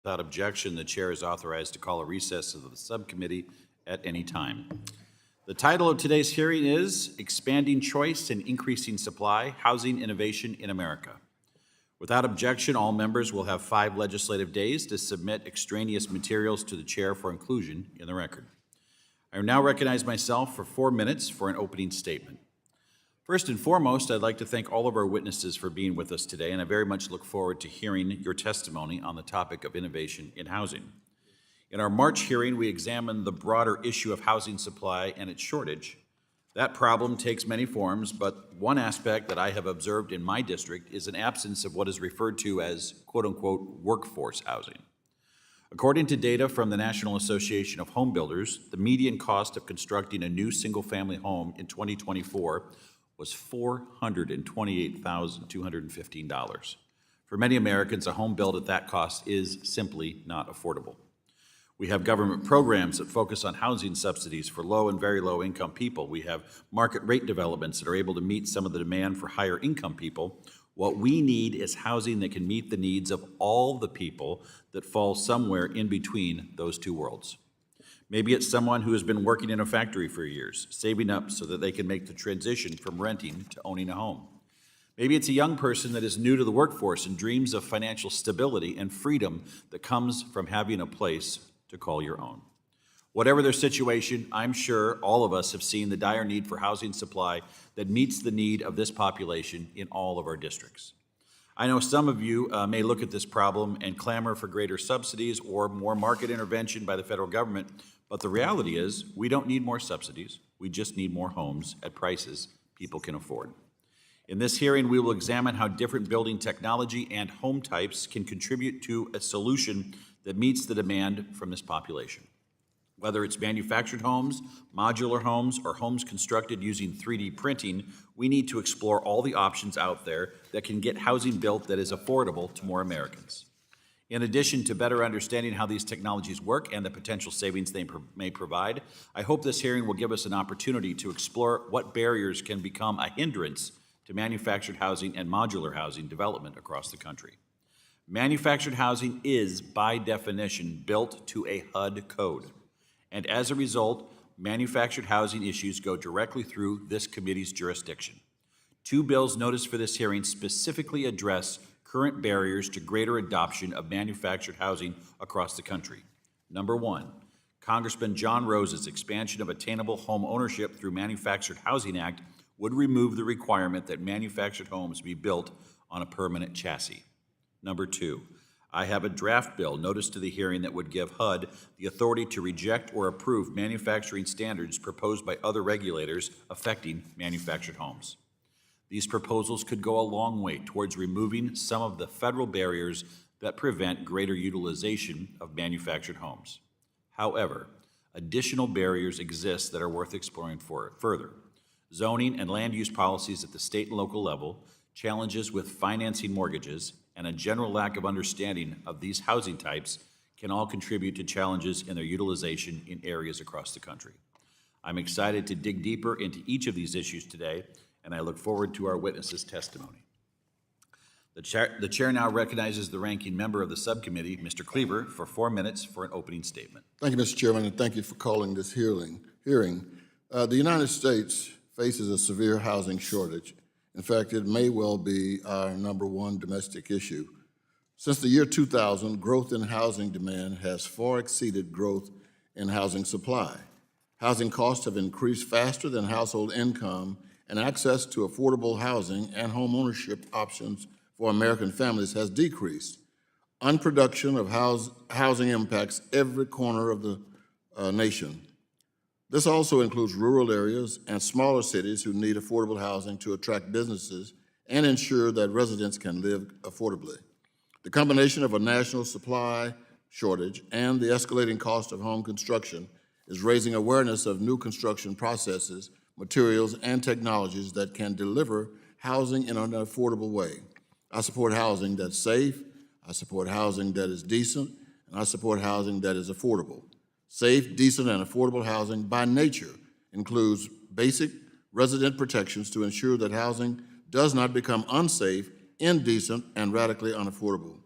Without objection, the chair is authorized to call a recess of the subcommittee at any time. The title of today's hearing is Expanding Choice and Increasing Supply, Housing Innovation in America. Without objection, all members will have 5 legislative days to submit extraneous materials to the chair for inclusion in the record. I now recognize myself for 4 minutes for an opening statement. First and foremost, I'd like to thank all of our witnesses for being with us today, and I very much look forward to hearing your testimony on the topic of innovation in housing. In our March hearing, we examined the broader issue of housing supply and its shortage. That problem takes many forms, but one aspect that I have observed in my district is an absence of what is referred to as quote-unquote workforce housing. According to data from the National Association of Home Builders, the median cost of constructing a new single-family home in 2024 was $428,215. For many Americans, a home built at that cost is simply not affordable. We have government programs that focus on housing subsidies for low and very low income people. We have market rate developments that are able to meet some of the demand for higher income people. What we need is housing that can meet the needs of all the people that fall somewhere in between those two worlds. Maybe it's someone who has been working in a factory for years, saving up so that they can make the transition from renting to owning a home. Maybe it's a young person that is new to the workforce and dreams of financial stability and freedom that comes from having a place to call your own. Whatever their situation, I'm sure all of us have seen the dire need for housing supply that meets the need of this population in all of our districts. I know some of you may look at this problem and clamor for greater subsidies or more market intervention by the federal government, but the reality is we don't need more subsidies. We just need more homes at prices people can afford. In this hearing, we will examine how different building technology and home types can contribute to a solution that meets the demand from this population. Whether it's manufactured homes, modular homes, or homes constructed using 3D printing, we need to explore all the options out there that can get housing built that is affordable to more Americans. In addition to better understanding how these technologies work and the potential savings they may provide, I hope this hearing will give us an opportunity to explore what barriers can become a hindrance to manufactured housing and modular housing development across the country. Manufactured housing is, by definition, built to a HUD code. And as a result, manufactured housing issues go directly through this committee's jurisdiction. 2 bills noticed for this hearing specifically address current barriers to greater adoption of manufactured housing across the country. Number 1, Congressman John Rose's expansion of attainable home ownership through Manufactured Housing Act would remove the requirement that manufactured homes be built on a permanent chassis. Number 2, I have a draft bill noticed to the hearing that would give HUD the authority to reject or approve manufacturing standards proposed by other regulators affecting manufactured homes. These proposals could go a long way towards removing some of the federal barriers that prevent greater utilization of manufactured homes. However, additional barriers exist that are worth exploring further. Zoning and land use policies at the state and local level, challenges with financing mortgages, and a general lack of understanding of these housing types can all contribute to challenges in their utilization in areas across the country. I'm excited to dig deeper into each of these issues today, and I look forward to our witnesses' testimony. The chair now recognizes the ranking member of the subcommittee, Mr. Cleaver, for 4 minutes for an opening statement. Thank you, Mr. Chairman, and thank you for calling this hearing. The United States faces a severe housing shortage. In fact, it may well be our #1 domestic issue. Since the year 2000, growth in housing demand has far exceeded growth in housing supply. Housing costs have increased faster than household income, and access to affordable housing and home ownership options for American families has decreased. Unproduction of housing impacts every corner of the nation. This also includes rural areas and smaller cities who need affordable housing to attract businesses and ensure that residents can live affordably. The combination of a national supply shortage and the escalating cost of home construction is raising awareness of new construction processes, materials, and technologies that can deliver housing in an affordable way. I support housing that's safe, I support housing that is decent, and I support housing that is affordable. Safe, decent, and affordable housing by nature includes basic resident protections to ensure that housing does not become unsafe, indecent, and radically unaffordable.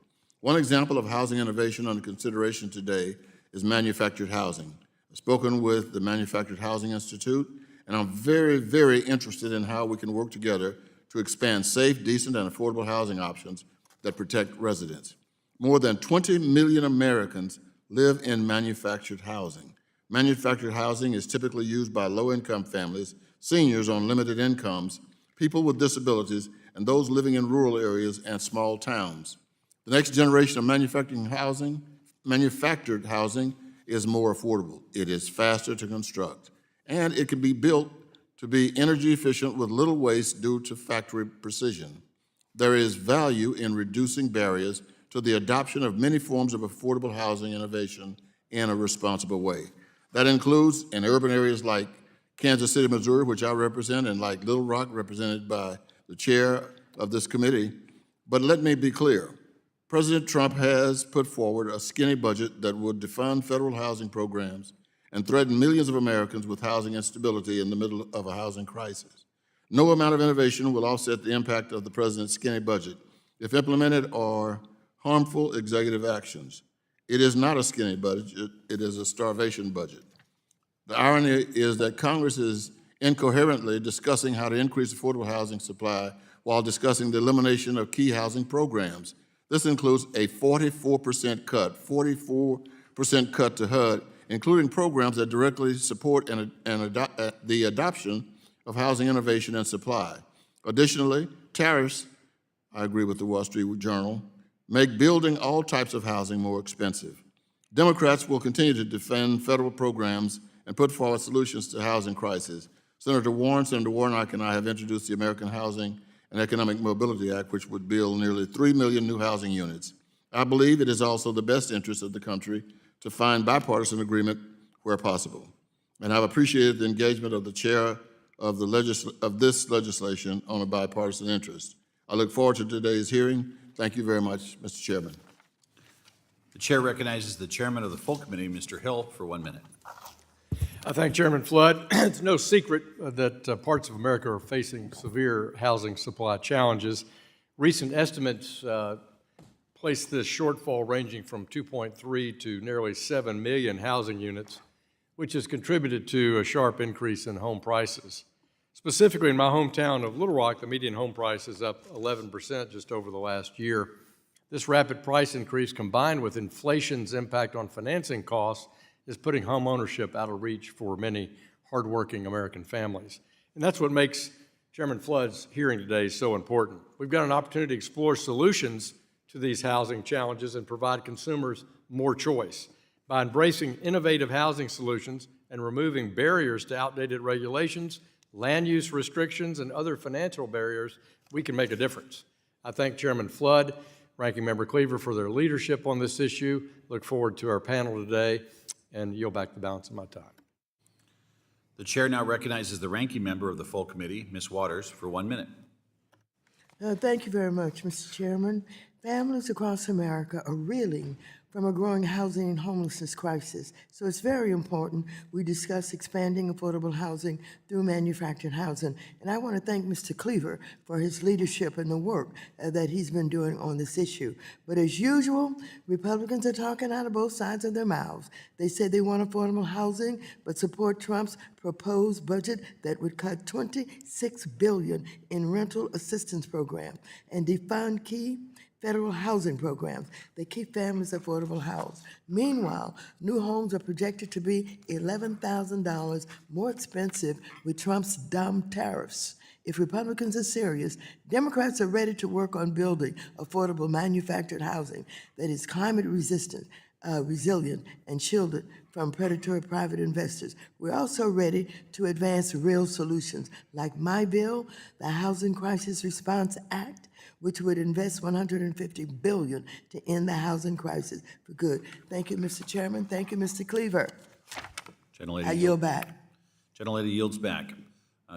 One example of housing innovation under consideration today is manufactured housing. I've spoken with the Manufactured Housing Institute, and I'm very, very interested in how we can work together to expand safe, decent, and affordable housing options that protect residents. More than 20 million Americans live in manufactured housing. Manufactured housing is typically used by low-income families, seniors on limited incomes, people with disabilities, and those living in rural areas and small towns. The next generation of manufactured housing is more affordable. It is faster to construct, and it can be built to be energy efficient with little waste due to factory precision. There is value in reducing barriers to the adoption of many forms of affordable housing innovation in a responsible way. That includes in urban areas like Kansas City, Missouri, which I represent, and like Little Rock, represented by the chair of this committee. But let me be clear. President Trump has put forward a skinny budget that would defund federal housing programs and threaten millions of Americans with housing instability in the middle of a housing crisis. No amount of innovation will offset the impact of the president's skinny budget if implemented or harmful executive actions. It is not a skinny budget, it is a starvation budget. The irony is that Congress is incoherently discussing how to increase affordable housing supply while discussing the elimination of key housing programs. This includes a 44% cut to HUD, including programs that directly support the adoption of housing innovation and supply. Additionally, tariffs, I agree with the Wall Street Journal, make building all types of housing more expensive. Democrats will continue to defend federal programs and put forward solutions to housing crisis. Senator Warnock, and I have introduced the American Housing and Economic Mobility Act, which would build nearly 3 million new housing units. I believe it is also the best interest of the country to find bipartisan agreement where possible. And I've appreciated the engagement of the chair of this legislation on a bipartisan interest. I look forward to today's hearing. Thank you very much, Mr. Chairman. The chair recognizes the chairman of the full committee, Mr. Hill, for 1 minute. I thank Chairman Flood. It's no secret that parts of America are facing severe housing supply challenges. Recent estimates place this shortfall ranging from 2.3 to nearly 7 million housing units, which has contributed to a sharp increase in home prices. Specifically in my hometown of Little Rock, the median home price is up 11% just over the last year. This rapid price increase, combined with inflation's impact on financing costs, is putting home ownership out of reach for many hardworking American families. And that's what makes Chairman Flood's hearing today so important. We've got an opportunity to explore solutions to these housing challenges and provide consumers more choice. By embracing innovative housing solutions and removing barriers to outdated regulations, land use restrictions, and other financial barriers, we can make a difference. I thank Chairman Flood, Ranking Member Cleaver for their leadership on this issue. Look forward to our panel today and yield back the balance of my time. The chair now recognizes the ranking member of the full committee, Ms. Waters, for 1 minute. Thank you very much, Mr. Chairman. Families across America are reeling from a growing housing and homelessness crisis. So it's very important we discuss expanding affordable housing through manufactured housing. And I want to thank Mr. Cleaver for his leadership and the work that he's been doing on this issue. But as usual, Republicans are talking out of both sides of their mouths. They say they want affordable housing, but support Trump's proposed budget that would cut $26 billion in rental assistance programs and defund key federal housing programs that keep families affordable housed. Meanwhile, new homes are projected to be $11,000 more expensive with Trump's dumb tariffs. If Republicans are serious, Democrats are ready to work on building affordable manufactured housing that is climate resistant, resilient, and shielded from predatory private investors. We're also ready to advance real solutions like my bill, the Housing Crisis Response Act, which would invest $150 billion to end the housing crisis for good. Thank you, Mr. Chairman. Thank you, Mr. Cleaver. I yield back. Gentlelady yields back.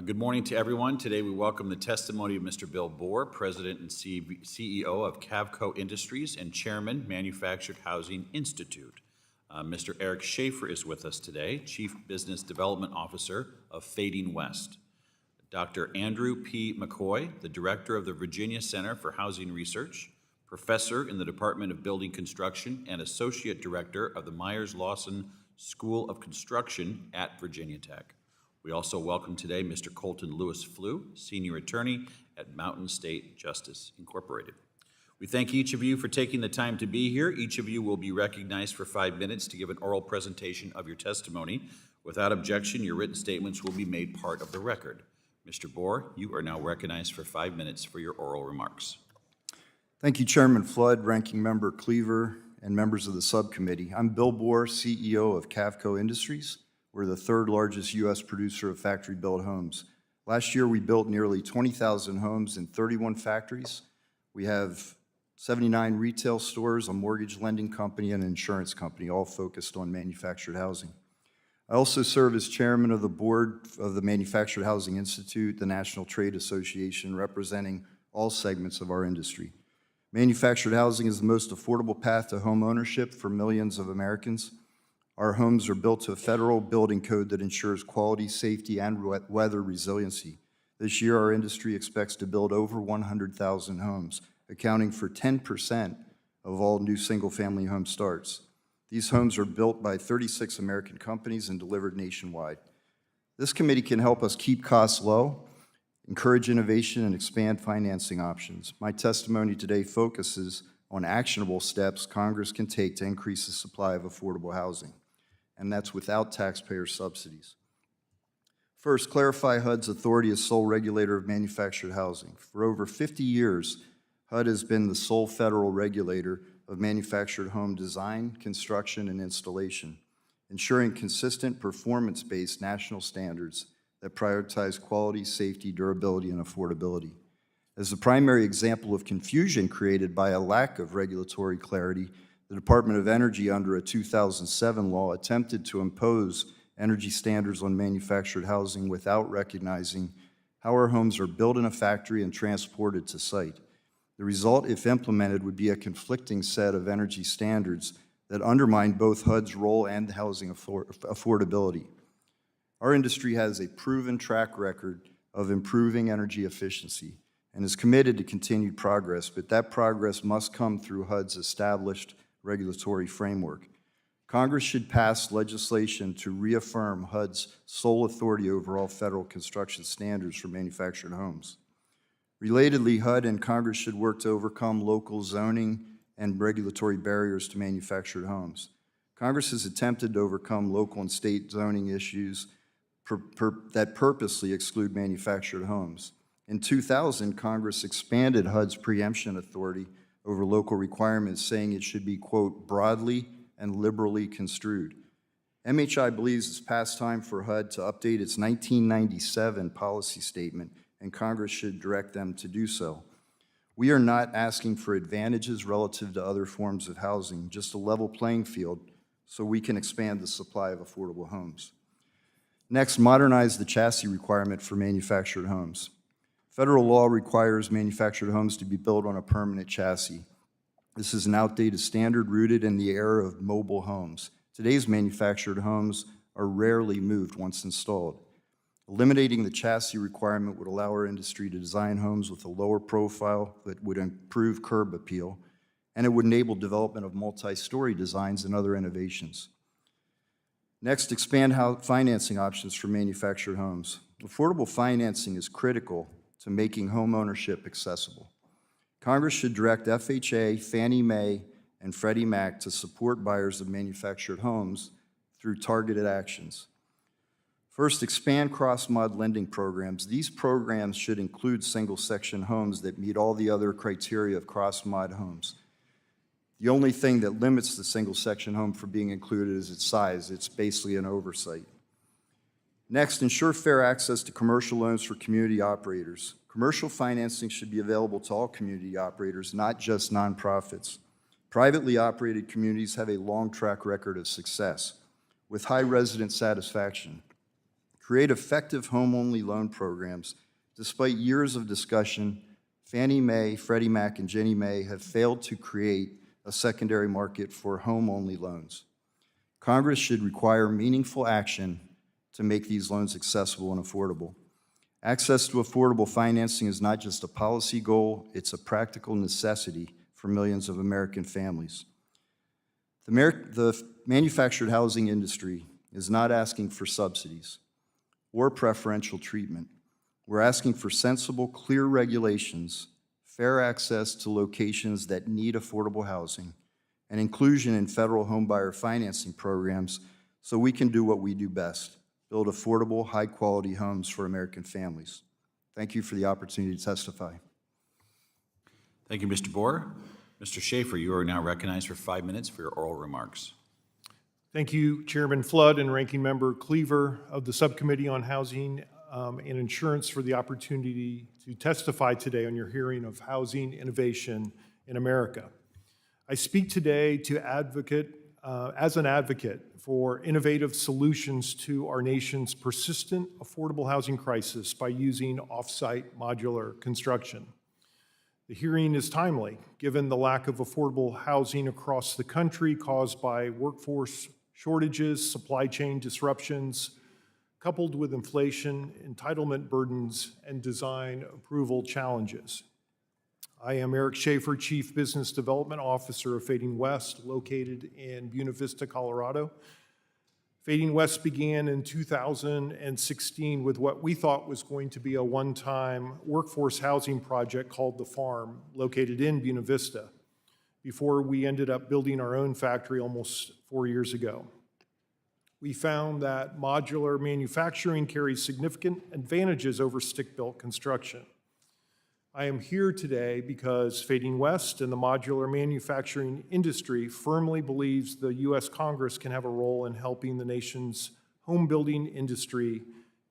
Good morning to everyone. Today we welcome the testimony of Mr. Bill Boor, President and CEO of Cavco Industries and Chairman, Manufactured Housing Institute. Mr. Eric Schaefer is with us today, Chief Business Development Officer of Fading West. Dr. Andrew P. McCoy, the Director of the Virginia Center for Housing Research, professor in the Department of Building Construction and associate director of the MyersLawson School of Construction at Virginia Tech. We also welcome today Mr. Colton Lewis Flew, senior attorney at Mountain State Justice Incorporated. We thank each of you for taking the time to be here. Each of you will be recognized for 5 minutes to give an oral presentation of your testimony. Without objection, your written statements will be made part of the record. Mr. Boor, you are now recognized for 5 minutes for your oral remarks. Thank you, Chairman Flood, Ranking Member Cleaver, and members of the subcommittee. I'm Bill Boor, CEO of Cavco Industries. We're the third largest U.S. producer of factory-built homes. Last year, we built nearly 20,000 homes in 31 factories. We have 79 retail stores, a mortgage lending company, and an insurance company, all focused on manufactured housing. I also serve as chairman of the board of the Manufactured Housing Institute, the National Trade Association, representing all segments of our industry. Manufactured housing is the most affordable path to home ownership for millions of Americans. Our homes are built to a federal building code that ensures quality, safety, and weather resiliency. This year, our industry expects to build over 100,000 homes, accounting for 10% of all new single-family home starts. These homes are built by 36 American companies and delivered nationwide. This committee can help us keep costs low, encourage innovation, and expand financing options. My testimony today focuses on actionable steps Congress can take to increase the supply of affordable housing, and that's without taxpayer subsidies. First, clarify HUD's authority as sole regulator of manufactured housing. For over 50 years, HUD has been the sole federal regulator of manufactured home design, construction, and installation, ensuring consistent performance-based national standards that prioritize quality, safety, durability, and affordability. As the primary example of confusion created by a lack of regulatory clarity, the Department of Energy, under a 2007 law, attempted to impose energy standards on manufactured housing without recognizing how our homes are built in a factory and transported to site. The result, if implemented, would be a conflicting set of energy standards that undermine both HUD's role and housing affordability. Our industry has a proven track record of improving energy efficiency and is committed to continued progress, but that progress must come through HUD's established regulatory framework. Congress should pass legislation to reaffirm HUD's sole authority over all federal construction standards for manufactured homes. Relatedly, HUD and Congress should work to overcome local zoning and regulatory barriers to manufactured homes. Congress has attempted to overcome local and state zoning issues that purposely exclude manufactured homes. In 2000, Congress expanded HUD's preemption authority over local requirements, saying it should be, quote, broadly and liberally construed. MHI believes it's past time for HUD to update its 1997 policy statement, and Congress should direct them to do so. We are not asking for advantages relative to other forms of housing, just a level playing field so we can expand the supply of affordable homes. Next, modernize the chassis requirement for manufactured homes. Federal law requires manufactured homes to be built on a permanent chassis. This is an outdated standard rooted in the era of mobile homes. Today's manufactured homes are rarely moved once installed. Eliminating the chassis requirement would allow our industry to design homes with a lower profile that would improve curb appeal, and it would enable development of multi-story designs and other innovations. Next, expand financing options for manufactured homes. Affordable financing is critical to making home ownership accessible. Congress should direct FHA, Fannie Mae, and Freddie Mac to support buyers of manufactured homes through targeted actions. First, expand cross-mod lending programs. These programs should include single-section homes that meet all the other criteria of cross-mod homes. The only thing that limits the single-section home from being included is its size. It's basically an oversight. Next, ensure fair access to commercial loans for community operators. Commercial financing should be available to all community operators, not just nonprofits. Privately operated communities have a long track record of success with high resident satisfaction. Create effective home-only loan programs. Despite years of discussion, Fannie Mae, Freddie Mac, and Ginnie Mae have failed to create a secondary market for home-only loans. Congress should require meaningful action to make these loans accessible and affordable. Access to affordable financing is not just a policy goal, it's a practical necessity for millions of American families. The manufactured housing industry is not asking for subsidies or preferential treatment. We're asking for sensible, clear regulations, fair access to locations that need affordable housing, and inclusion in federal homebuyer financing programs so we can do what we do best, build affordable, high-quality homes for American families. Thank you for the opportunity to testify. Thank you, Mr. Boor. Mr. Schaefer, you are now recognized for 5 minutes for your oral remarks. Thank you, Chairman Flood and Ranking Member Cleaver of the Subcommittee on Housing and Insurance for the opportunity to testify today on your hearing of housing innovation in America. I speak today to as an advocate for innovative solutions to our nation's persistent affordable housing crisis by using off-site modular construction. The hearing is timely, given the lack of affordable housing across the country caused by workforce shortages, supply chain disruptions, coupled with inflation, entitlement burdens, and design approval challenges. I am Eric Schaefer, Chief Business Development Officer of Fading West, located in Buena Vista, Colorado. Fading West began in 2016 with what we thought was going to be a one-time workforce housing project called The Farm, located in Buena Vista, before we ended up building our own factory almost 4 years ago. We found that modular manufacturing carries significant advantages over stick-built construction. I am here today because Fading West and the modular manufacturing industry firmly believes the U.S. Congress can have a role in helping the nation's home building industry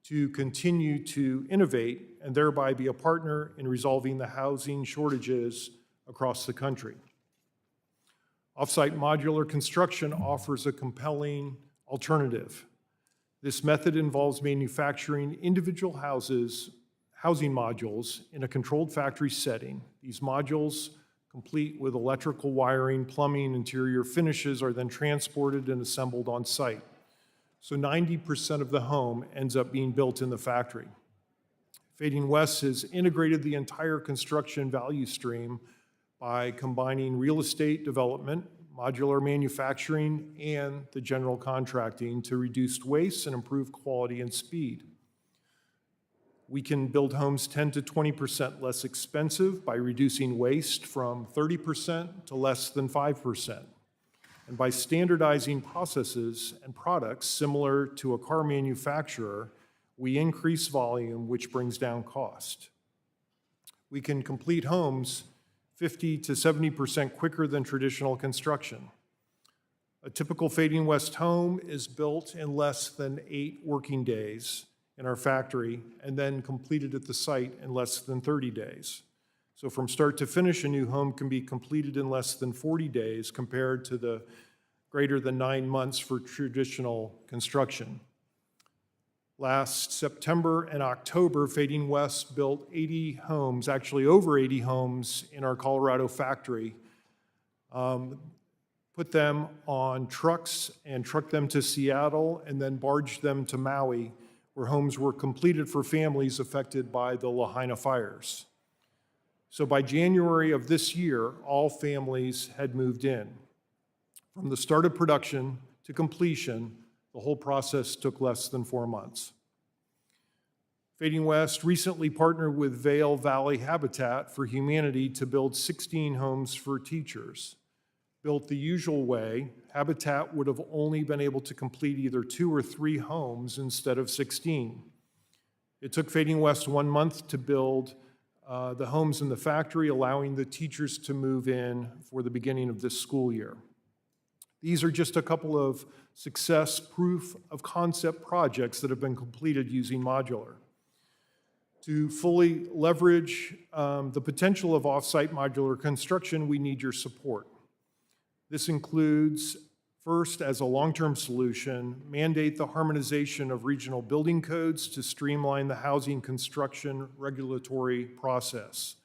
to continue to innovate and thereby be a partner in resolving the housing shortages across the country. Off-site modular construction offers a compelling alternative. This method involves manufacturing individual housing modules in a controlled factory setting. These modules, complete with electrical wiring, plumbing, interior finishes, are then transported and assembled on site. So 90% of the home ends up being built in the factory. Fading West has integrated the entire construction value stream by combining real estate development, modular manufacturing, and the general contracting to reduce waste and improve quality and speed. We can build homes 10 to 20% less expensive by reducing waste from 30% to less than 5%. And by standardizing processes and products similar to a car manufacturer, we increase volume, which brings down cost. We can complete homes 50 to 70% quicker than traditional construction. A typical Fading West home is built in less than 8 working days in our factory and then completed at the site in less than 30 days. So from start to finish, a new home can be completed in less than 40 days compared to the greater than 9 months for traditional construction. Last September and October, Fading West built 80 homes, actually over 80 homes in our Colorado factory, put them on trucks and trucked them to Seattle and then barged them to Maui, where homes were completed for families affected by the Lahaina fires. So by January of this year, all families had moved in. From the start of production to completion, the whole process took less than 4 months. Fading West recently partnered with Vail Valley Habitat for Humanity to build 16 homes for teachers. Built the usual way, Habitat would have only been able to complete either 2 or 3 homes instead of 16. It took Fading West 1 month to build the homes in the factory, allowing the teachers to move in for the beginning of this school year. These are just a couple of success proof of concept projects that have been completed using modular. To fully leverage the potential of off-site modular construction, we need your support. This includes, first, as a long-term solution, mandate the harmonization of regional building codes to streamline the housing construction regulatory process.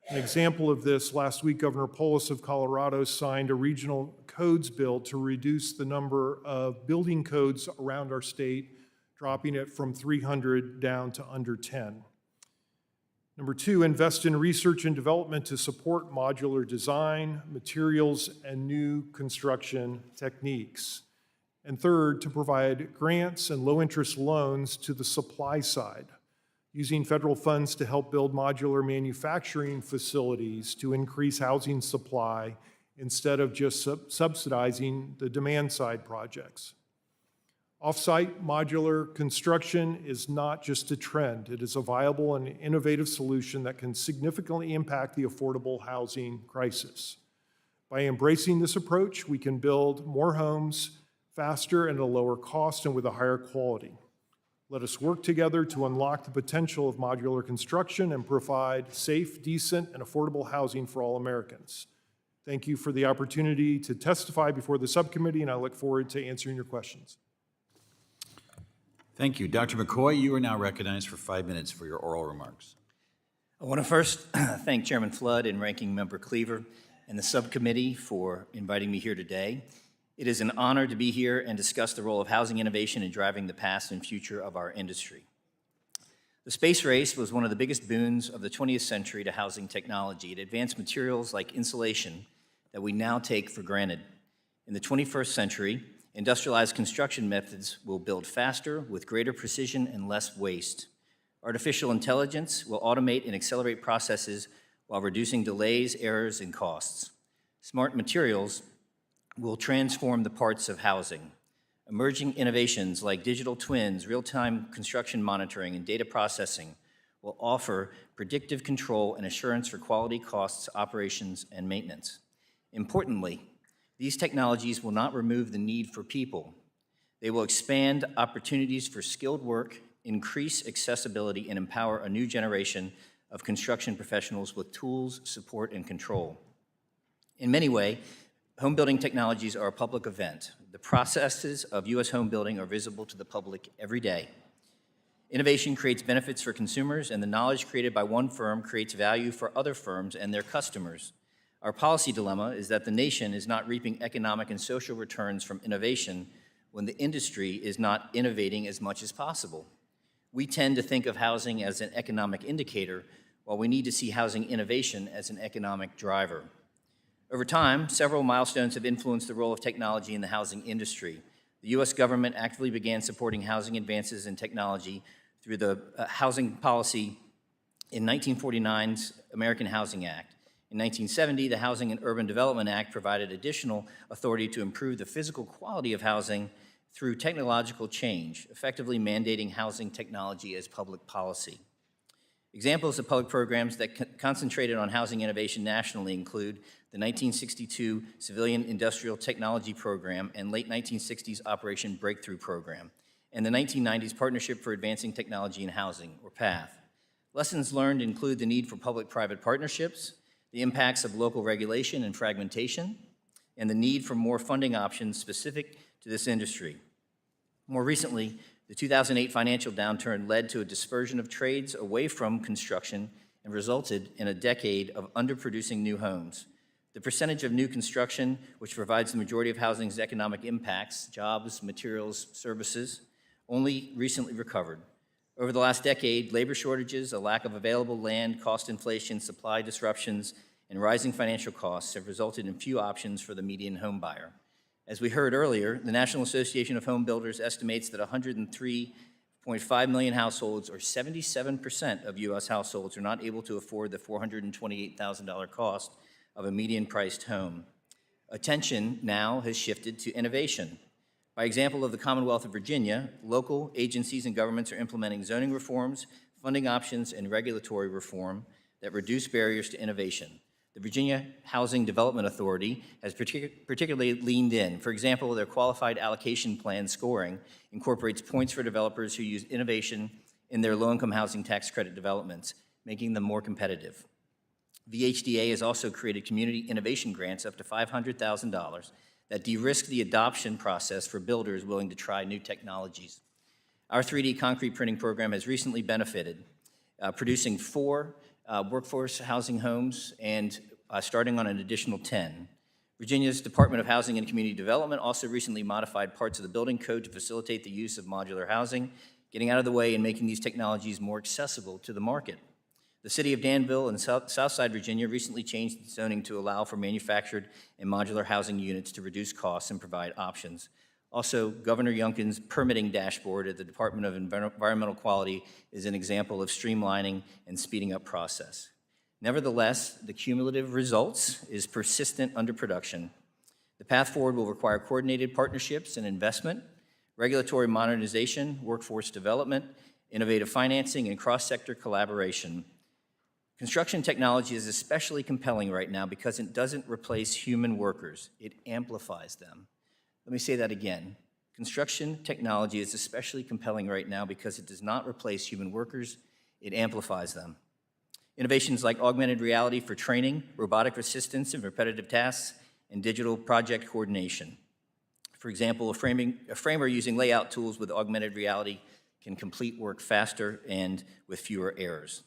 An example of this, last week, Governor Polis of Colorado signed a regional codes bill to reduce the number of building codes around our state, dropping it from 300 down to under 10. Number two, invest in research and development to support modular design, materials, and new construction techniques. And third, to provide grants and low-interest loans to the supply side, using federal funds to help build modular manufacturing facilities to increase housing supply instead of just subsidizing the demand-side projects. Off-site modular construction is not just a trend. It is a viable and innovative solution that can significantly impact the affordable housing crisis. By embracing this approach, we can build more homes faster and at a lower cost and with a higher quality. Let us work together to unlock the potential of modular construction and provide safe, decent, and affordable housing for all Americans. Thank you for the opportunity to testify before the subcommittee, and I look forward to answering your questions. Thank you. Dr. McCoy, you are now recognized for 5 minutes for your oral remarks. I want to first thank Chairman Flood and Ranking Member Cleaver and the subcommittee for inviting me here today. It is an honor to be here and discuss the role of housing innovation in driving the past and future of our industry. The space race was one of the biggest boons of the 20th century to housing technology. It advanced materials like insulation that we now take for granted. In the 21st century, industrialized construction methods will build faster with greater precision and less waste. Artificial intelligence will automate and accelerate processes while reducing delays, errors, and costs. Smart materials will transform the parts of housing. Emerging innovations like digital twins, real-time construction monitoring, and data processing will offer predictive control and assurance for quality, costs, operations, and maintenance. Importantly, these technologies will not remove the need for people. They will expand opportunities for skilled work, increase accessibility, and empower a new generation of construction professionals with tools, support, and control. In many ways, home building technologies are a public event. The processes of U.S. home building are visible to the public every day. Innovation creates benefits for consumers, and the knowledge created by one firm creates value for other firms and their customers. Our policy dilemma is that the nation is not reaping economic and social returns from innovation when the industry is not innovating as much as possible. We tend to think of housing as an economic indicator, while we need to see housing innovation as an economic driver. Over time, several milestones have influenced the role of technology in the housing industry. The U.S. government actively began supporting housing advances in technology through the housing policy in 1949's American Housing Act. In 1970, the Housing and Urban Development Act provided additional authority to improve the physical quality of housing through technological change, effectively mandating housing technology as public policy. Examples of public programs that concentrated on housing innovation nationally include the 1962 Civilian Industrial Technology Program and late 1960s Operation Breakthrough Program, and the 1990s Partnership for Advancing Technology in Housing, or PATH. Lessons learned include the need for public-private partnerships, the impacts of local regulation and fragmentation, and the need for more funding options specific to this industry. More recently, the 2008 financial downturn led to a dispersion of trades away from construction and resulted in a decade of underproducing new homes. The percentage of new construction, which provides the majority of housing's economic impacts, jobs, materials, services, only recently recovered. Over the last decade, labor shortages, a lack of available land, cost inflation, supply disruptions, and rising financial costs have resulted in few options for the median home buyer. As we heard earlier, the National Association of Home Builders estimates that 103.5 million households, or 77% of U.S. households, are not able to afford the $428,000 cost of a median-priced home. Attention now has shifted to innovation. By example of the Commonwealth of Virginia, local agencies and governments are implementing zoning reforms, funding options, and regulatory reform that reduce barriers to innovation. The Virginia Housing Development Authority has particularly leaned in. For example, their qualified allocation plan scoring incorporates points for developers who use innovation in their low-income housing tax credit developments, making them more competitive. VHDA has also created community innovation grants up to $500,000 that de-risk the adoption process for builders willing to try new technologies. Our 3D concrete printing program has recently benefited, producing 4 workforce housing homes and starting on an additional 10. Virginia's Department of Housing and Community Development also recently modified parts of the building code to facilitate the use of modular housing, getting out of the way and making these technologies more accessible to the market. The city of Danville in Southside Virginia recently changed its zoning to allow for manufactured and modular housing units to reduce costs and provide options. Also, Governor Youngkin's permitting dashboard at the Department of Environmental Quality is an example of streamlining and speeding up process. Nevertheless, the cumulative results is persistent underproduction. The path forward will require coordinated partnerships and investment, regulatory modernization, workforce development, innovative financing, and cross-sector collaboration. Construction technology is especially compelling right now because it doesn't replace human workers, it amplifies them. Let me say that again. Construction technology is especially compelling right now because it does not replace human workers, it amplifies them. Innovations like augmented reality for training, robotic assistance in repetitive tasks, and digital project coordination. For example, a framer using layout tools with augmented reality can complete work faster and with fewer errors.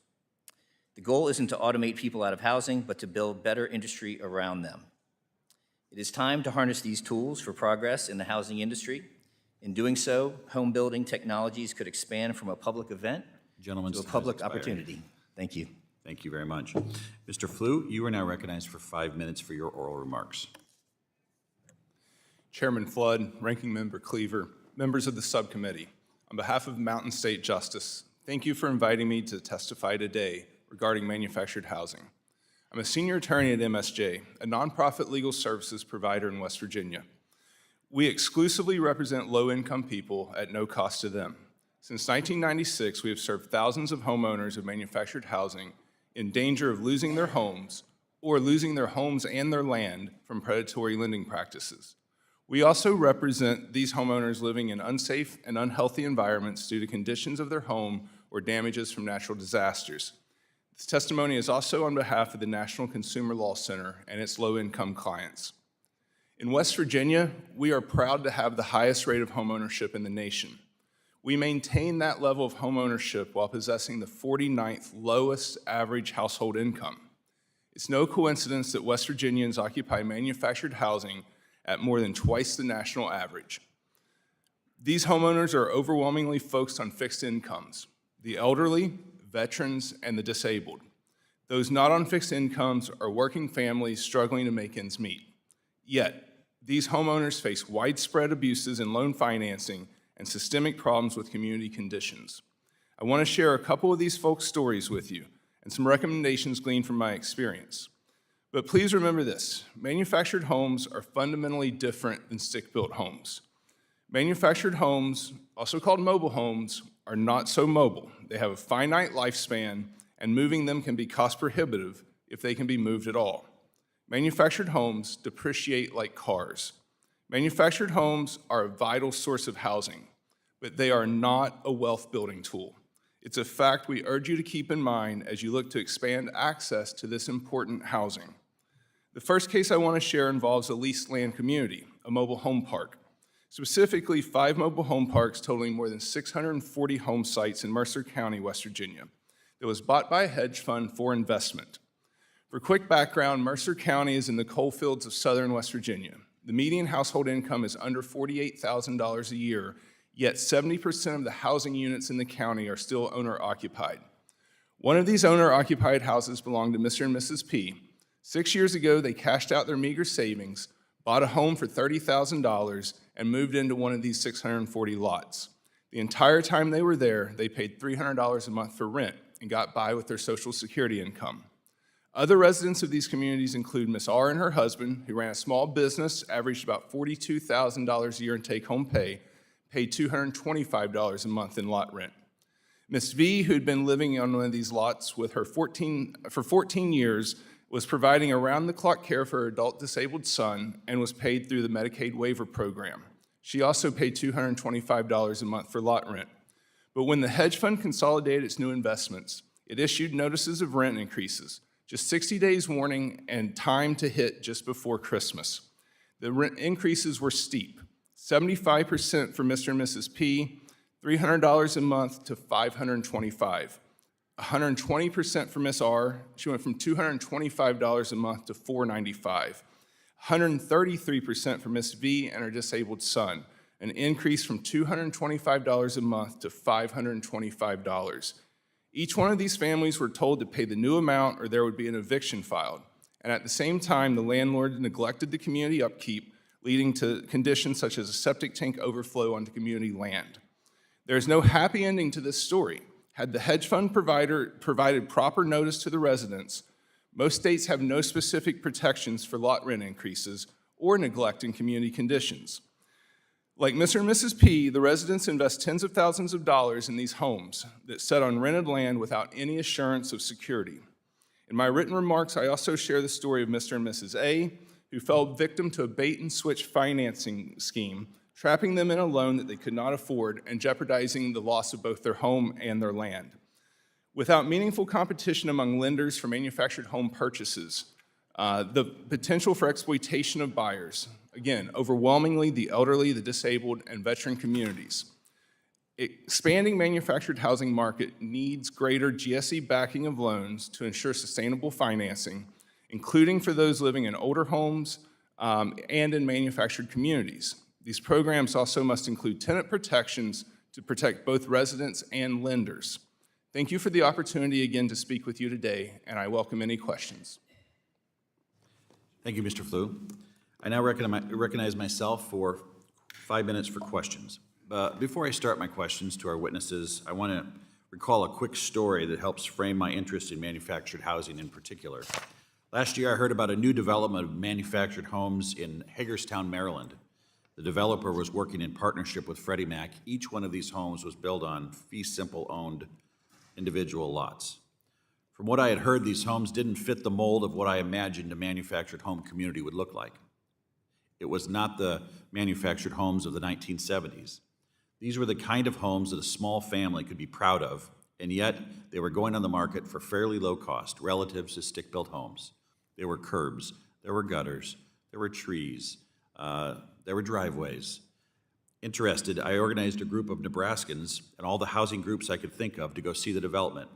The goal isn't to automate people out of housing, but to build better industry around them. It is time to harness these tools for progress in the housing industry. In doing so, home building technologies could expand from a public event to a public opportunity. Thank you. Thank you very much. Mr. Flew, you are now recognized for 5 minutes for your oral remarks. Chairman Flood, Ranking Member Cleaver, members of the subcommittee, on behalf of Mountain State Justice, thank you for inviting me to testify today regarding manufactured housing. I'm a senior attorney at MSJ, a nonprofit legal services provider in West Virginia. We exclusively represent low-income people at no cost to them. Since 1996, we have served thousands of homeowners of manufactured housing in danger of losing their homes or losing their homes and their land from predatory lending practices. We also represent these homeowners living in unsafe and unhealthy environments due to conditions of their home or damages from natural disasters. This testimony is also on behalf of the National Consumer Law Center and its low-income clients. In West Virginia, we are proud to have the highest rate of homeownership in the nation. We maintain that level of homeownership while possessing the 49th lowest average household income. It's no coincidence that West Virginians occupy manufactured housing at more than twice the national average. These homeowners are overwhelmingly focused on fixed incomes: the elderly, veterans, and the disabled. Those not on fixed incomes are working families struggling to make ends meet. Yet, these homeowners face widespread abuses in loan financing and systemic problems with community conditions. I want to share a couple of these folks' stories with you and some recommendations gleaned from my experience. But please remember this: manufactured homes are fundamentally different than stick-built homes. Manufactured homes, also called mobile homes, are not so mobile. They have a finite lifespan, and moving them can be cost prohibitive if they can be moved at all. Manufactured homes depreciate like cars. Manufactured homes are a vital source of housing, but they are not a wealth-building tool. It's a fact we urge you to keep in mind as you look to expand access to this important housing. The first case I want to share involves a leased land community, a mobile home park. Specifically, 5 mobile home parks totaling more than 640 home sites in Mercer County, West Virginia, that was bought by a hedge fund for investment. For quick background, Mercer County is in the coal fields of southern West Virginia. The median household income is under $48,000 a year, yet 70% of the housing units in the county are still owner-occupied. One of these owner-occupied houses belonged to Mr. and Mrs. P. 6 years ago, they cashed out their meager savings, bought a home for $30,000, and moved into one of these 640 lots. The entire time they were there, they paid $300 a month for rent and got by with their Social Security income. Other residents of these communities include Miss R and her husband, who ran a small business, averaged about $42,000 a year in take-home pay, paid $225 a month in lot rent. Miss V, who'd been living on one of these lots with her for 14 years, was providing around-the-clock care for her adult disabled son and was paid through the Medicaid waiver program. She also paid $225 a month for lot rent. But when the hedge fund consolidated its new investments, it issued notices of rent increases, just 60 days warning and time to hit just before Christmas. The rent increases were steep: 75% for Mr. and Mrs. P, $300 a month to $525. 120% for Miss R. She went from $225 a month to $495. 133% for Miss V and her disabled son, an increase from $225 a month to $525. Each one of these families were told to pay the new amount or there would be an eviction filed. And at the same time, the landlord neglected the community upkeep, leading to conditions such as a septic tank overflow onto community land. There is no happy ending to this story. Had the hedge fund provider provided proper notice to the residents, most states have no specific protections for lot rent increases or neglect in community conditions. Like Mr. and Mrs. P, the residents invest tens of thousands of dollars in these homes that sit on rented land without any assurance of security. In my written remarks, I also share the story of Mr. and Mrs. A, who fell victim to a bait-and-switch financing scheme, trapping them in a loan that they could not afford and jeopardizing the loss of both their home and their land. Without meaningful competition among lenders for manufactured home purchases, the potential for exploitation of buyers, again, overwhelmingly the elderly, the disabled, and veteran communities. Expanding manufactured housing market needs greater GSE backing of loans to ensure sustainable financing, including for those living in older homes and in manufactured communities. These programs also must include tenant protections to protect both residents and lenders. Thank you for the opportunity again to speak with you today, and I welcome any questions. Thank you, Mr. Flew. I now recognize myself for 5 minutes for questions. Before I start my questions to our witnesses, I want to recall a quick story that helps frame my interest in manufactured housing in particular. Last year, I heard about a new development of manufactured homes in Hagerstown, Maryland. The developer was working in partnership with Freddie Mac. Each one of these homes was built on fee simple owned individual lots. From what I had heard, these homes didn't fit the mold of what I imagined a manufactured home community would look like. It was not the manufactured homes of the 1970s. These were the kind of homes that a small family could be proud of, and yet they were going on the market for fairly low cost relative to stick-built homes. There were curbs, there were gutters, there were trees, there were driveways. Interested, I organized a group of Nebraskans and all the housing groups I could think of to go see the development.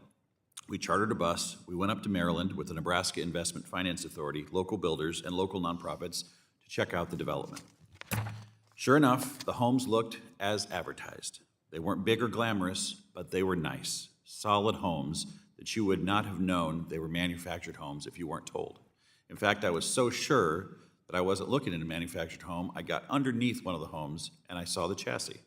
We chartered a bus, we went up to Maryland with the Nebraska Investment Finance Authority, local builders, and local nonprofits to check out the development. Sure enough, the homes looked as advertised. They weren't big or glamorous, but they were nice, solid homes that you would not have known they were manufactured homes if you weren't told. In fact, I was so sure that I wasn't looking at a manufactured home, I got underneath one of the homes and I saw the chassis.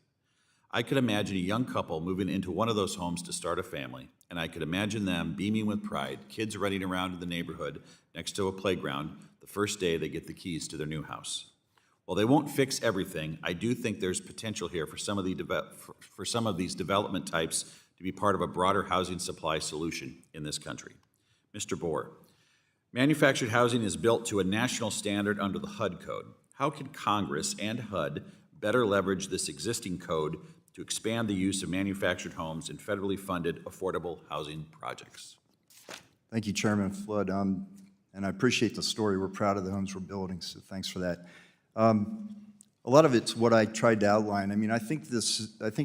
I could imagine a young couple moving into one of those homes to start a family, and I could imagine them beaming with pride, kids running around in the neighborhood next to a playground the first day they get the keys to their new house. While they won't fix everything, I do think there's potential here for some of these development types to be part of a broader housing supply solution in this country. Mr. Boor, manufactured housing is built to a national standard under the HUD code. How can Congress and HUD better leverage this existing code to expand the use of manufactured homes in federally funded affordable housing projects? Thank you, Chairman Flood. And I appreciate the story. We're proud of the homes we're building, so thanks for that. A lot of it's what I tried to outline. I mean, I think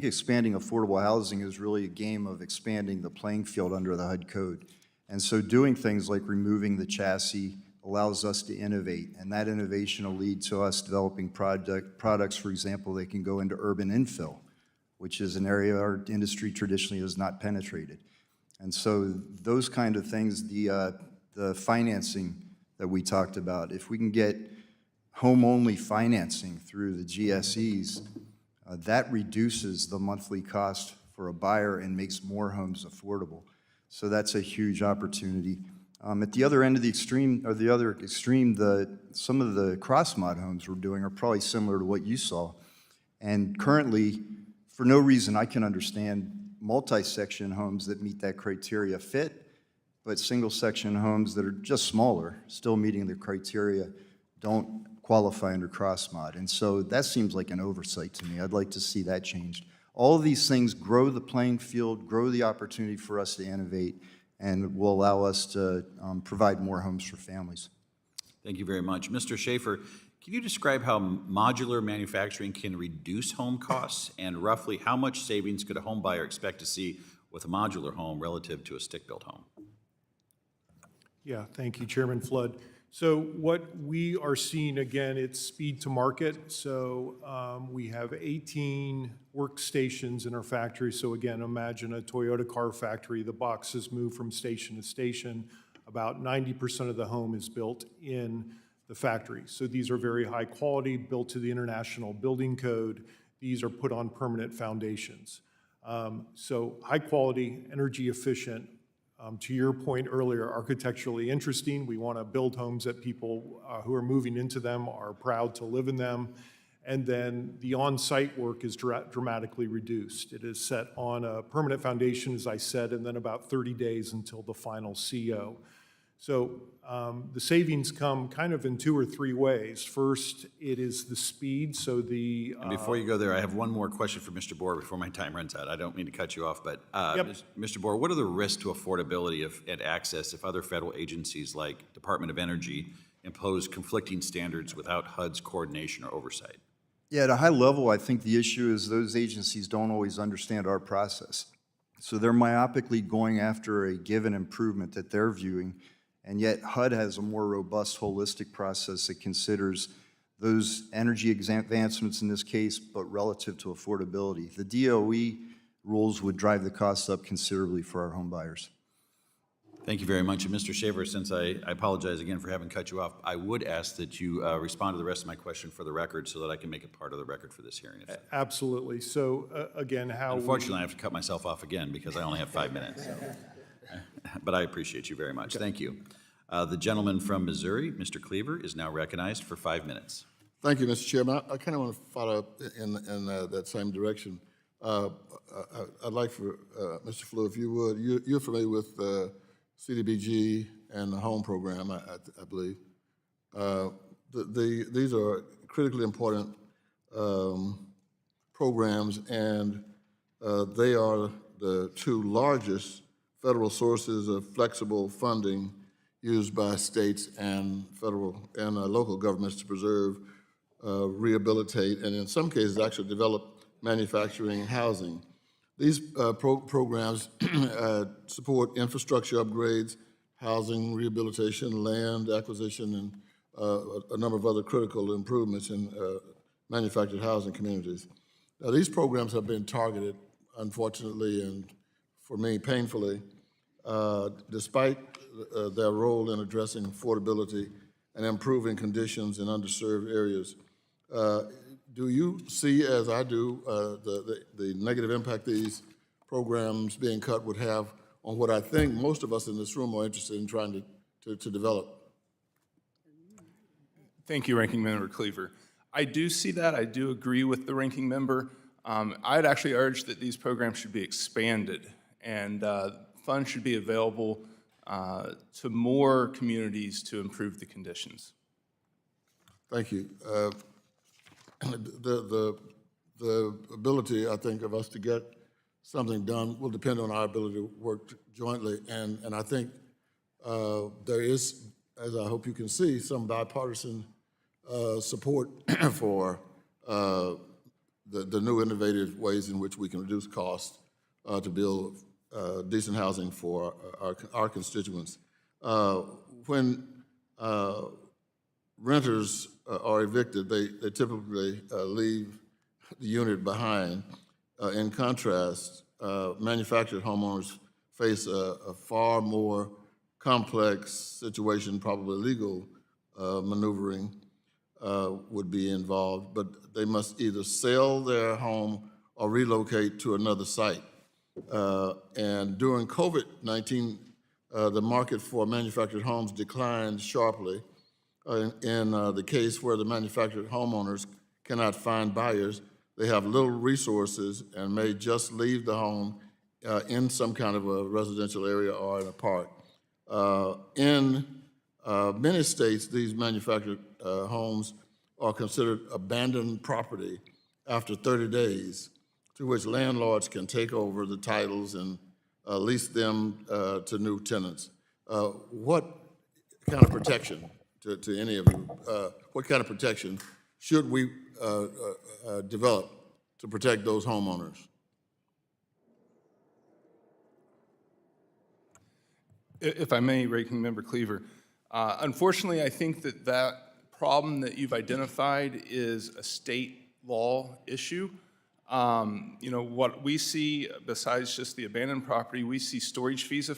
expanding affordable housing is really a game of expanding the playing field under the HUD code. And so doing things like removing the chassis allows us to innovate, and that innovation will lead to us developing products, for example, that can go into urban infill, which is an area our industry traditionally has not penetrated. And so those kind of things, the financing that we talked about, if we can get home-only financing through the GSEs, that reduces the monthly cost for a buyer and makes more homes affordable. So that's a huge opportunity. At the other end of the extreme, some of the cross-mod homes we're doing are probably similar to what you saw. And currently, for no reason I can understand, multi-section homes that meet that criteria fit, but single-section homes that are just smaller, still meeting the criteria, don't qualify under cross-mod. And so that seems like an oversight to me. I'd like to see that changed. All of these things grow the playing field, grow the opportunity for us to innovate, and will allow us to provide more homes for families. Thank you very much. Mr. Schaefer, can you describe how modular manufacturing can reduce home costs, and roughly how much savings could a home buyer expect to see with a modular home relative to a stick-built home? Yeah, thank you, Chairman Flood. So what we are seeing, again, it's speed to market. So we have 18 workstations in our factory. So again, imagine a Toyota car factory. The boxes move from station to station. About 90% of the home is built in the factory. So these are very high quality, built to the International Building Code. These are put on permanent foundations. So high quality, energy efficient. To your point earlier, architecturally interesting. We want to build homes that people who are moving into them are proud to live in them. And then the on-site work is dramatically reduced. It is set on a permanent foundation, as I said, and then about 30 days until the final CO. So the savings come kind of in 2 or 3 ways. First, it is the speed, so the... And before you go there, I have one more question for Mr. Boor before my time runs out. I don't mean to cut you off, but Mr. Boor, what are the risks to affordability and access if other federal agencies like Department of Energy impose conflicting standards without HUD's coordination or oversight? Yeah, at a high level, I think the issue is those agencies don't always understand our process. So they're myopically going after a given improvement that they're viewing, and yet HUD has a more robust, holistic process that considers those energy advancements in this case, but relative to affordability. The DOE rules would drive the costs up considerably for our home buyers. Thank you very much. And Mr. Schaefer, since I apologize again for having cut you off, I would ask that you respond to the rest of my question for the record so that I can make it part of the record for this hearing. Absolutely. So again, how Unfortunately, I have to cut myself off again because I only have 5 minutes. So. But I appreciate you very much. Thank you. The gentleman from Missouri, Mr. Cleaver, is now recognized for 5 minutes. Thank you, Mr. Chairman. I kind of want to follow up in that same direction. I'd like for Mr. Flew, if you would, you're familiar with CDBG and the home program, I believe. These are critically important programs, and they are the 2 largest federal sources of flexible funding used by states and federal and local governments to preserve, rehabilitate, and in some cases actually develop manufacturing and housing. These programs support infrastructure upgrades, housing rehabilitation, land acquisition, and a number of other critical improvements in manufactured housing communities. Now, these programs have been targeted, unfortunately, and for me, painfully, despite their role in addressing affordability and improving conditions in underserved areas. Do you see, as I do, the negative impact these programs being cut would have on what I think most of us in this room are interested in trying to develop? Thank you, Ranking Member Cleaver. I do see that. I do agree with the Ranking Member. I'd actually urge that these programs should be expanded, and funds should be available to more communities to improve the conditions. Thank you. The ability, I think, of us to get something done will depend on our ability to work jointly, and I think there is, as I hope you can see, some bipartisan support for the new innovative ways in which we can reduce costs to build decent housing for our constituents. When renters are evicted, they typically leave the unit behind. In contrast, manufactured homeowners face a far more complex situation, probably legal maneuvering would be involved, but they must either sell their home or relocate to another site. And during COVID-19, the market for manufactured homes declined sharply. In the case where the manufactured homeowners cannot find buyers, they have little resources and may just leave the home in some kind of a residential area or in a park. In many states, these manufactured homes are considered abandoned property after 30 days, to which landlords can take over the titles and lease them to new tenants. What kind of protection, to any of you, what kind of protection should we develop to protect those homeowners? If I may, Ranking Member Cleaver, Unfortunately, I think that that problem that you've identified is a state law issue. What we see, besides just the abandoned property, we see storage fees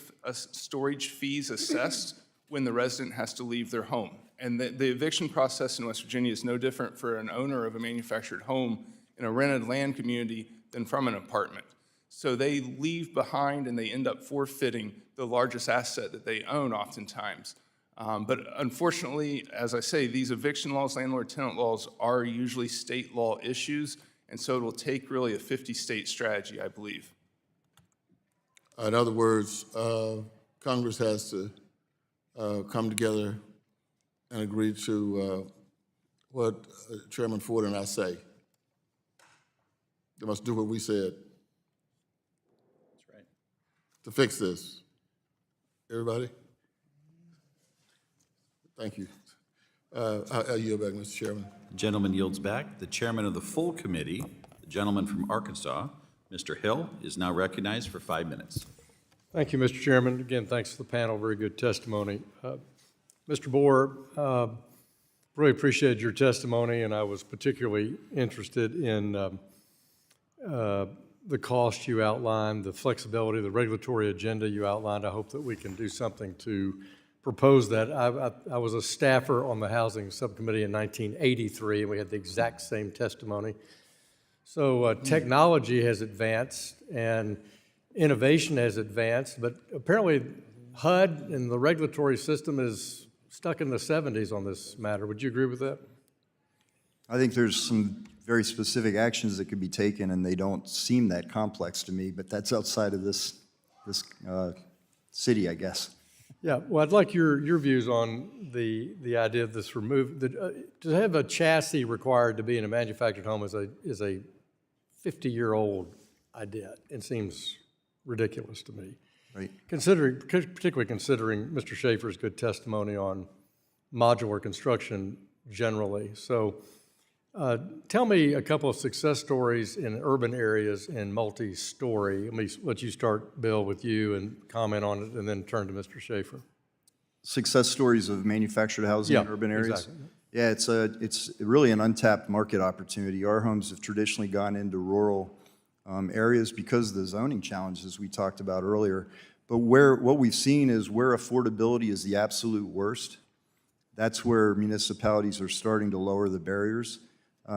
assessed when the resident has to leave their home. And the eviction process in West Virginia is no different for an owner of a manufactured home in a rented land community than from an apartment. So they leave behind and they end up forfeiting the largest asset that they own oftentimes. But unfortunately, as I say, these eviction laws, landlord-tenant laws, are usually state law issues, and so it will take really a 50-state strategy, I believe. In other words, Congress has to come together and agree to what Chairman Ford and I say. They must do what we said. That's right. To fix this. Everybody? Thank you. I yield back, Mr. Chairman. The gentleman yields back. The chairman of the full committee, the gentleman from Arkansas, Mr. Hill, is now recognized for 5 minutes. Thank you, Mr. Chairman. Again, thanks to the panel, very good testimony. Mr. Boor, really appreciated your testimony, and I was particularly interested in the cost you outlined, the flexibility, the regulatory agenda you outlined. I hope that we can do something to propose that. I was a staffer on the Housing Subcommittee in 1983, and we had the exact same testimony. So technology has advanced, and innovation has advanced, but apparently HUD and the regulatory system is stuck in the 70s on this matter. Would you agree with that? I think there's some very specific actions that could be taken, and they don't seem that complex to me, but that's outside of this city, I guess. Yeah, well, I'd like your views on the idea of this to have a chassis required to be in a manufactured home is a 50-year-old idea. It seems ridiculous to me. Right. Particularly considering Mr. Schaefer's good testimony on modular construction generally. So tell me a couple of success stories in urban areas in multi-story. Let me let you start, Bill, with you and comment on it, and then turn to Mr. Schaefer. Success stories of manufactured housing in urban areas? Exactly. Yeah, it's really an untapped market opportunity. Our homes have traditionally gone into rural areas because of the zoning challenges we talked about earlier. But what we've seen is where affordability is the absolute worst, that's where municipalities are starting to lower the barriers.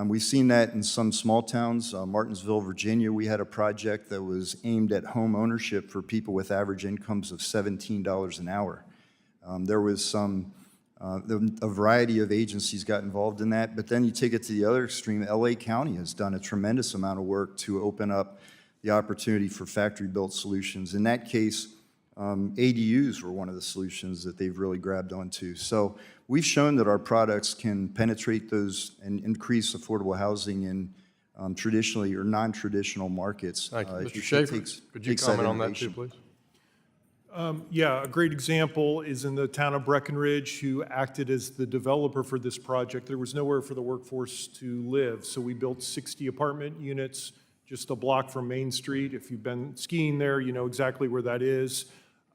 We've seen that in some small towns. Martinsville, Virginia, we had a project that was aimed at home ownership for people with average incomes of $17 an hour. There was a variety of agencies got involved in that, but then you take it to the other extreme. LA County has done a tremendous amount of work to open up the opportunity for factory-built solutions. In that case, ADUs were one of the solutions that they've really grabbed onto. So we've shown that our products can penetrate those and increase affordable housing in traditionally or non-traditional markets. Thank you. Mr. Schaefer, could you comment on that too, please? Yeah, a great example is in the town of Breckenridge, who acted as the developer for this project. There was nowhere for the workforce to live, so we built 60 apartment units just a block from Main Street. If you've been skiing there, you know exactly where that is.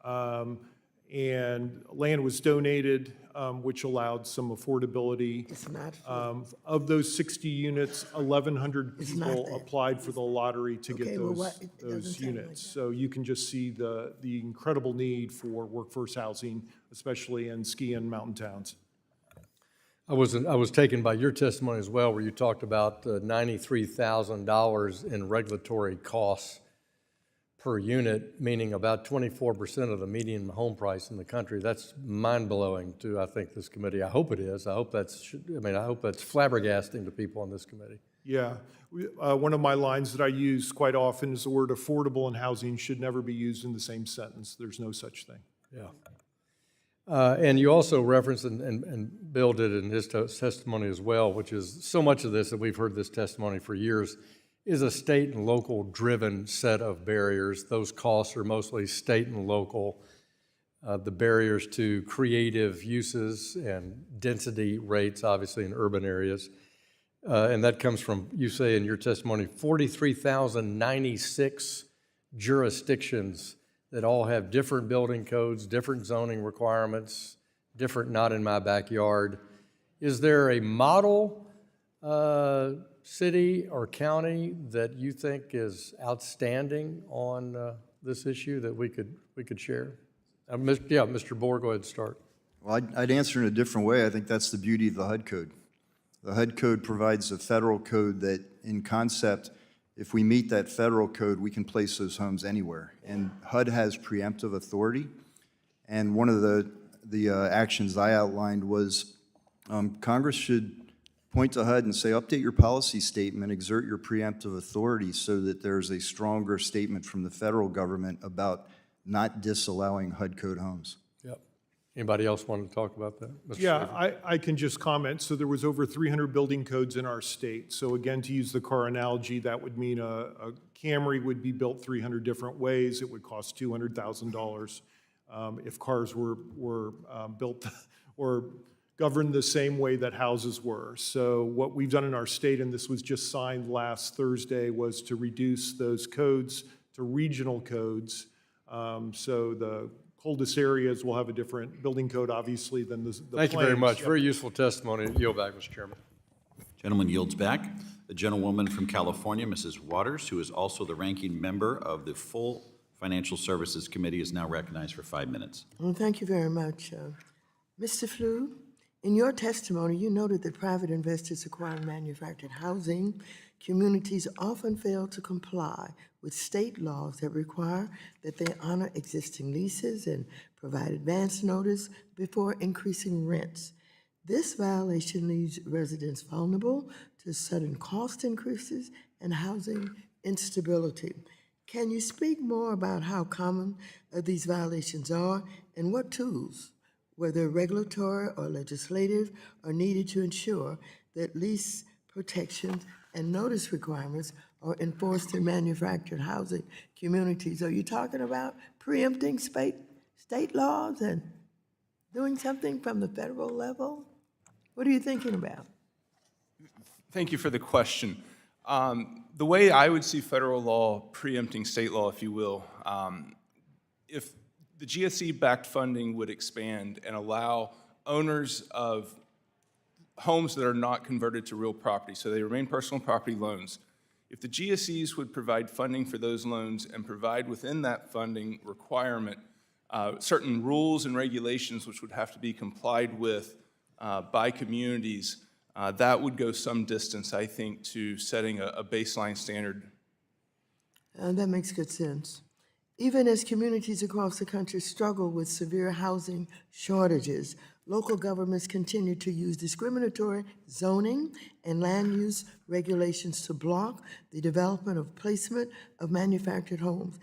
And land was donated, which allowed some affordability. It's not free. Of those 60 units, 1,100 It's not people there. applied for the lottery to get Okay, well, what- it doesn't those sound like units. that. So you can just see the incredible need for workforce housing, especially in ski and mountain towns. I was taken by your testimony as well, where you talked about $93,000 in regulatory costs per unit, meaning about 24% of the median home price in the country. That's mind-blowing to, I think, this committee. I hope it is. I hope that's flabbergasting to people on this committee. Yeah, one of my lines that I use quite often is the word affordable and housing should never be used in the same sentence. There's no such thing. Yeah. And you also referenced, and Bill did it in his testimony as well, which is so much of this, that we've heard this testimony for years, is a state and local driven set of barriers. Those costs are mostly state and local. The barriers to creative uses and density rates, obviously in urban areas. And that comes from, you say in your testimony, 43,096 jurisdictions that all have different building codes, different zoning requirements, different, not in my backyard. Is there a model city or county that you think is outstanding on this issue that we could share? Mr. Boor, go ahead and start. Well, I'd answer in a different way. I think that's the beauty of the HUD code. The HUD code provides a federal code that, in concept, if we meet that federal code, we can place those homes anywhere. And HUD has preemptive authority. And one of the actions I outlined was Congress should point to HUD and say, update your policy statement, exert your preemptive authority so that there's a stronger statement from the federal government about not disallowing HUD code homes. Yep. Anybody else want to talk about that? Mr. Yeah, Schaefer? I can just comment. So there was over 300 building codes in our state. So again, to use the car analogy, that would mean a Camry would be built 300 different ways. It would cost $200,000 if cars were built or governed the same way that houses were. So what we've done in our state, and this was just signed last Thursday, was to reduce those codes to regional codes. So the coldest areas will have a different building code, obviously, than the Thank you very plains. much. Yep. Very useful testimony. Yield back, Mr. Chairman. Gentleman yields back. The gentlewoman from California, Mrs. Waters, who is also the ranking member of the full Financial Services Committee, is now recognized for 5 minutes. Well, thank you very much. Mr. Flew, in your testimony, you noted that private investors acquiring manufactured housing communities often fail to comply with state laws that require that they honor existing leases and provide advance notice before increasing rents. This violation leaves residents vulnerable to sudden cost increases and housing instability. Can you speak more about how common these violations are and what tools, whether regulatory or legislative, are needed to ensure that lease protections and notice requirements are enforced in manufactured housing communities? Are you talking about preempting state laws and doing something from the federal level? What are you thinking about? Thank you for the question. The way I would see federal law preempting state law, if you will, if the GSE-backed funding would expand and allow owners of homes that are not converted to real property, so they remain personal property loans, if the GSEs would provide funding for those loans and provide within that funding requirement certain rules and regulations which would have to be complied with by communities, that would go some distance, I think, to setting a baseline standard. That makes good sense. Even as communities across the country struggle with severe housing shortages, local governments continue to use discriminatory zoning and land use regulations to block the development of placement of manufactured homes.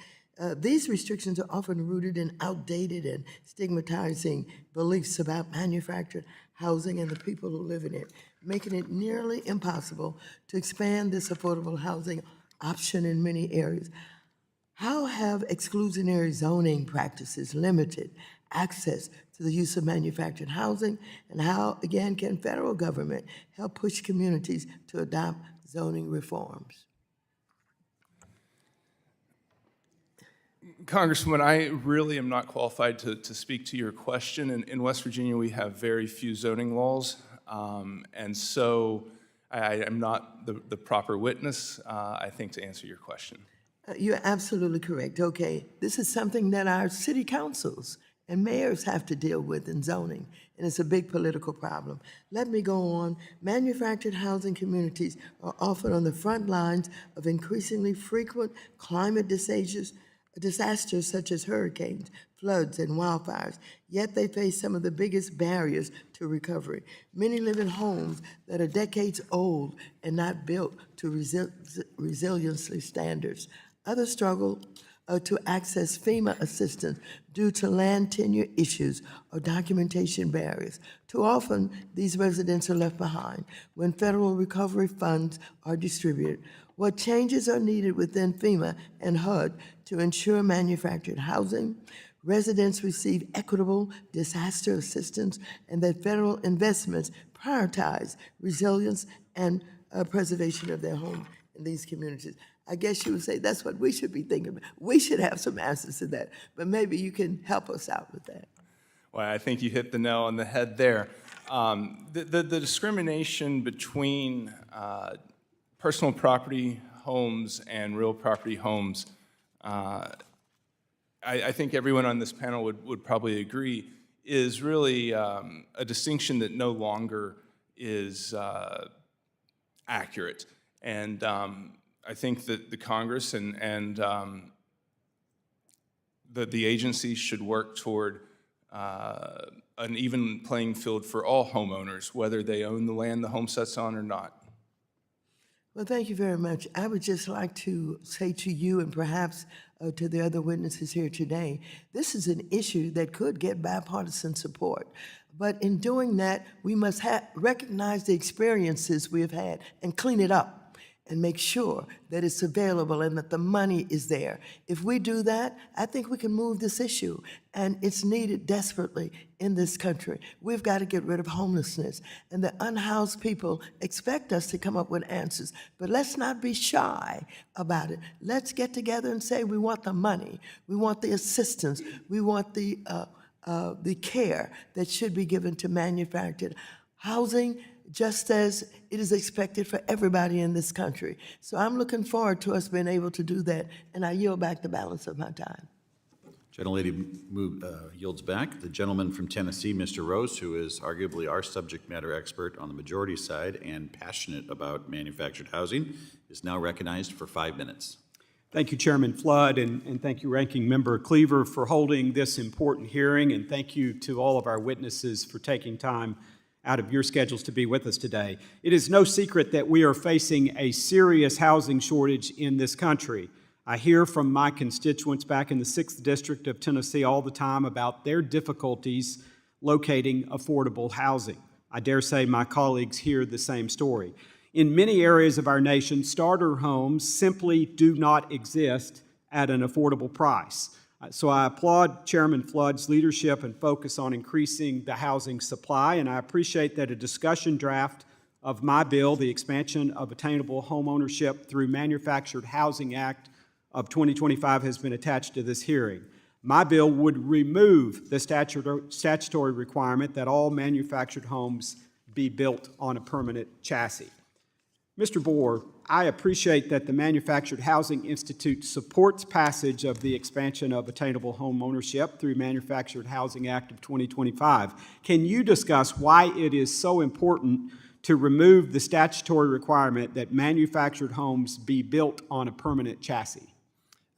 These restrictions are often rooted in outdated and stigmatizing beliefs about manufactured housing and the people who live in it, making it nearly impossible to expand this affordable housing option in many areas. How have exclusionary zoning practices limited access to the use of manufactured housing, and how, again, can federal government help push communities to adopt zoning reforms? Congresswoman, I really am not qualified to speak to your question. In West Virginia, we have very few zoning laws, and so I am not the proper witness, I think, to answer your question. You're absolutely correct. Okay, this is something that our city councils and mayors have to deal with in zoning, and it's a big political problem. Let me go on. Manufactured housing communities are often on the front lines of increasingly frequent climate disasters such as hurricanes, floods, and wildfires, yet they face some of the biggest barriers to recovery. Many live in homes that are decades old and not built to resiliency standards. Others struggle to access FEMA assistance due to land tenure issues or documentation barriers. Too often, these residents are left behind when federal recovery funds are distributed. What changes are needed within FEMA and HUD to ensure manufactured housing, residents receive equitable disaster assistance, and that federal investments prioritize resilience and preservation of their homes in these communities? I guess you would say that's what we should be thinking about. We should have some answers to that, but maybe you can help us out with that. Well, I think you hit the nail on the head there. The discrimination between personal property homes and real property homes, I think everyone on this panel would probably agree, is really a distinction that no longer is accurate. And I think that the Congress and the agencies should work toward an even playing field for all homeowners, whether they own the land the home sits on or not. Well, thank you very much. I would just like to say to you and perhaps to the other witnesses here today, this is an issue that could get bipartisan support. But in doing that, we must recognize the experiences we have had and clean it up and make sure that it's available and that the money is there. If we do that, I think we can move this issue, and it's needed desperately in this country. We've got to get rid of homelessness, and the unhoused people expect us to come up with answers, but let's not be shy about it. Let's get together and say we want the money, we want the assistance, we want the care that should be given to manufactured housing, just as it is expected for everybody in this country. So I'm looking forward to us being able to do that, and I yield back the balance of my time. Gentlelady yields back. The gentleman from Tennessee, Mr. Rose, who is arguably our subject matter expert on the majority side and passionate about manufactured housing, is now recognized for 5 minutes. Thank you, Chairman Flood, and thank you, Ranking Member Cleaver, for holding this important hearing, and thank you to all of our witnesses for taking time out of your schedules to be with us today. It is no secret that we are facing a serious housing shortage in this country. I hear from my constituents back in the 6th District of Tennessee all the time about their difficulties locating affordable housing. I dare say my colleagues hear the same story. In many areas of our nation, starter homes simply do not exist at an affordable price. So I applaud Chairman Flood's leadership and focus on increasing the housing supply, and I appreciate that a discussion draft of my bill, the Expansion of Attainable Homeownership Through Manufactured Housing Act of 2025, has been attached to this hearing. My bill would remove the statutory requirement that all manufactured homes be built on a permanent chassis. Mr. Boor, I appreciate that the Manufactured Housing Institute supports passage of the Expansion of Attainable Home Ownership Through Manufactured Housing Act of 2025. Can you discuss why it is so important to remove the statutory requirement that manufactured homes be built on a permanent chassis?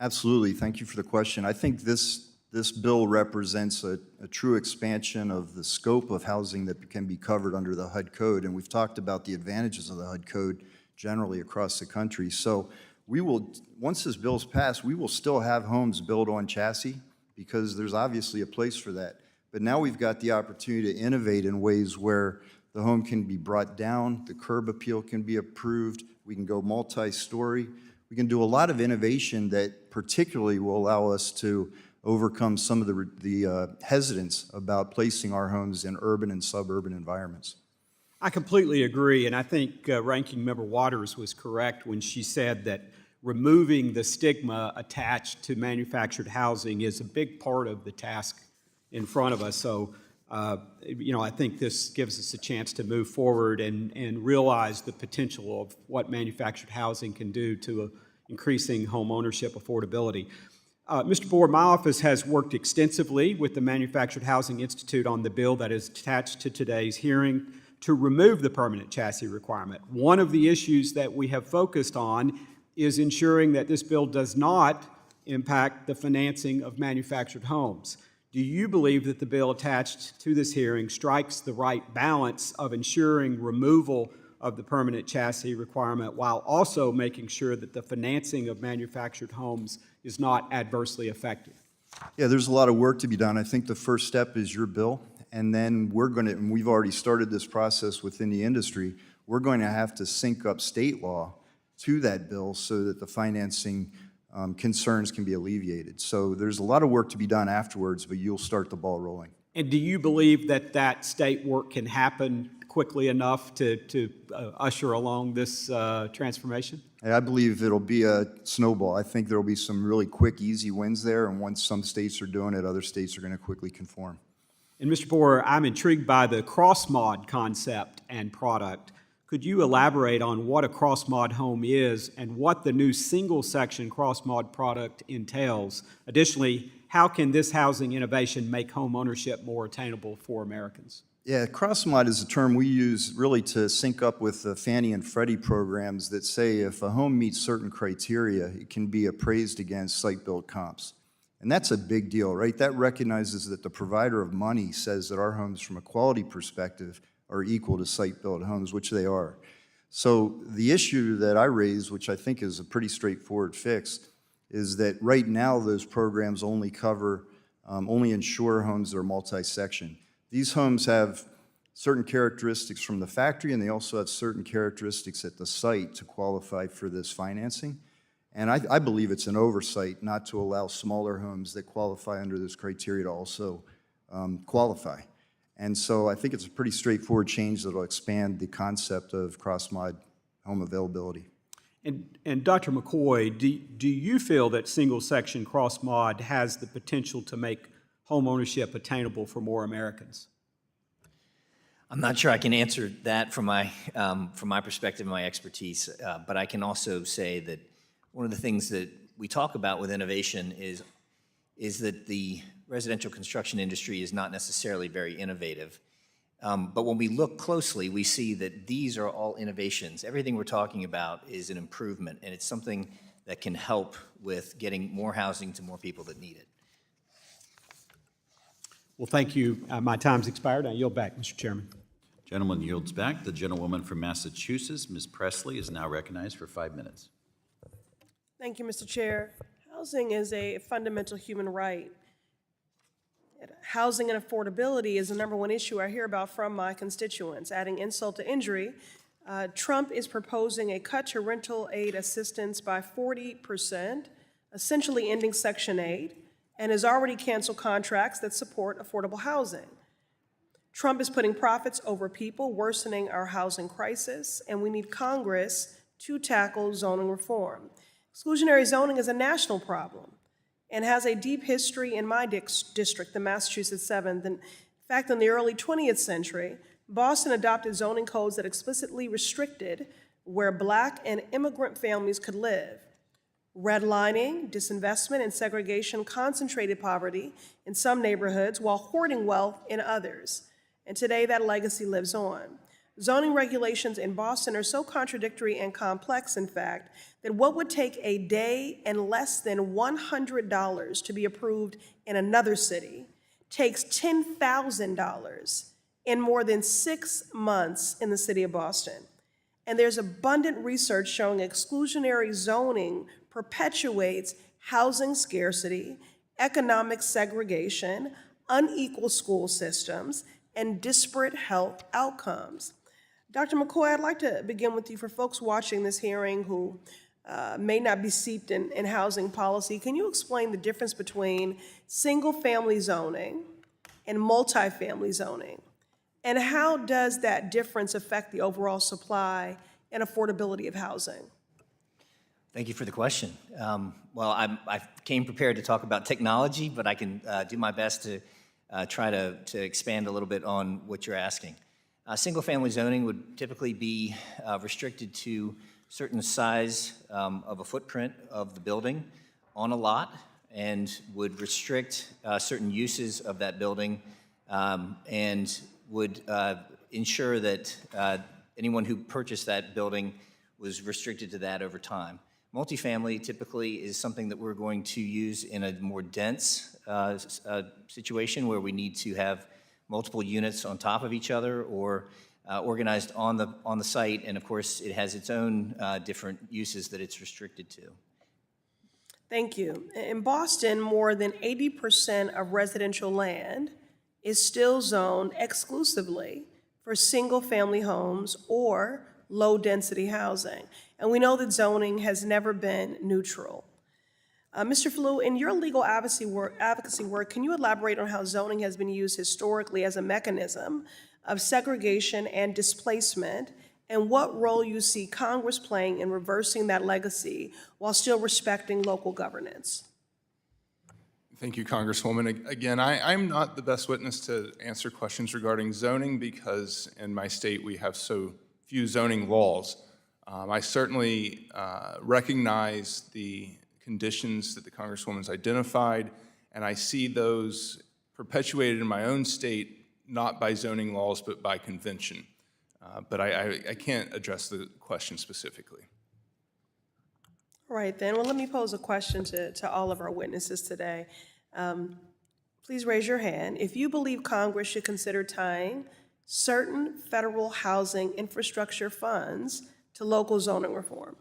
Absolutely. Thank you for the question. I think this bill represents a true expansion of the scope of housing that can be covered under the HUD code, and we've talked about the advantages of the HUD code generally across the country. So we will, once this bill's passed, we will still have homes built on chassis because there's obviously a place for that. But now we've got the opportunity to innovate in ways where the home can be brought down, the curb appeal can be approved, we can go multi-story. We can do a lot of innovation that particularly will allow us to overcome some of the hesitance about placing our homes in urban and suburban environments. I completely agree, and I think Ranking Member Waters was correct when she said that removing the stigma attached to manufactured housing is a big part of the task in front of us. So, I think this gives us a chance to move forward and realize the potential of what manufactured housing can do to increasing home ownership affordability. Mr. Boor, my office has worked extensively with the Manufactured Housing Institute on the bill that is attached to today's hearing to remove the permanent chassis requirement. One of the issues that we have focused on is ensuring that this bill does not impact the financing of manufactured homes. Do you believe that the bill attached to this hearing strikes the right balance of ensuring removal of the permanent chassis requirement while also making sure that the financing of manufactured homes is not adversely affected? Yeah, there's a lot of work to be done. I think the first step is your bill, and then and we've already started this process within the industry, we're going to have to sync up state law to that bill so that the financing concerns can be alleviated. So there's a lot of work to be done afterwards, but you'll start the ball rolling. And do you believe that that state work can happen quickly enough to usher along this transformation? I believe it'll be a snowball. I think there'll be some really quick, easy wins there, and once some states are doing it, other states are going to quickly conform. And Mr. Boor, I'm intrigued by the cross-mod concept and product. Could you elaborate on what a cross-mod home is and what the new single-section cross-mod product entails? Additionally, how can this housing innovation make home ownership more attainable for Americans? Yeah, cross-mod is a term we use really to sync up with the Fannie and Freddie programs that say if a home meets certain criteria, it can be appraised against site-built comps. And that's a big deal, right? That recognizes that the provider of money says that our homes, from a quality perspective, are equal to site-built homes, which they are. So the issue that I raise, which I think is a pretty straightforward fix, is that right now those programs only cover, only insure homes that are multi-section. These homes have certain characteristics from the factory, and they also have certain characteristics at the site to qualify for this financing. And I believe it's an oversight not to allow smaller homes that qualify under this criteria to also qualify. And so I think it's a pretty straightforward change that will expand the concept of cross-mod home availability. And Dr. McCoy, do you feel that single-section cross-mod has the potential to make home ownership attainable for more Americans? I'm not sure I can answer that from my perspective and my expertise, but I can also say that one of the things that we talk about with innovation is that the residential construction industry is not necessarily very innovative. But when we look closely, we see that these are all innovations. Everything we're talking about is an improvement, and it's something that can help with getting more housing to more people that need it. Well, thank you. My time's expired. I yield back, Mr. Chairman. Gentleman yields back. The gentlewoman from Massachusetts, Ms. Presley, is now recognized for 5 minutes. Thank you, Mr. Chair. Housing is a fundamental human right. Housing and affordability is the #1 issue I hear about from my constituents. Adding insult to injury, Trump is proposing a cut to rental aid assistance by 40%, essentially ending Section 8, and has already canceled contracts that support affordable housing. Trump is putting profits over people, worsening our housing crisis, and we need Congress to tackle zoning reform. Exclusionary zoning is a national problem and has a deep history in my district, the Massachusetts 7th. In fact, in the early 20th century, Boston adopted zoning codes that explicitly restricted where Black and immigrant families could live. Redlining, disinvestment, and segregation concentrated poverty in some neighborhoods while hoarding wealth in others. And today that legacy lives on. Zoning regulations in Boston are so contradictory and complex, in fact, that what would take a day and less than $100 to be approved in another city takes $10,000 in more than 6 months in the city of Boston. And there's abundant research showing exclusionary zoning perpetuates housing scarcity, economic segregation, unequal school systems, and disparate health outcomes. Dr. McCoy, I'd like to begin with you. For folks watching this hearing who may not be steeped in housing policy, can you explain the difference between single-family zoning and multifamily zoning? And how does that difference affect the overall supply and affordability of housing? Thank you for the question. Well, I came prepared to talk about technology, but I can do my best to try to expand a little bit on what you're asking. Single-family zoning would typically be restricted to certain size of a footprint of the building on a lot, and would restrict certain uses of that building, and would ensure that anyone who purchased that building was restricted to that over time. Multifamily typically is something that we're going to use in a more dense situation where we need to have multiple units on top of each other or organized on the site, and of course it has its own different uses that it's restricted to. Thank you. In Boston, more than 80% of residential land is still zoned exclusively for single-family homes or low-density housing. And we know that zoning has never been neutral. Mr. Flew, in your legal advocacy work, can you elaborate on how zoning has been used historically as a mechanism of segregation and displacement, and what role you see Congress playing in reversing that legacy while still respecting local governance? Thank you, Congresswoman. Again, I'm not the best witness to answer questions regarding zoning because in my state we have so few zoning laws. I certainly recognize the conditions that the Congresswoman's identified, and I see those perpetuated in my own state, not by zoning laws, but by convention. But I can't address the question specifically. All right, then, well, let me pose a question to all of our witnesses today. Please raise your hand if you believe Congress should consider tying certain federal housing infrastructure funds to local zoning reform.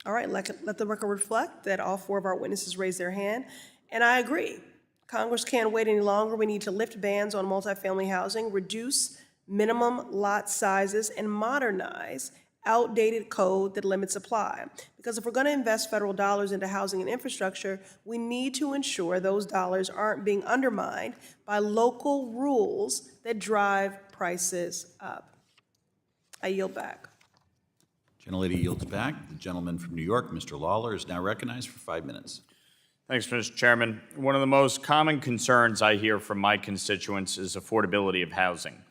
All right, let the record reflect that all 4 of our witnesses raised their hand, and I agree. Congress can't wait any longer. We need to lift bans on multifamily housing, reduce minimum lot sizes, and modernize outdated code that limits supply. Because if we're going to invest federal dollars into housing and infrastructure, we need to ensure those dollars aren't being undermined by local rules that drive prices up. I yield back. Gentlelady yields back. The gentleman from New York, Mr. Lawler, is now recognized for 5 minutes. Thanks, Mr. Chairman. One of the most common concerns I hear from my constituents is affordability of housing.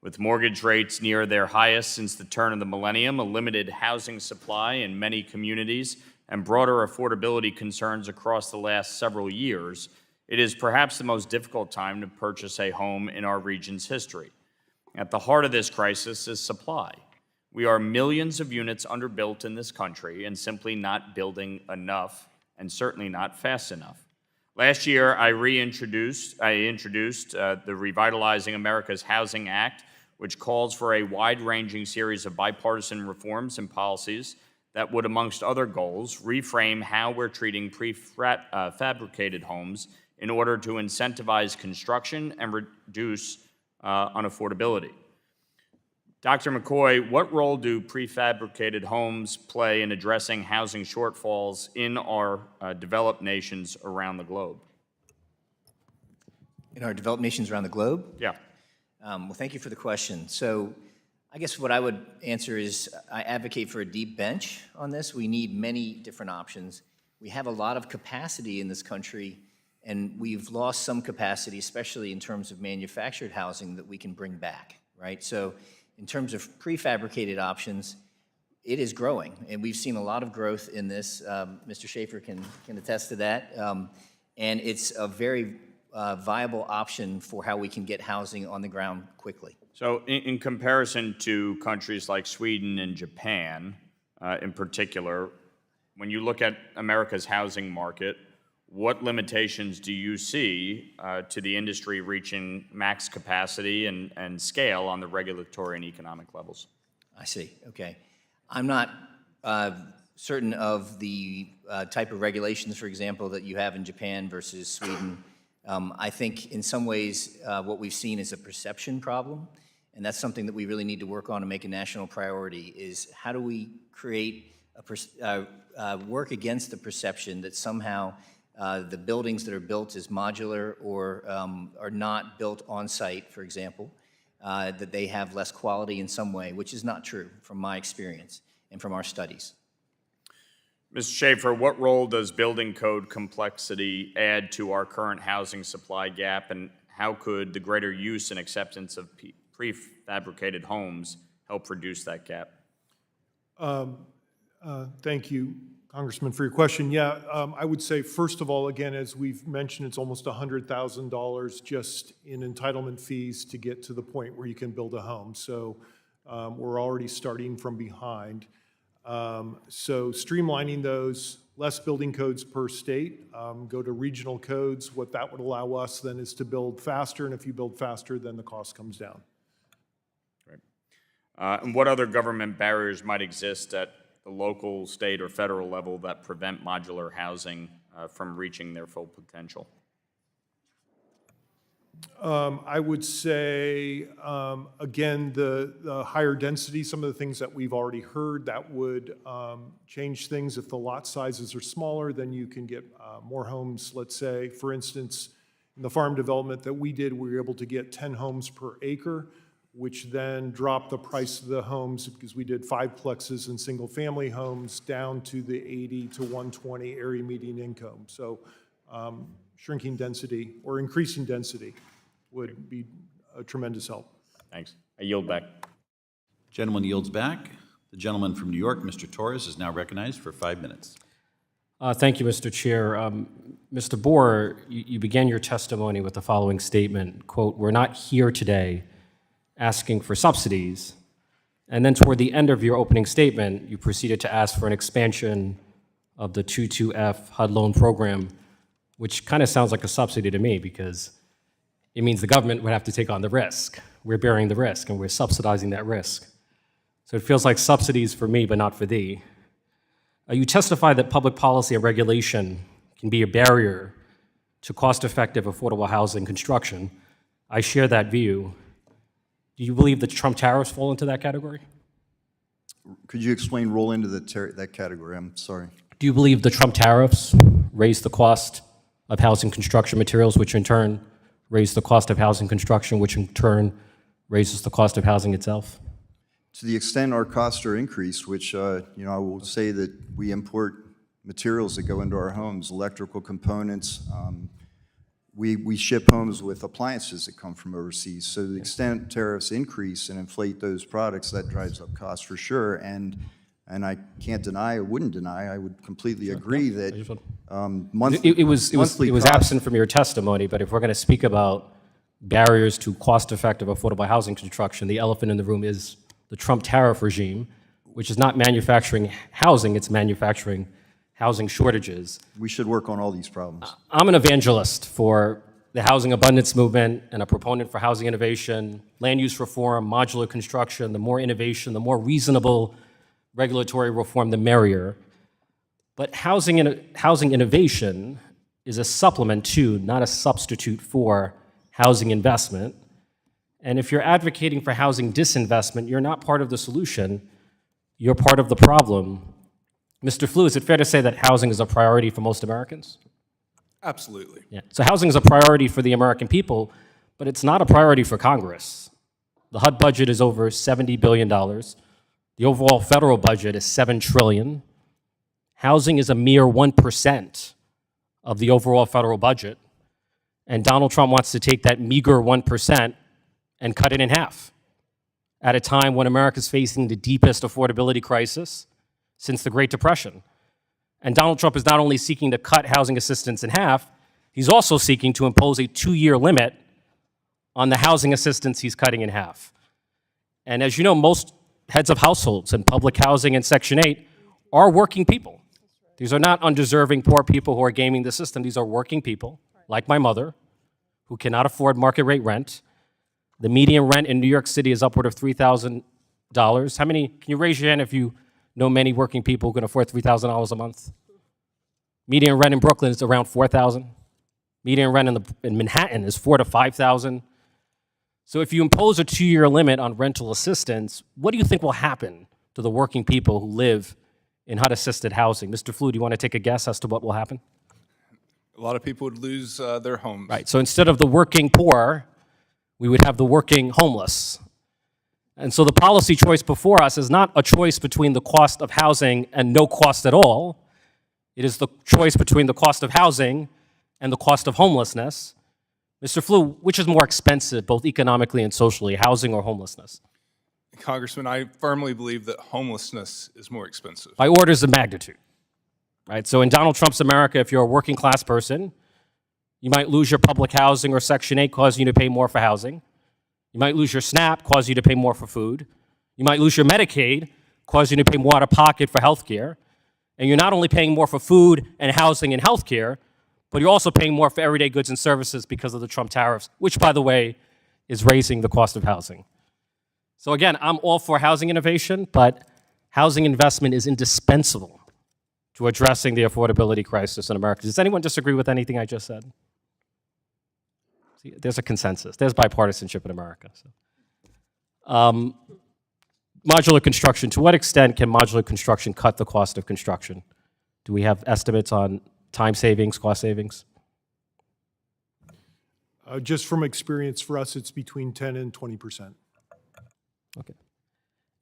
With mortgage rates near their highest since the turn of the millennium, a limited housing supply in many communities, and broader affordability concerns across the last several years, it is perhaps the most difficult time to purchase a home in our region's history. At the heart of this crisis is supply. We are millions of units underbuilt in this country and simply not building enough, and certainly not fast enough. Last year, I introduced the Revitalizing America's Housing Act, which calls for a wide-ranging series of bipartisan reforms and policies that would, amongst other goals, reframe how we're treating prefabricated homes in order to incentivize construction and reduce unaffordability. Dr. McCoy, what role do prefabricated homes play in addressing housing shortfalls in our developed nations around the globe? In our developed nations around the globe? Yeah. Well, thank you for the question. So I guess what I would answer is I advocate for a deep bench on this. We need many different options. We have a lot of capacity in this country, and we've lost some capacity, especially in terms of manufactured housing that we can bring back, right? So in terms of prefabricated options, it is growing, and we've seen a lot of growth in this. Mr. Schaefer can attest to that, and it's a very viable option for how we can get housing on the ground quickly. So in comparison to countries like Sweden and Japan in particular, when you look at America's housing market, what limitations do you see to the industry reaching max capacity and scale on the regulatory and economic levels? I see, okay. I'm not certain of the type of regulations, for example, that you have in Japan versus Sweden. I think in some ways what we've seen is a perception problem, and that's something that we really need to work on and make a national priority, is how do we create work against the perception that somehow the buildings that are built as modular or are not built on site, for example, that they have less quality in some way, which is not true from my experience and from our studies. Mr. Schaefer, what role does building code complexity add to our current housing supply gap, and how could the greater use and acceptance of prefabricated homes help reduce that gap? Thank you, Congressman, for your question. Yeah, I would say, first of all, again, as we've mentioned, it's almost $100,000 just in entitlement fees to get to the point where you can build a home. So we're already starting from behind. So streamlining those, less building codes per state, go to regional codes. What that would allow us then is to build faster, and if you build faster, then the cost comes down. Great. And what other government barriers might exist at the local, state, or federal level that prevent modular housing from reaching their full potential? I would say, again, the higher density, some of the things that we've already heard, that would change things. If the lot sizes are smaller, then you can get more homes, let's say. For instance, in the farm development that we did, we were able to get 10 homes per acre, which then dropped the price of the homes, because we did 5 plexes and single-family homes, down to the 80 to 120 area median income. So shrinking density or increasing density would be a tremendous help. Thanks. I yield back. Gentleman yields back. The gentleman from New York, Mr. Torres, is now recognized for 5 minutes. Thank you, Mr. Chair. Mr. Boor, you began your testimony with the following statement, quote, "We're not here today asking for subsidies." And then toward the end of your opening statement, you proceeded to ask for an expansion of the 22F HUD loan program, which kind of sounds like a subsidy to me because it means the government would have to take on the risk. We're bearing the risk and we're subsidizing that risk. So it feels like subsidies for me, but not for thee. You testified that public policy and regulation can be a barrier to cost-effective, affordable housing construction. I share that view. Do you believe that Trump tariffs fall into that category? Could you explain roll into that category? I'm sorry. Do you believe the Trump tariffs raise the cost of housing construction materials, which in turn raise the cost of housing construction, which in turn raises the cost of housing itself? To the extent our costs are increased, which, I will say that we import materials that go into our homes, electrical components. We ship homes with appliances that come from overseas. So to the extent tariffs increase and inflate those products, that drives up costs for sure. And I can't deny, or wouldn't deny, I would completely agree that It was absent from your testimony, but if we're going to speak about barriers to cost-effective, affordable housing construction, the elephant in the room is the Trump tariff regime, which is not manufacturing housing, it's manufacturing housing shortages. We should work on all these problems. I'm an evangelist for the housing abundance movement and a proponent for housing innovation, land use reform, modular construction. The more innovation, the more reasonable regulatory reform, the merrier. But housing innovation is a supplement to, not a substitute for, housing investment. And if you're advocating for housing disinvestment, you're not part of the solution, you're part of the problem. Mr. Flew, is it fair to say that housing is a priority for most Americans? Absolutely. Yeah. So housing is a priority for the American people, but it's not a priority for Congress. The HUD budget is over $70 billion. The overall federal budget is $7 trillion. Housing is a mere 1% of the overall federal budget. And Donald Trump wants to take that meager 1% and cut it in half at a time when America's facing the deepest affordability crisis since the Great Depression. And Donald Trump is not only seeking to cut housing assistance in half, he's also seeking to impose a 2-year limit on the housing assistance he's cutting in half. And as you know, most heads of households in public housing and Section 8 are working people. These are not undeserving poor people who are gaming the system. These are working people, like my mother, who cannot afford market rate rent. The median rent in New York City is upward of $3,000. How many, can you raise your hand if you know many working people who can afford $3,000 a month? Median rent in Brooklyn is around $4,000. Median rent in Manhattan is $4,000 to $5,000. So if you impose a 2-year limit on rental assistance, what do you think will happen to the working people who live in HUD-assisted housing? Mr. Flew, do you want to take a guess as to what will happen? A lot of people would lose their homes. Right, so instead of the working poor, we would have the working homeless. And so the policy choice before us is not a choice between the cost of housing and no cost at all. It is the choice between the cost of housing and the cost of homelessness. Mr. Flew, which is more expensive, both economically and socially, housing or homelessness? Congressman, I firmly believe that homelessness is more expensive. By orders of magnitude, right? So in Donald Trump's America, if you're a working class person, you might lose your public housing or Section 8, causing you to pay more for housing. You might lose your SNAP, causing you to pay more for food. You might lose your Medicaid, causing you to pay more out of pocket for health care. And you're not only paying more for food and housing and health care, but you're also paying more for everyday goods and services because of the Trump tariffs, which, by the way, is raising the cost of housing. So again, I'm all for housing innovation, but housing investment is indispensable to addressing the affordability crisis in America. Does anyone disagree with anything I just said? See, there's a consensus. There's bipartisanship in America. So. Modular construction, to what extent can modular construction cut the cost of construction? Do we have estimates on time savings, cost savings? Just from experience, for us, it's between 10 and 20%. Okay.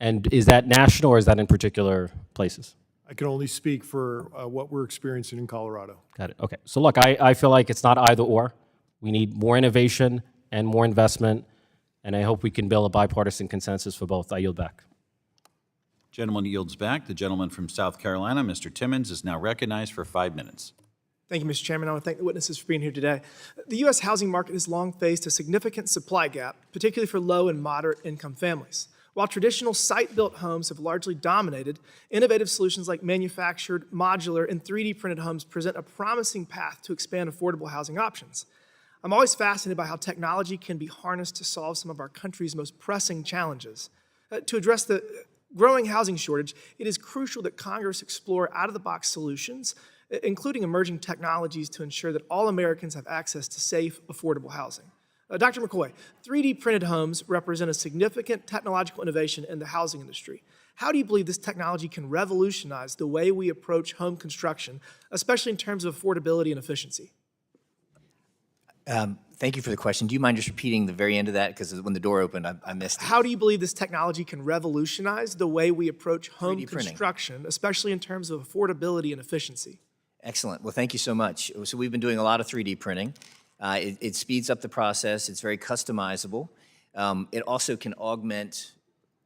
And is that national or is that in particular places? I can only speak for what we're experiencing in Colorado. Got it. Okay. So look, I feel like it's not either or. We need more innovation and more investment, and I hope we can build a bipartisan consensus for both. I yield back. Gentleman yields back. The gentleman from South Carolina, Mr. Timmons, is now recognized for 5 minutes. Thank you, Mr. Chairman. I want to thank the witnesses for being here today. The U.S. housing market has long faced a significant supply gap, particularly for low and moderate income families. While traditional site-built homes have largely dominated, innovative solutions like manufactured, modular, and 3D printed homes present a promising path to expand affordable housing options. I'm always fascinated by how technology can be harnessed to solve some of our country's most pressing challenges. To address the growing housing shortage, it is crucial that Congress explore out-of-the-box solutions, including emerging technologies to ensure that all Americans have access to safe, affordable housing. Dr. McCoy, 3D printed homes represent a significant technological innovation in the housing industry. How do you believe this technology can revolutionize the way we approach home construction, especially in terms of affordability and efficiency? Thank you for the question. Do you mind just repeating the very end of that? Because when the door opened, I missed it. How do you believe this technology can revolutionize the way we approach home 3D printing. construction, especially in terms of affordability and efficiency? Excellent. Well, thank you so much. So we've been doing a lot of 3D printing. It speeds up the process. It's very customizable. It also can augment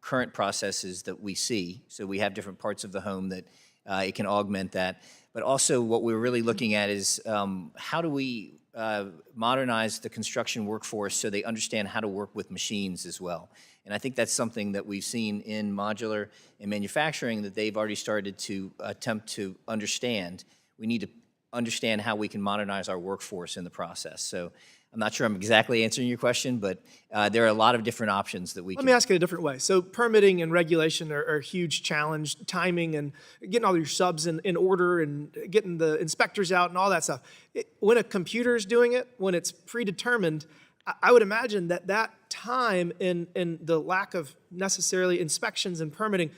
current processes that we see. So we have different parts of the home that it can augment that. But also what we're really looking at is how do we modernize the construction workforce so they understand how to work with machines as well. And I think that's something that we've seen in modular and manufacturing that they've already started to attempt to understand. We need to understand how we can modernize our workforce in the process. So I'm not sure I'm exactly answering your question, but there are a lot of different options that we can. Let me ask it a different way. So permitting and regulation are a huge challenge, timing and getting all your subs in order and getting the inspectors out and all that stuff. When a computer's doing it, when it's predetermined, I would imagine that that time and the lack of necessarily inspections and permitting,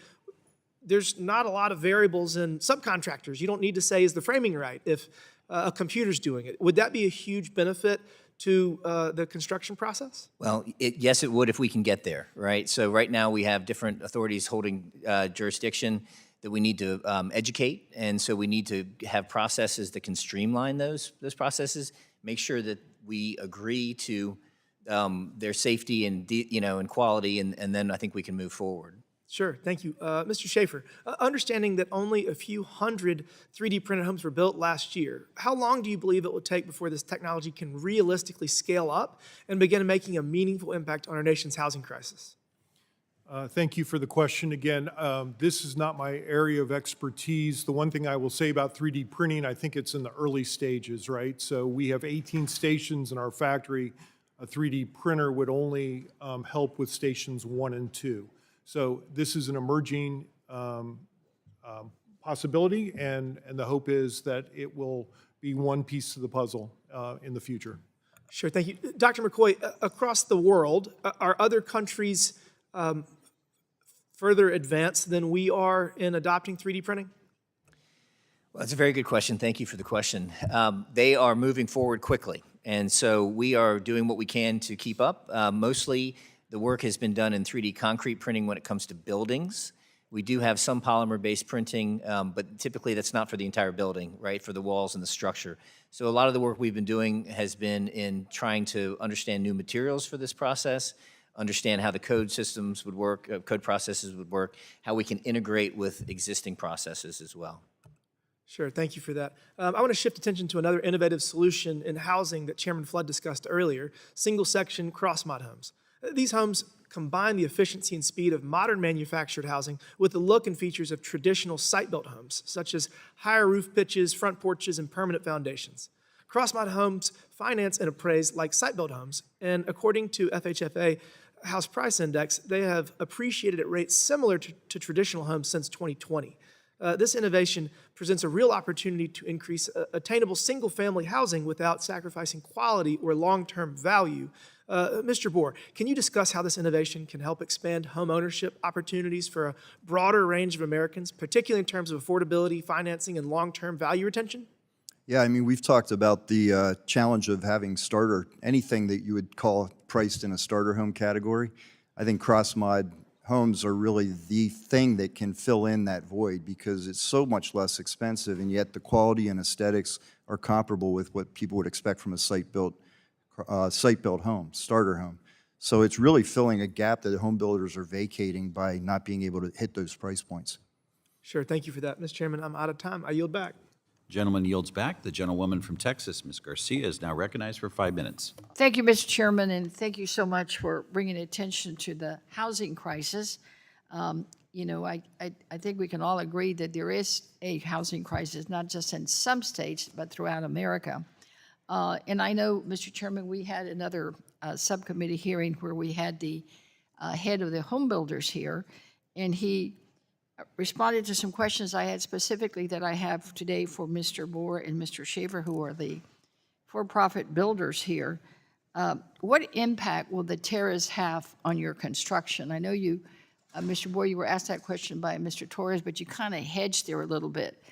there's not a lot of variables in subcontractors. You don't need to say, is the framing right if a computer's doing it? Would that be a huge benefit to the construction process? Well, yes, it would if we can get there, right? So right now we have different authorities holding jurisdiction that we need to educate, and so we need to have processes that can streamline those processes, make sure that we agree to their safety and and quality, and then I think we can move forward. Sure, thank you. Mr. Schaefer, understanding that only a few hundred 3D printed homes were built last year, how long do you believe it will take before this technology can realistically scale up and begin making a meaningful impact on our nation's housing crisis? Thank you for the question again. This is not my area of expertise. The one thing I will say about 3D printing, I think it's in the early stages, right? So we have 18 stations in our factory. A 3D printer would only help with stations 1 and 2. So this is an emerging possibility, and the hope is that it will be one piece of the puzzle in the future. Sure, thank you. Dr. McCoy, across the world, are other countries further advanced than we are in adopting 3D printing? Well, that's a very good question. Thank you for the question. They are moving forward quickly, and so we are doing what we can to keep up. Mostly, the work has been done in 3D concrete printing when it comes to buildings. We do have some polymer-based printing, but typically that's not for the entire building, right, for the walls and the structure. So a lot of the work we've been doing has been in trying to understand new materials for this process, understand how the code systems would work, code processes would work, how we can integrate with existing processes as well. Sure, thank you for that. I want to shift attention to another innovative solution in housing that Chairman Flood discussed earlier, single-section cross-mod homes. These homes combine the efficiency and speed of modern manufactured housing with the look and features of traditional site-built homes, such as higher roof pitches, front porches, and permanent foundations. Cross-mod homes finance and appraise like site-built homes, and according to FHFA House Price Index, they have appreciated at rates similar to traditional homes since 2020. This innovation presents a real opportunity to increase attainable single-family housing without sacrificing quality or long-term value. Mr. Boor, can you discuss how this innovation can help expand home ownership opportunities for a broader range of Americans, particularly in terms of affordability, financing, and long-term value retention? Yeah, I mean, we've talked about the challenge of having anything that you would call priced in a starter home category. I think cross-mod homes are really the thing that can fill in that void because it's so much less expensive, and yet the quality and aesthetics are comparable with what people would expect from a site-built home, starter home. So it's really filling a gap that the home builders are vacating by not being able to hit those price points. Sure, thank you for that. Mr. Chairman, I'm out of time. I yield back. Gentleman yields back. The gentlewoman from Texas, Ms. Garcia, is now recognized for 5 minutes. Thank you, Mr. Chairman, and thank you so much for bringing attention to the housing crisis. You know, I think we can all agree that there is a housing crisis, not just in some states, but throughout America. And I know, Mr. Chairman, we had another subcommittee hearing where we had the head of the home builders here, and he responded to some questions I had specifically that I have today for Mr. Boor and Mr. Schaefer, who are the for-profit builders here. What impact will the tariffs have on your construction? I know you, Mr. Boor, you were asked that question by Mr. Torres, but you kind of hedged there a little bit.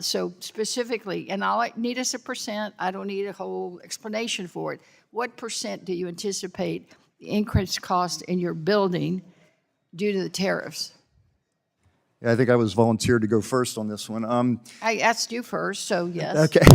So specifically, and I'll need us a percent, I don't need a whole explanation for it. What percent do you anticipate the increased cost in your building due to the tariffs? Yeah, I think I was volunteered to go first on this one. I asked you first, so yes. Okay.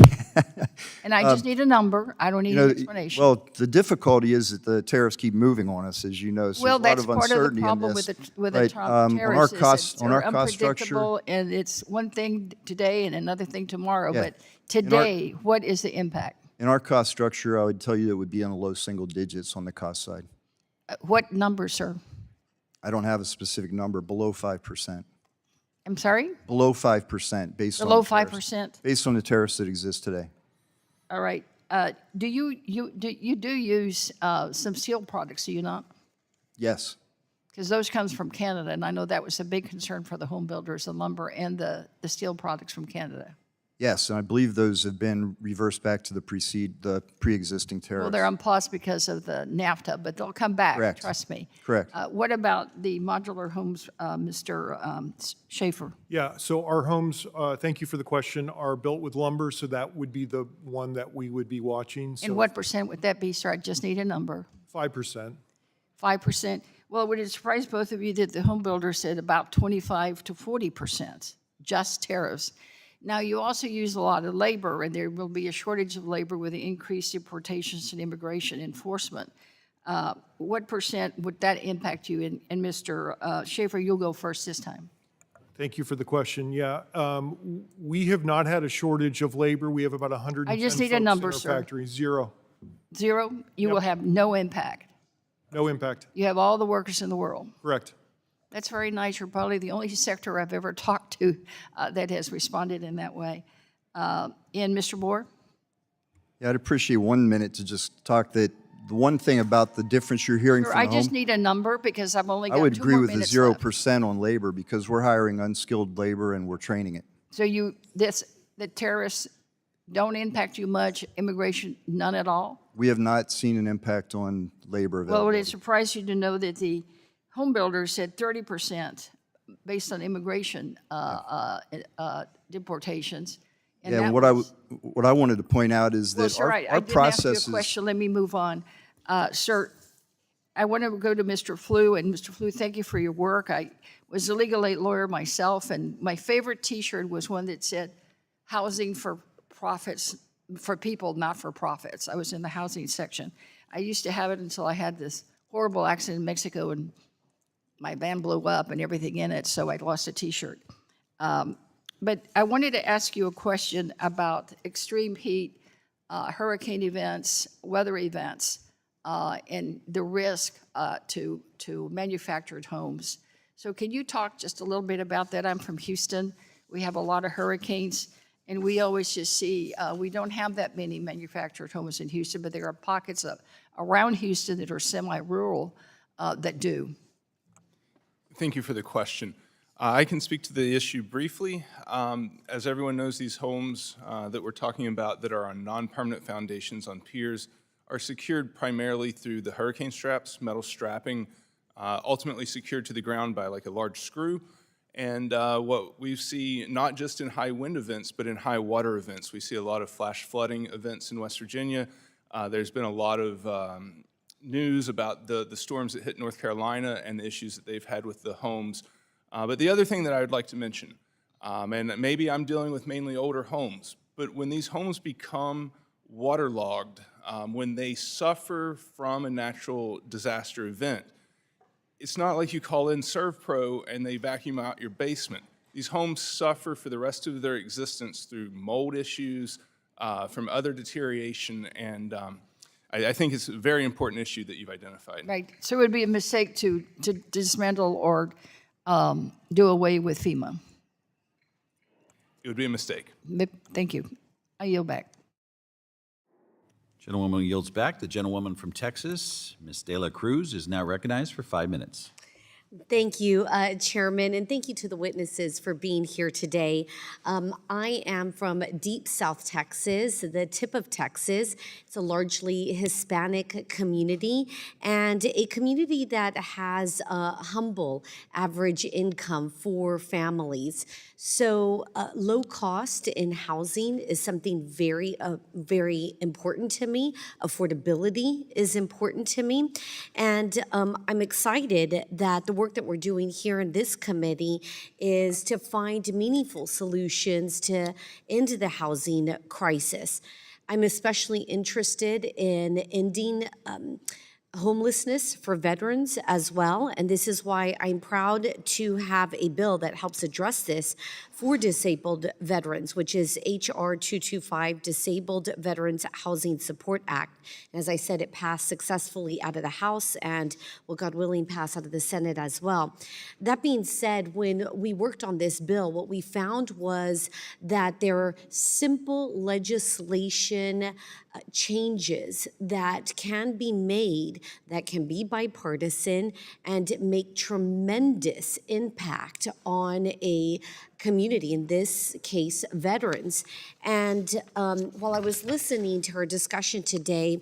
And I just need a number. I don't need an explanation. Well, the difficulty is that the tariffs keep moving on us, as you know. So Well, there's that's a lot of part of uncertainty the problem in with this. the Right, Trump tariffs is that on our they're cost structure, unpredictable, and it's one thing today and another thing tomorrow. Yeah. But today, what is the impact? in our cost structure, I would tell you it would be on the low single digits on the cost side. What number, sir? I don't have a specific number, below 5%. I'm sorry? Below 5% based on Below the tariffs. 5%? Based on the tariffs that exist today. All right. Do you use some steel products, do you not? Yes. Because those comes from Canada, and I know that was a big concern for the home builders, the lumber and the steel products from Canada. Yes, and I believe those have been reversed back to the pre-existing tariffs. Well, they're on pause because of the NAFTA, but they'll come back, Correct. trust me. Correct. What about the modular homes, Mr. Schaefer? Yeah, so our homes, thank you for the question, are built with lumber, so that would be the one that we would be watching. So And what percent would that be, sir? I just need a number. 5%. 5%. Well, would it surprise both of you that the home builder said about 25 to 40%, just tariffs? Now, you also use a lot of labor, and there will be a shortage of labor with the increased deportations and immigration enforcement. What percent would that impact you? And Mr. Schaefer, you'll go first this time. Thank you for the question. Yeah, we have not had a shortage of labor. We have about 110 I just need a folks number, in our sir. factory. Zero. Zero? You will have no impact. No impact. You have all the workers in the world. Correct. That's very nice. You're probably the only sector I've ever talked to that has responded in that way. And Mr. Boor? Yeah, I'd appreciate 1 minute to just talk that the one thing about the difference you're hearing Sure, from I the just home, need a number because I've only I got would 2 agree more with the minutes left. 0% on labor because we're hiring unskilled labor and we're training it. So the terrorists don't impact you much, immigration, none at all? We have not seen an impact on labor Well, would availability. it surprise you to know that the home builders said 30% based on immigration deportations? And Yeah, that and was- what I wanted to point out is Well, that sir, I our didn't ask you process a is, question. Let me move on. Sir, I want to go to Mr. Flew, and Mr. Flew, thank you for your work. I was a legal aid lawyer myself, and my favorite T-shirt was one that said, "Housing for profits, for people, not for profits." I was in the housing section. I used to have it until I had this horrible accident in Mexico, and my van blew up and everything in it, so I lost a T-shirt. But I wanted to ask you a question about extreme heat, hurricane events, weather events, and the risk to manufactured homes. So can you talk just a little bit about that? I'm from Houston. We have a lot of hurricanes, and we always just see, we don't have that many manufactured homes in Houston, but there are pockets around Houston that are semi-rural that do. Thank you for the question. I can speak to the issue briefly. As everyone knows, these homes that we're talking about that are on non-permanent foundations on piers are secured primarily through the hurricane straps, metal strapping, ultimately secured to the ground by like a large screw. And what we see, not just in high wind events, but in high water events, we see a lot of flash flooding events in West Virginia. There's been a lot of news about the storms that hit North Carolina and the issues that they've had with the homes. But the other thing that I would like to mention, and maybe I'm dealing with mainly older homes, but when these homes become waterlogged, when they suffer from a natural disaster event, it's not like you call in ServPro and they vacuum out your basement. These homes suffer for the rest of their existence through mold issues, from other deterioration, and I think it's a very important issue that you've identified. Right, so it would be a mistake to dismantle or do away with FEMA. It would be a mistake. Thank you. I yield back. Gentlewoman yields back. The gentlewoman from Texas, Ms. De La Cruz, is now recognized for 5 minutes. Thank you, Chairman, and thank you to the witnesses for being here today. I am from deep South Texas, the tip of Texas. It's a largely Hispanic community and a community that has a humble average income for families. So low cost in housing is something very, very important to me. Affordability is important to me. And I'm excited that the work that we're doing here in this committee is to find meaningful solutions to end the housing crisis. I'm especially interested in ending homelessness for veterans as well, and this is why I'm proud to have a bill that helps address this for disabled veterans, which is H.R. 225, Disabled Veterans Housing Support Act. And as I said, it passed successfully out of the House and will, God willing, pass out of the Senate as well. That being said, when we worked on this bill, what we found was that there are simple legislation changes that can be made, that can be bipartisan and make tremendous impact on a community, in this case, veterans. And while I was listening to her discussion today,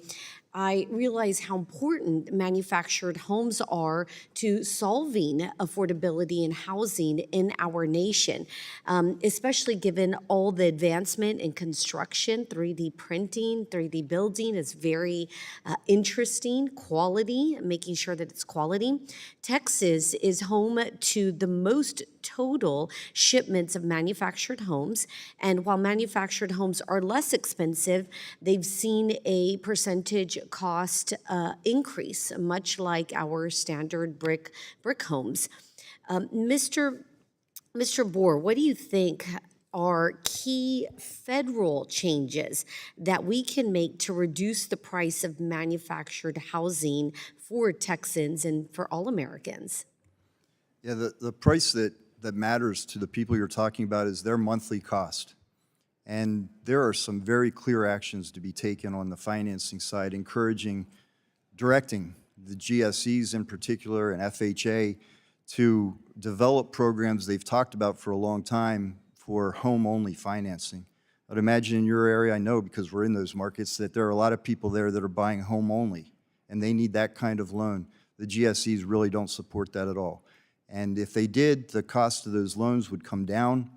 I realize how important manufactured homes are to solving affordability and housing in our nation, especially given all the advancement in construction. 3D printing, 3D building is very interesting. Quality, making sure that it's quality. Texas is home to the most total shipments of manufactured homes, and while manufactured homes are less expensive, they've seen a percentage cost increase, much like our standard brick homes. Mr. Boor, what do you think are key federal changes that we can make to reduce the price of manufactured housing for Texans and for all Americans? Yeah, the price that matters to the people you're talking about is their monthly cost. And there are some very clear actions to be taken on the financing side, directing the GSEs in particular and FHA to develop programs they've talked about for a long time for home-only financing. I'd imagine in your area, I know because we're in those markets, that there are a lot of people there that are buying home-only, and they need that kind of loan. The GSEs really don't support that at all. And if they did, the cost of those loans would come down,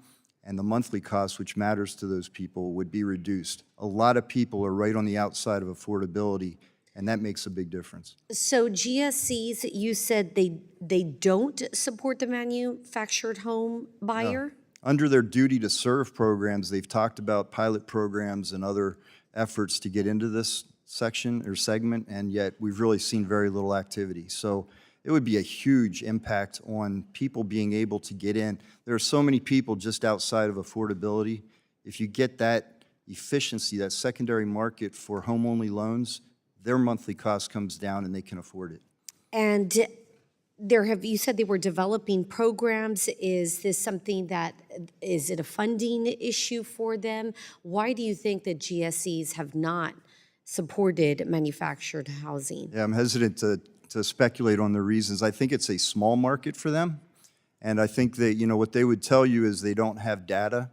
and the monthly cost, which matters to those people, would be reduced. A lot of people are right on the outside of affordability, and that makes a big difference. So GSEs, you said they don't support the manufactured home buyer? No. Under their duty to serve programs, they've talked about pilot programs and other efforts to get into this section or segment, and yet we've really seen very little activity. So it would be a huge impact on people being able to get in. There are so many people just outside of affordability. If you get that efficiency, that secondary market for home-only loans, their monthly cost comes down and they can afford it. And you said they were developing programs. Is this something is it a funding issue for them? Why do you think that GSEs have not supported manufactured housing? Yeah, I'm hesitant to speculate on the reasons. I think it's a small market for them, and I think that, what they would tell you is they don't have data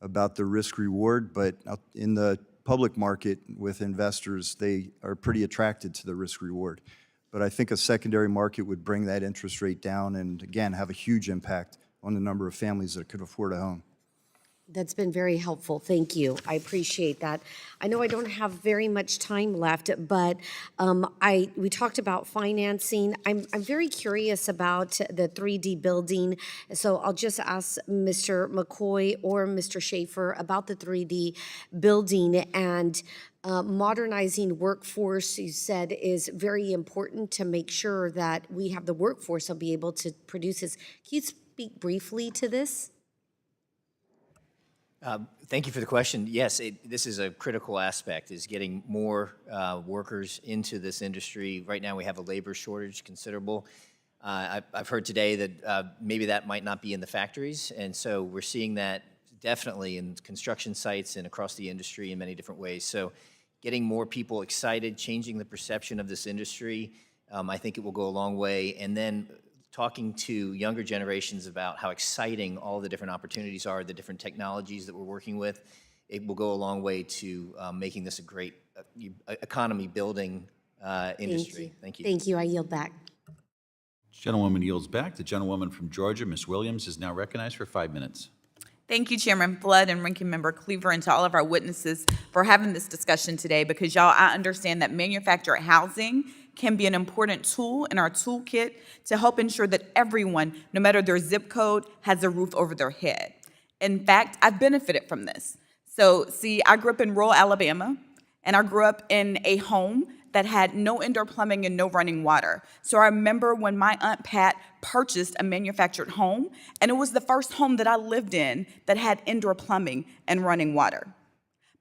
about the risk-reward, but in the public market with investors, they are pretty attracted to the risk-reward. But I think a secondary market would bring that interest rate down and, again, have a huge impact on the number of families that could afford a home. That's been very helpful. Thank you. I appreciate that. I know I don't have very much time left, but we talked about financing. I'm very curious about the 3D building. So I'll just ask Mr. McCoy or Mr. Schaefer about the 3D building and modernizing workforce, you said, is very important to make sure that we have the workforce that'll be able to produce this. Can you speak briefly to this? Thank you for the question. Yes, this is a critical aspect, is getting more workers into this industry. Right now we have a labor shortage, considerable. I've heard today that maybe that might not be in the factories, and so we're seeing that definitely in construction sites and across the industry in many different ways. So getting more people excited, changing the perception of this industry, I think it will go a long way. And then talking to younger generations about how exciting all the different opportunities are, the different technologies that we're working with, it will go a long way to making this a great economy-building industry. Thank you. Thank you. I yield back. Gentlewoman yields back. The gentlewoman from Georgia, Ms. Williams, is now recognized for 5 minutes. Thank you, Chairman Flood and Ranking Member Cleaver, and to all of our witnesses for having this discussion today, because y'all, I understand that manufactured housing can be an important tool in our toolkit to help ensure that everyone, no matter their zip code, has a roof over their head. In fact, I've benefited from this. So, see, I grew up in rural Alabama, and I grew up in a home that had no indoor plumbing and no running water. So I remember when my Aunt Pat purchased a manufactured home, and it was the first home that I lived in that had indoor plumbing and running water.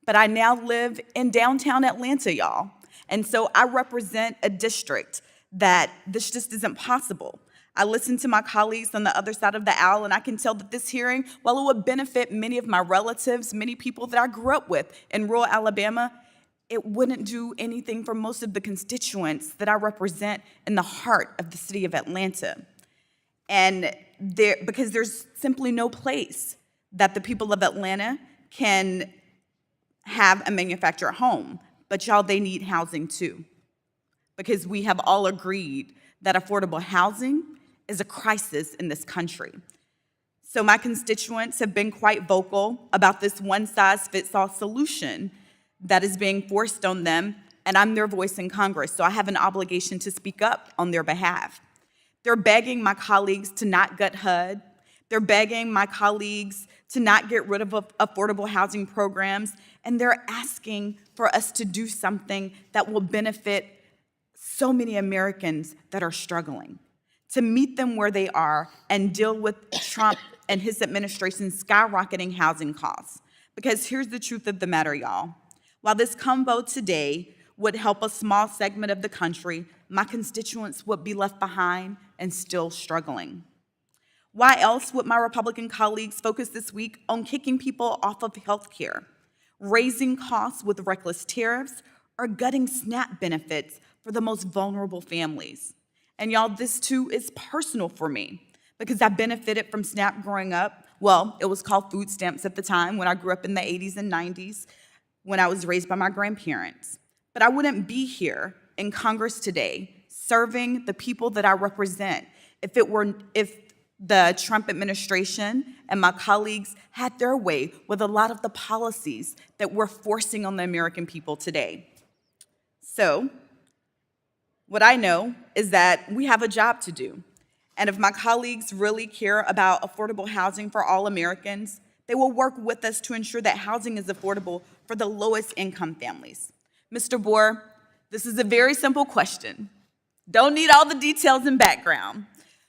But I now live in downtown Atlanta, y'all. And so I represent a district that this just isn't possible. I listen to my colleagues on the other side of the aisle, and I can tell that this hearing, while it would benefit many of my relatives, many people that I grew up with in rural Alabama, it wouldn't do anything for most of the constituents that I represent in the heart of the city of Atlanta. And because there's simply no place that the people of Atlanta can have a manufactured home. But y'all, they need housing too. Because we have all agreed that affordable housing is a crisis in this country. So my constituents have been quite vocal about this one-size-fits-all solution that is being forced on them, and I'm their voice in Congress, so I have an obligation to speak up on their behalf. They're begging my colleagues to not gut HUD. They're begging my colleagues to not get rid of affordable housing programs, and they're asking for us to do something that will benefit so many Americans that are struggling, to meet them where they are and deal with Trump and his administration's skyrocketing housing costs. Because here's the truth of the matter, y'all. While this convo today would help a small segment of the country, my constituents would be left behind and still struggling. Why else would my Republican colleagues focus this week on kicking people off of health care, raising costs with reckless tariffs, or gutting SNAP benefits for the most vulnerable families? And y'all, this too is personal for me because I benefited from SNAP growing up. Well, it was called food stamps at the time when I grew up in the 80s and 90s. When I was raised by my grandparents. But I wouldn't be here in Congress today serving the people that I represent if the Trump administration and my colleagues had their way with a lot of the policies that we're forcing on the American people today. So, what I know is that we have a job to do. And if my colleagues really care about affordable housing for all Americans, they will work with us to ensure that housing is affordable for the lowest income families. Mr. Boor, this is a very simple question. Don't need all the details and background.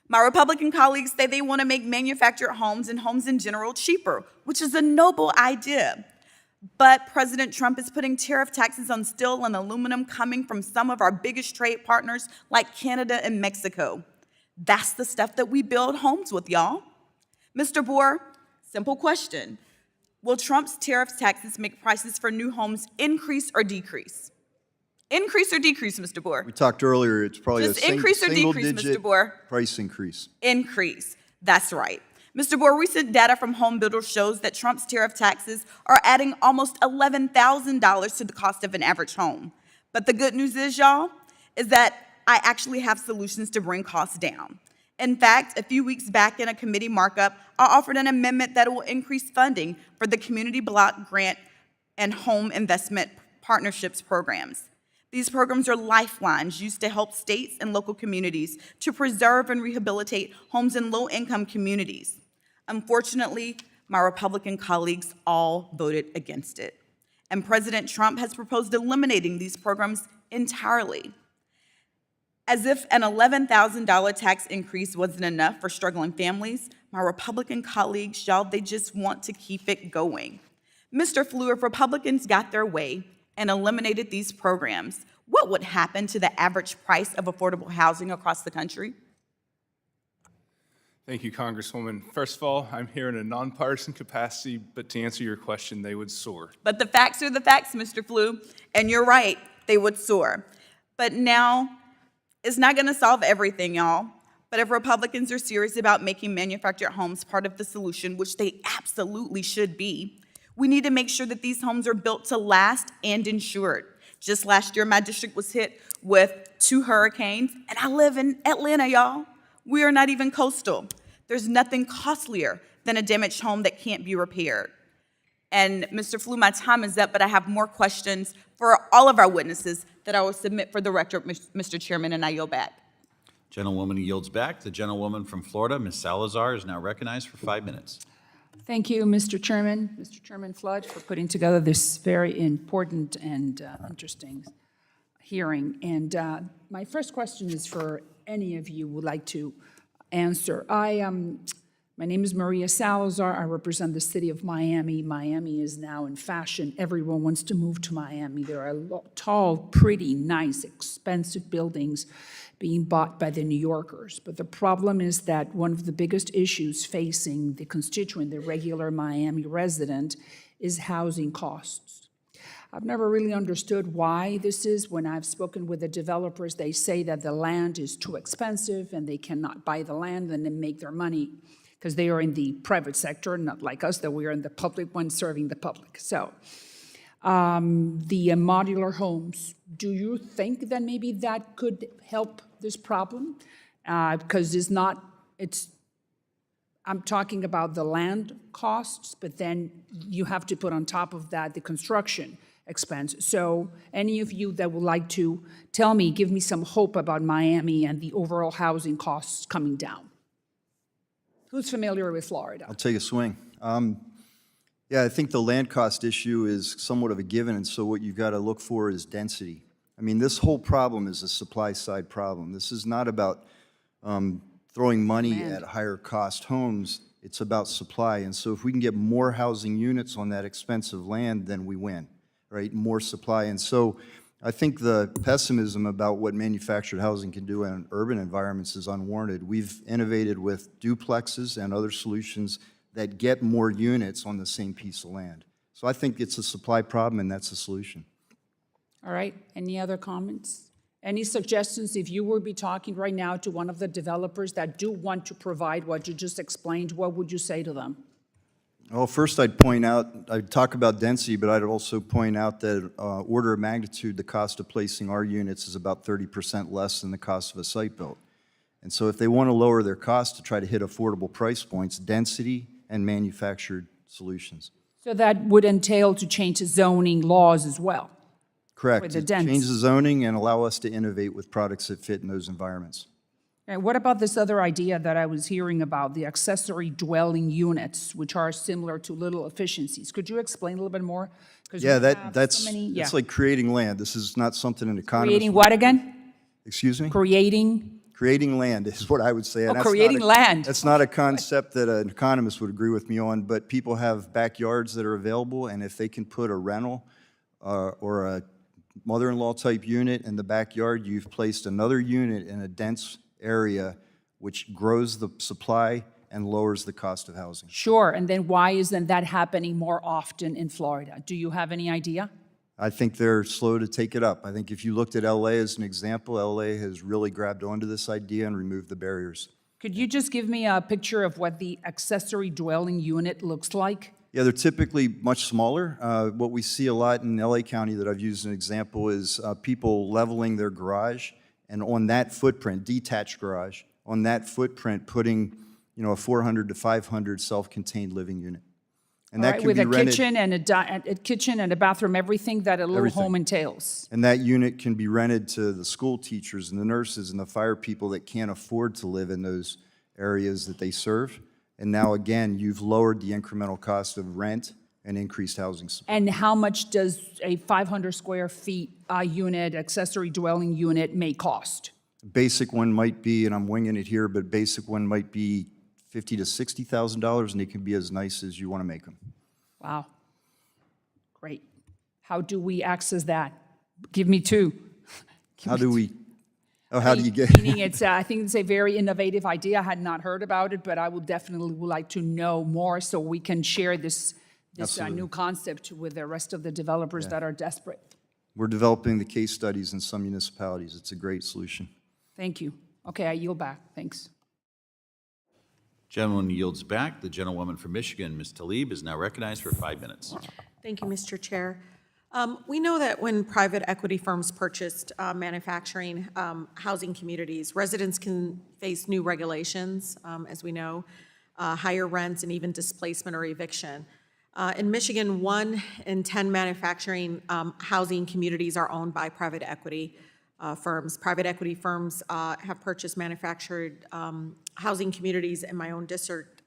My Republican colleagues say they want to make manufactured homes and homes in general cheaper, which is a noble idea. But President Trump is putting tariff taxes on steel and aluminum coming from some of our biggest trade partners like Canada and Mexico. That's the stuff that we build homes with, y'all. Mr. Boor, simple question. Will Trump's tariff taxes make prices for new homes increase or decrease? Increase or decrease, Mr. Boor? We talked earlier, it's probably Just increase or decrease, Mr. Boor? Price increase. Increase, that's right. Mr. Boor, recent data from home builders shows that Trump's tariff taxes are adding almost $11,000 to the cost of an average home. But the good news is, y'all, is that I actually have solutions to bring costs down. In fact, a few weeks back in a committee markup, I offered an amendment that will increase funding for the Community Block Grant and Home Investment Partnerships programs. These programs are lifelines used to help states and local communities to preserve and rehabilitate homes in low-income communities. Unfortunately, my Republican colleagues all voted against it, and President Trump has proposed eliminating these programs entirely. As if an $11,000 tax increase wasn't enough for struggling families, my Republican colleagues, y'all, they just want to keep it going. Mr. Flew, if Republicans got their way and eliminated these programs, what would happen to the average price of affordable housing across the country? Thank you, Congresswoman. First of all, I'm here in a nonpartisan capacity, but to answer your question, they would soar. But the facts are the facts, Mr. Flew, and you're right, they would soar. But now, it's not going to solve everything, y'all. But if Republicans are serious about making manufactured homes part of the solution, which they absolutely should be, we need to make sure that these homes are built to last and insured. Just last year, my district was hit with 2 hurricanes, and I live in Atlanta, y'all. We are not even coastal. There's nothing costlier than a damaged home that can't be repaired. And Mr. Flew, my time is up, but I have more questions for all of our witnesses that I will submit for the record, Mr. Chairman, and I yield back. Gentlewoman yields back. The gentlewoman from Florida, Ms. Salazar, is now recognized for 5 minutes. Thank you, Mr. Chairman Flood, for putting together this very important and interesting hearing. And my first question is for any of you who would like to answer. My name is Maria Salazar. I represent the city of Miami. Miami is now in fashion. Everyone wants to move to Miami. There are tall, pretty, nice, expensive buildings being bought by the New Yorkers. But the problem is that one of the biggest issues facing the constituent, the regular Miami resident, is housing costs. I've never really understood why this is. When I've spoken with the developers, they say that the land is too expensive and they cannot buy the land and then make their money, because they are in the private sector, not like us, that we are in the public one serving the public. So the modular homes, do you think that maybe that could help this problem? Because I'm talking about the land costs, but then you have to put on top of that the construction expense. So any of you that would like to tell me, give me some hope about Miami and the overall housing costs coming down. Who's familiar with Florida? I'll take a swing. Yeah, I think the land cost issue is somewhat of a given, and so what you've got to look for is density. I mean, this whole problem is a supply-side problem. This is not about throwing money at higher cost homes. It's about supply, and so if we can get more housing units on that expensive land, then we win, right? More supply, and so I think the pessimism about what manufactured housing can do in urban environments is unwarranted. We've innovated with duplexes and other solutions that get more units on the same piece of land. So I think it's a supply problem, and that's the solution. All right, any other comments? Any suggestions, if you would be talking right now to one of the developers that do want to provide what you just explained, what would you say to them? Well, first I'd talk about density, but I'd also point out that order of magnitude, the cost of placing our units is about 30% less than the cost of a site built. And so if they want to lower their costs to try to hit affordable price points, density and manufactured solutions. So that would entail to change the zoning laws as well? Correct. For the Change the zoning and allow us to innovate with products that fit in those environments. And what about this other idea that I was hearing about, the accessory dwelling units, which are similar to little efficiencies? Could you explain a little bit more? Yeah, that's like creating land. This is not something an economist... Creating what again? Excuse me? Creating land is what I would say. Oh, creating land. That's not a concept that an economist would agree with me on, but people have backyards that are available, and if they can put a rental or a mother-in-law type unit in the backyard, you've placed another unit in a dense area, which grows the supply and lowers the cost of housing. Sure, and then why isn't that happening more often in Florida? Do you have any idea? I think they're slow to take it up. I think if you looked at LA as an example, LA has really grabbed onto this idea and removed the barriers. Could you just give me a picture of what the accessory dwelling unit looks like? Yeah, they're typically much smaller. What we see a lot in LA County that I've used as an example is people leveling their garage, and on that footprint, detached garage, on that footprint, putting, a 400 to 500 self-contained living unit. And All that right, can with be a rented. kitchen and a bathroom, everything that a little Everything. home entails. And that unit can be rented to the school teachers and the nurses and the fire people that can't afford to live in those areas that they serve. And now, again, you've lowered the incremental cost of rent and increased housing supply. And how much does a 500 square feet unit, accessory dwelling unit, may cost? Basic one might be, and I'm winging it here, but basic one might be $50,000 to $60,000, and they can be as nice as you want to make them. Wow. Great. How do we access that? Give me two. How do we, how do you get? Meaning it's, I think it's a very innovative idea. I had not heard about it, but I would definitely would like to know more so we can share this new concept with the rest of the developers that are desperate. We're developing the case studies in some municipalities. It's a great solution. Thank you. Okay, I yield back. Thanks. Gentleman yields back. The gentlewoman from Michigan, Ms. Tlaib, is now recognized for 5 minutes. Thank you, Mr. Chair. We know that when private equity firms purchased manufacturing housing communities, residents can face new regulations, as we know, higher rents, and even displacement or eviction. In Michigan, 1 in 10 manufacturing housing communities are owned by private equity firms. Private equity firms have purchased manufactured housing communities in my own district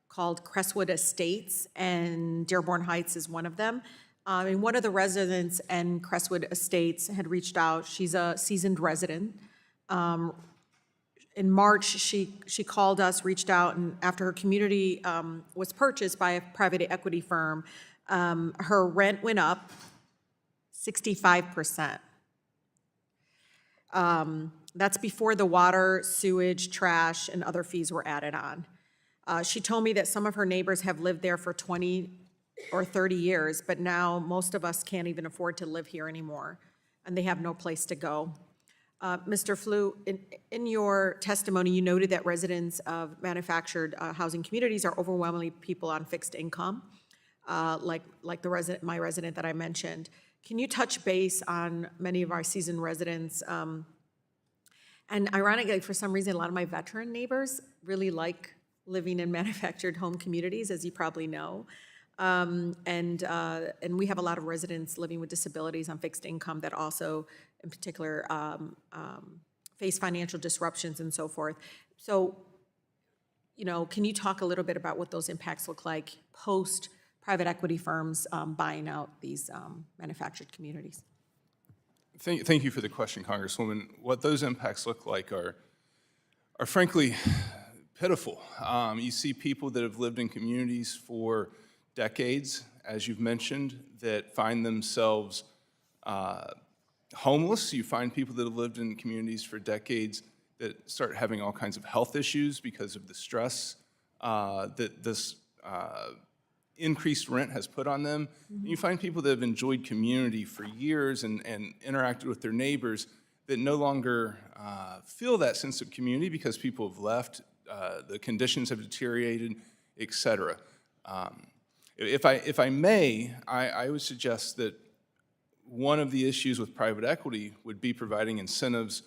called Crestwood Estates, and Dearborn Heights is one of them. And one of the residents in Crestwood Estates had reached out. She's a seasoned resident. In March, she called us, reached out, and after her community was purchased by a private equity firm, her rent went up 65%. That's before the water, sewage, trash, and other fees were added on. She told me that some of her neighbors have lived there for 20 or 30 years, but now most of us can't even afford to live here anymore, and they have no place to go. Mr. Flew, in your testimony, you noted that residents of manufactured housing communities are overwhelmingly people on fixed income, like my resident that I mentioned. Can you touch base on many of our seasoned residents? And ironically, for some reason, a lot of my veteran neighbors really like living in manufactured home communities, as you probably know. And we have a lot of residents living with disabilities on fixed income that also, in particular, face financial disruptions and so forth. So, can you talk a little bit about what those impacts look like post private equity firms buying out these manufactured communities? Thank you for the question, Congresswoman. What those impacts look like are frankly pitiful. You see people that have lived in communities for decades, as you've mentioned, that find themselves homeless. You find people that have lived in communities for decades that start having all kinds of health issues because of the stress that this increased rent has put on them. Mm-hmm. You find people that have enjoyed community for years and interacted with their neighbors that no longer feel that sense of community because people have left, the conditions have deteriorated, et cetera. If I may, I would suggest that one of the issues with private equity would be providing incentives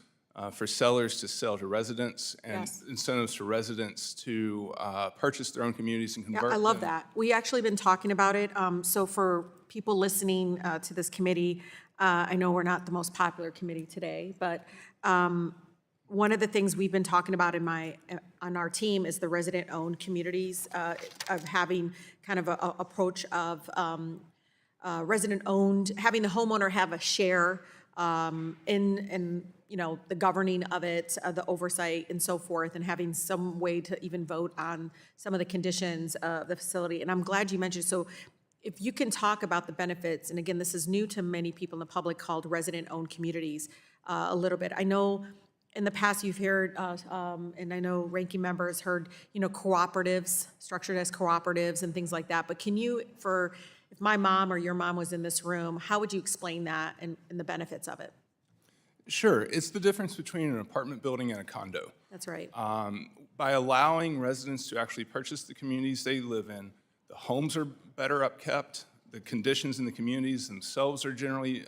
for sellers to sell to residents and incentives for residents to purchase their own communities and convert them. I love that. We actually been talking about it. So for people listening to this committee, I know we're not the most popular committee today, but one of the things we've been talking about on our team is the resident-owned communities, of having kind of a approach of resident-owned, having the homeowner have a share in the governing of it, the oversight and so forth, and having some way to even vote on some of the conditions of the facility. And I'm glad you mentioned, so if you can talk about the benefits, and again, this is new to many people in the public, called resident-owned communities a little bit. I know in the past you've heard, and I know ranking members heard, cooperatives, structured as cooperatives and things like that, but can you, if my mom or your mom was in this room, how would you explain that and the benefits of it? Sure. It's the difference between an apartment building and a condo. That's right. By allowing residents to actually purchase the communities they live in, the homes are better upkept, the conditions in the communities themselves are generally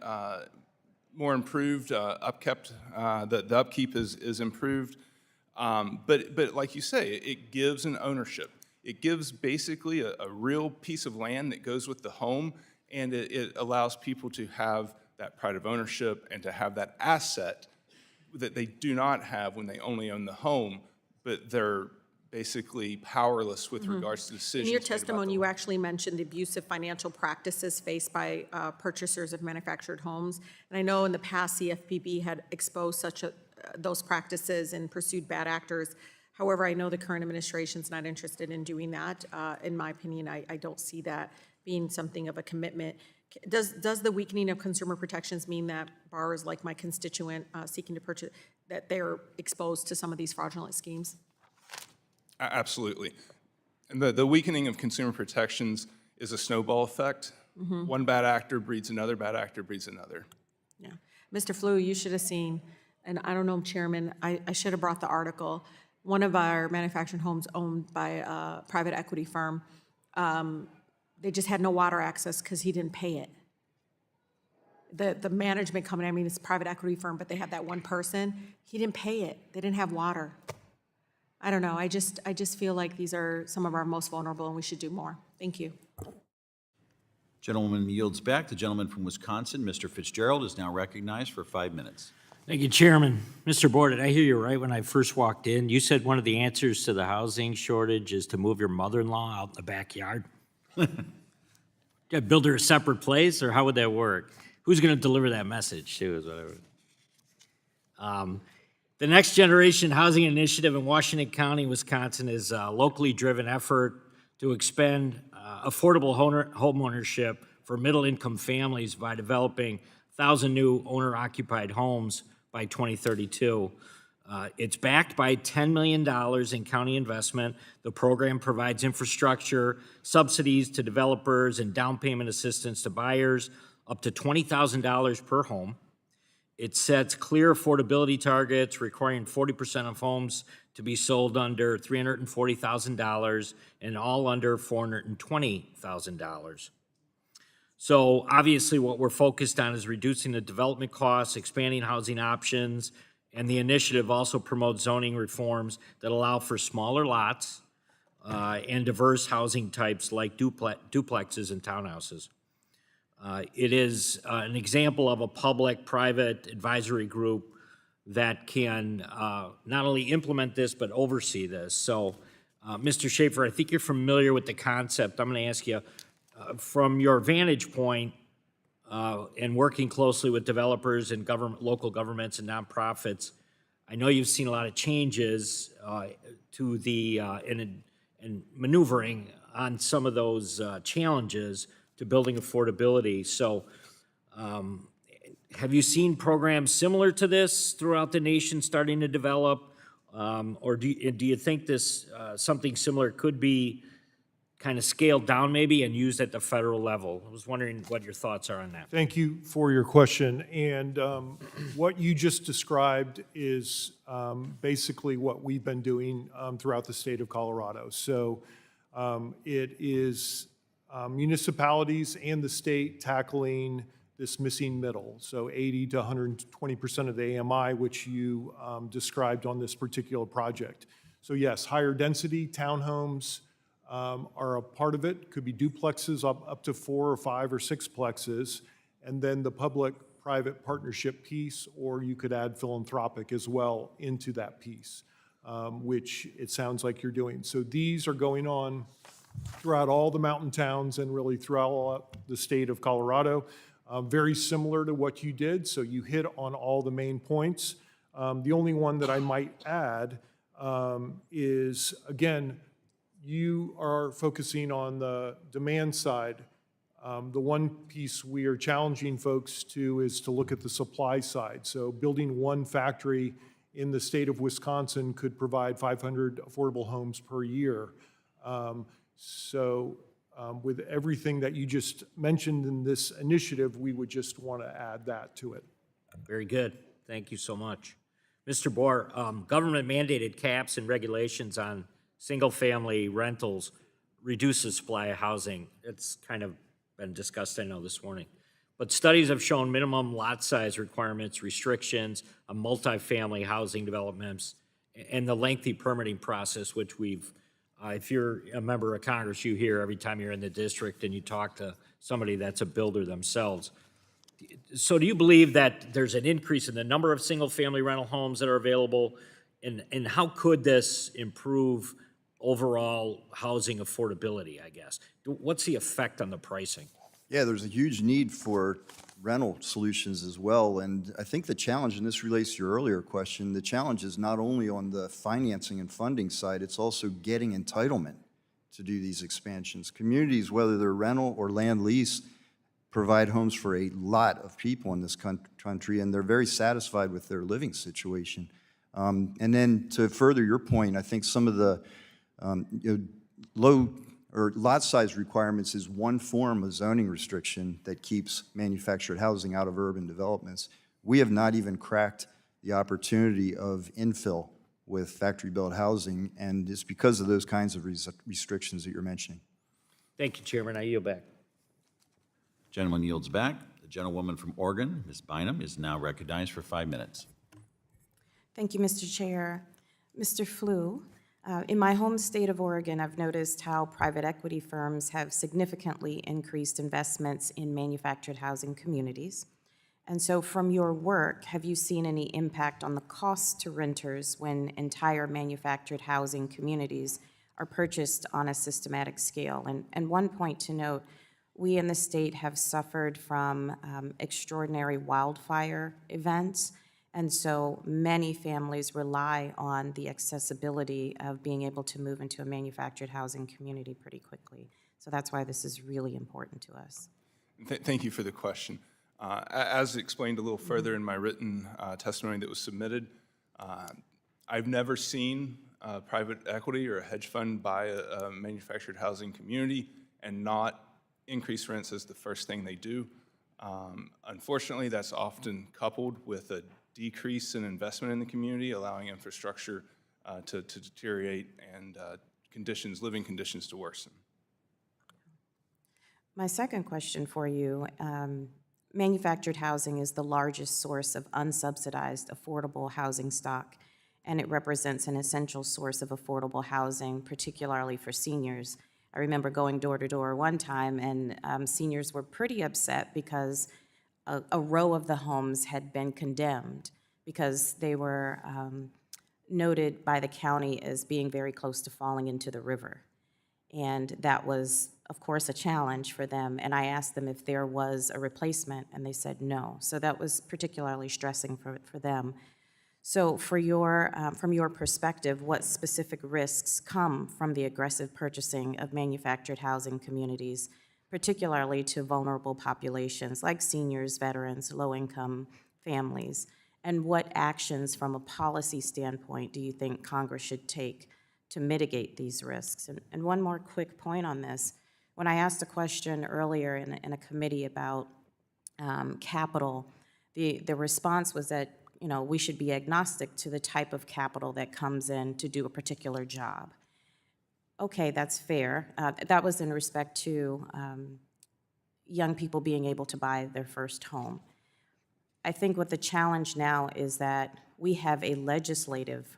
more improved, upkept, the upkeep is improved. But like you say, it gives an ownership. It gives basically a real piece of land that goes with the home, and it allows people to have that pride of ownership and to have that asset that they do not have when they only own the home, but they're basically powerless with regards to decisions. In your made about testimony, the you actually mentioned abusive financial practices faced by purchasers of manufactured homes. And I know in the past, CFPB had exposed those practices and pursued bad actors. However, I know the current administration's not interested in doing that. In my opinion, I don't see that being something of a commitment. Does the weakening of consumer protections mean that borrowers like my constituent seeking to purchase, that they're exposed to some of these fraudulent schemes? Absolutely. And the weakening of consumer protections is a snowball effect. One bad actor breeds another, bad actor breeds another. Yeah. Mr. Flew, you should have seen, and I don't know, Chairman, I should have brought the article. One of our manufactured homes owned by a private equity firm, they just had no water access because he didn't pay it. The management company, I mean, it's a private equity firm, but they had that one person, he didn't pay it. They didn't have water. I don't know, I just feel like these are some of our most vulnerable and we should do more. Thank you. Gentlewoman yields back. The gentleman from Wisconsin, Mr. Fitzgerald, is now recognized for 5 minutes. Thank you, Chairman. Mr. Boor, did I hear you right when I first walked in? You said one of the answers to the housing shortage is to move your mother-in-law out in the backyard? Build her a separate place, or how would that work? Who's going to deliver that message, too, is whatever. The Next Generation Housing Initiative in Washington County, Wisconsin, is a locally driven effort to expand affordable homeownership for middle-income families by developing 1,000 new owner-occupied homes by 2032. It's backed by $10 million in county investment. The program provides infrastructure, subsidies to developers, and down payment assistance to buyers up to $20,000 per home. It sets clear affordability targets, requiring 40% of homes to be sold under $340,000 and all under $420,000. So obviously what we're focused on is reducing the development costs, expanding housing options, and the initiative also promotes zoning reforms that allow for smaller lots and diverse housing types like duplexes and townhouses. It is an example of a public-private advisory group that can not only implement this, but oversee this. So, Mr. Schaefer, I think you're familiar with the concept. I'm going to ask you, from your vantage point and working closely with developers and local governments and nonprofits, I know you've seen a lot of changes to the and maneuvering on some of those challenges to building affordability. So have you seen programs similar to this throughout the nation starting to develop? Or do you think this something similar could be kind of scaled down maybe and used at the federal level? I was wondering what your thoughts are on that. Thank you for your question. And what you just described is basically what we've been doing throughout the state of Colorado. So it is municipalities and the state tackling this missing middle, so 80 to 120% of the AMI, which you described on this particular project. So yes, higher density townhomes are a part of it. Could be duplexes up to 4 or 5 or 6 plexes, and then the public-private partnership piece, or you could add philanthropic as well into that piece, which it sounds like you're doing. So these are going on throughout all the mountain towns and really throughout the state of Colorado. Very similar to what you did, so you hit on all the main points. The only one that I might add is, again, you are focusing on the demand side. The one piece we are challenging folks to is to look at the supply side. So building one factory in the state of Wisconsin could provide 500 affordable homes per year. With everything that you just mentioned in this initiative, we would just want to add that to it. Very good. Thank you so much. Mr. Boor, government mandated caps and regulations on single-family rentals reduce the supply of housing. It's kind of been discussed, I know, this morning. But studies have shown minimum lot size requirements, restrictions on multifamily housing developments and the lengthy permitting process, which we've, if you're a member of Congress, you hear every time you're in the district and you talk to somebody that's a builder themselves. So do you believe that there's an increase in the number of single-family rental homes that are available? And how could this improve overall housing affordability, I guess? What's the effect on the pricing? Yeah, there's a huge need for rental solutions as well. And I think the challenge, and this relates to your earlier question, the challenge is not only on the financing and funding side, it's also getting entitlement to do these expansions. Communities, whether they're rental or land lease, provide homes for a lot of people in this country, and they're very satisfied with their living situation. And then to further your point, I think some of the low or lot size requirements is one form of zoning restriction that keeps manufactured housing out of urban developments. We have not even cracked the opportunity of infill with factory-built housing, and it's because of those kinds of restrictions that you're mentioning. Thank you, Chairman. I yield back. Gentleman yields back. The gentlewoman from Oregon, Ms. Bynum, is now recognized for 5 minutes. Thank you, Mr. Chair. Mr. Flew, in my home state of Oregon, I've noticed how private equity firms have significantly increased investments in manufactured housing communities. And so from your work, have you seen any impact on the cost to renters when entire manufactured housing communities are purchased on a systematic scale? And one point to note, we in the state have suffered from extraordinary wildfire events, and so many families rely on the accessibility of being able to move into a manufactured housing community pretty quickly. So that's why this is really important to us. Thank you for the question. As explained a little further in my written testimony that was submitted, I've never seen private equity or a hedge fund buy a manufactured housing community and not increase rents as the first thing they do. Unfortunately, that's often coupled with a decrease in investment in the community, allowing infrastructure to deteriorate and living conditions to worsen. My second question for you, manufactured housing is the largest source of unsubsidized affordable housing stock, and it represents an essential source of affordable housing, particularly for seniors. I remember going door to door one time, and seniors were pretty upset because a row of the homes had been condemned because they were noted by the county as being very close to falling into the river. And that was, of course, a challenge for them. And I asked them if there was a replacement, and they said no. So that was particularly stressing for them. So from your perspective, what specific risks come from the aggressive purchasing of manufactured housing communities, particularly to vulnerable populations like seniors, veterans, low-income families? And what actions from a policy standpoint do you think Congress should take to mitigate these risks? And one more quick point on this. When I asked a question earlier in a committee about capital, the response was that we should be agnostic to the type of capital that comes in to do a particular job. Okay, that's fair. That was in respect to young people being able to buy their first home. I think what the challenge now is that we have a legislative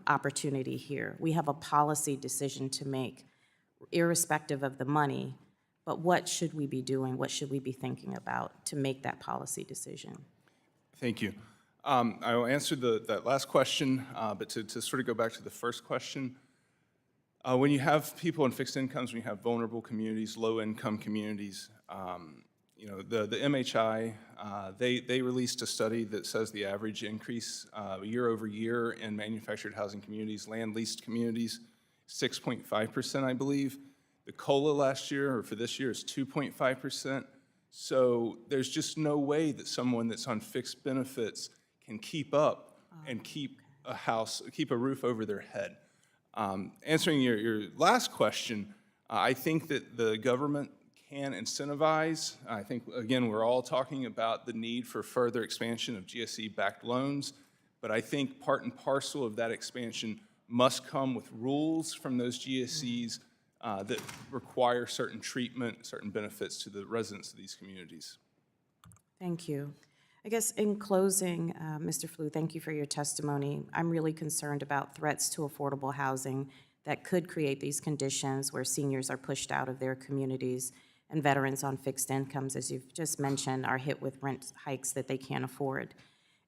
opportunity here. We have a policy decision to make, irrespective of the money, but what should we be doing? What should we be thinking about to make that policy decision? Thank you. I will answer that last question, but to sort of go back to the first question, when you have people in fixed incomes, when you have vulnerable communities, low-income communities, the MHI, they released a study that says the average increase year over year in manufactured housing communities, land-leased communities, 6.5%, I believe. The COLA last year, or for this year, is 2.5%. So there's just no way that someone that's on fixed benefits can keep up and keep a roof over their head. Answering your last question, I think that the government can incentivize. I think, again, we're all talking about the need for further expansion of GSE-backed loans, but I think part and parcel of that expansion must come with rules from those GSEs that require certain treatment, certain benefits to the residents of these communities. Thank you. I guess in closing, Mr. Flew, thank you for your testimony. I'm really concerned about threats to affordable housing that could create these conditions where seniors are pushed out of their communities and veterans on fixed incomes, as you've just mentioned, are hit with rent hikes that they can't afford.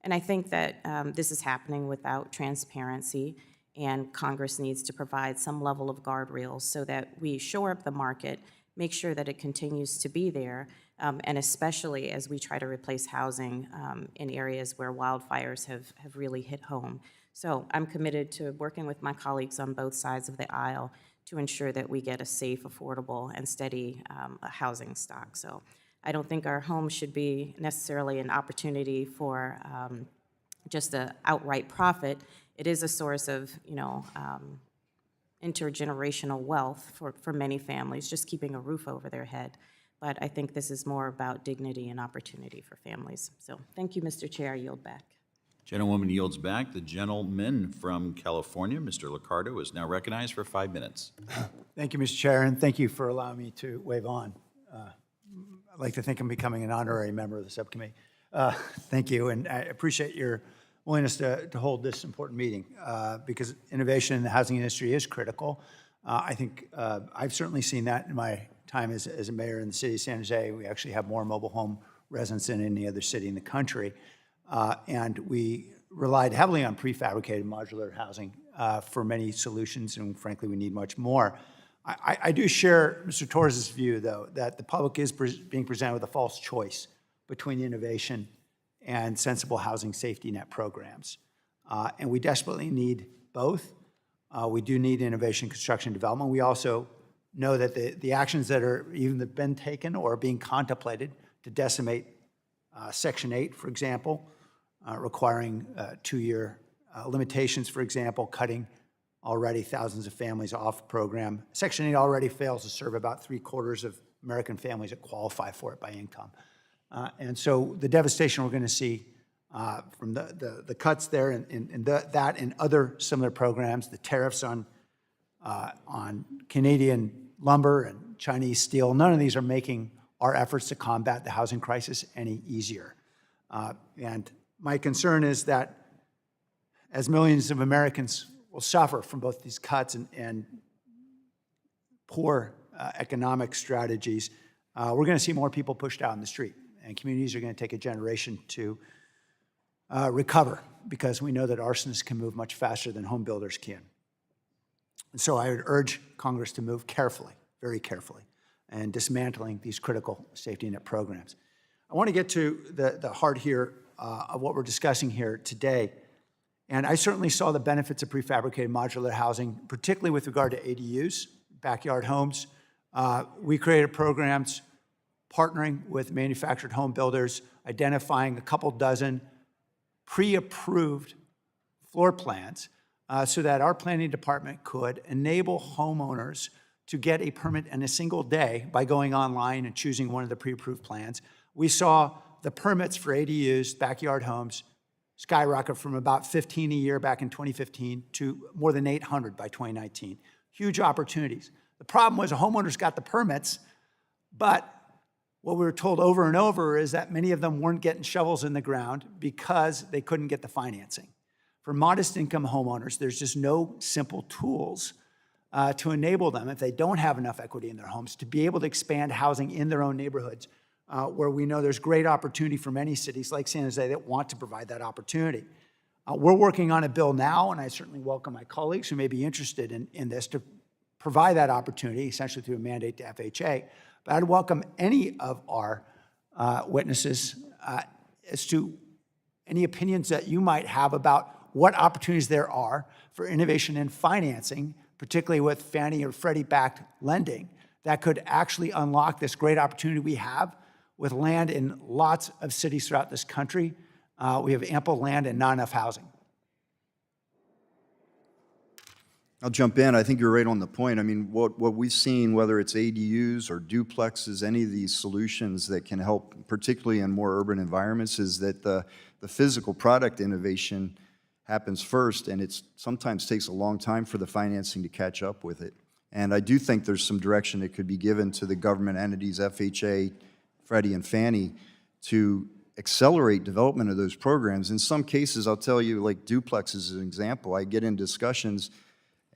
And I think that this is happening without transparency, and Congress needs to provide some level of guardrails so that we shore up the market, make sure that it continues to be there, and especially as we try to replace housing in areas where wildfires have really hit home. So I'm committed to working with my colleagues on both sides of the aisle to ensure that we get a safe, affordable, and steady housing stock. So I don't think our homes should be necessarily an opportunity for just an outright profit. It is a source of, intergenerational wealth for many families, just keeping a roof over their head. But I think this is more about dignity and opportunity for families. So thank you, Mr. Chair. I yield back. Gentlewoman yields back. The gentleman from California, Mr. Liccardo, is now recognized for 5 minutes. Thank you, Mr. Chair, and thank you for allowing me to wave on. I'd like to think I'm becoming an honorary member of the subcommittee. Thank you, and I appreciate your willingness to hold this important meeting because innovation in the housing industry is critical. I think I've certainly seen that in my time as a mayor in the city of San Jose. We actually have more mobile home residents than any other city in the country. And we relied heavily on prefabricated modular housing for many solutions, and frankly, we need much more. I do share Mr. Torres' view, though, that the public is being presented with a false choice between innovation and sensible housing safety net programs. And we desperately need both. We do need innovation, construction, development. We also know that the actions that are even been taken or being contemplated to decimate Section 8, for example, requiring 2-year limitations, for example, cutting already thousands of families off program. Section 8 already fails to serve about 3/4 of American families that qualify for it by income. And so the devastation we're going to see from the cuts there and that and other similar programs, the tariffs on Canadian lumber and Chinese steel, none of these are making our efforts to combat the housing crisis any easier. And my concern is that as millions of Americans will suffer from both these cuts and poor economic strategies, we're going to see more people pushed out in the street. And communities are going to take a generation to recover because we know that arsonists can move much faster than home builders can. And so I would urge Congress to move carefully, very carefully, and dismantling these critical safety net programs. I want to get to the heart here of what we're discussing here today. And I certainly saw the benefits of prefabricated modular housing, particularly with regard to ADUs, backyard homes. We created programs partnering with manufactured home builders, identifying a couple dozen pre-approved floor plans so that our planning department could enable homeowners to get a permit in a single day by going online and choosing one of the pre-approved plans. We saw the permits for ADUs, backyard homes, skyrocket from about 15 a year back in 2015 to more than 800 by 2019. Huge opportunities. The problem was the homeowners got the permits, but what we were told over and over is that many of them weren't getting shovels in the ground because they couldn't get the financing. For modest income homeowners, there's just no simple tools to enable them, if they don't have enough equity in their homes, to be able to expand housing in their own neighborhoods, where we know there's great opportunity for many cities like San Jose that want to provide that opportunity. We're working on a bill now, and I certainly welcome my colleagues who may be interested in this to provide that opportunity, essentially through a mandate to FHA. But I'd welcome any of our witnesses as to any opinions that you might have about what opportunities there are for innovation in financing, particularly with Fannie or Freddie-backed lending, that could actually unlock this great opportunity we have with land in lots of cities throughout this country. We have ample land and not enough housing. I'll jump in. I think you're right on the point. I mean, what we've seen, whether it's ADUs or duplexes, any of these solutions that can help, particularly in more urban environments, is that the physical product innovation happens first, and it sometimes takes a long time for the financing to catch up with it. And I do think there's some direction that could be given to the government entities, FHA, Freddie, and Fannie, to accelerate development of those programs. In some cases, I'll tell you, like duplexes is an example. I get in discussions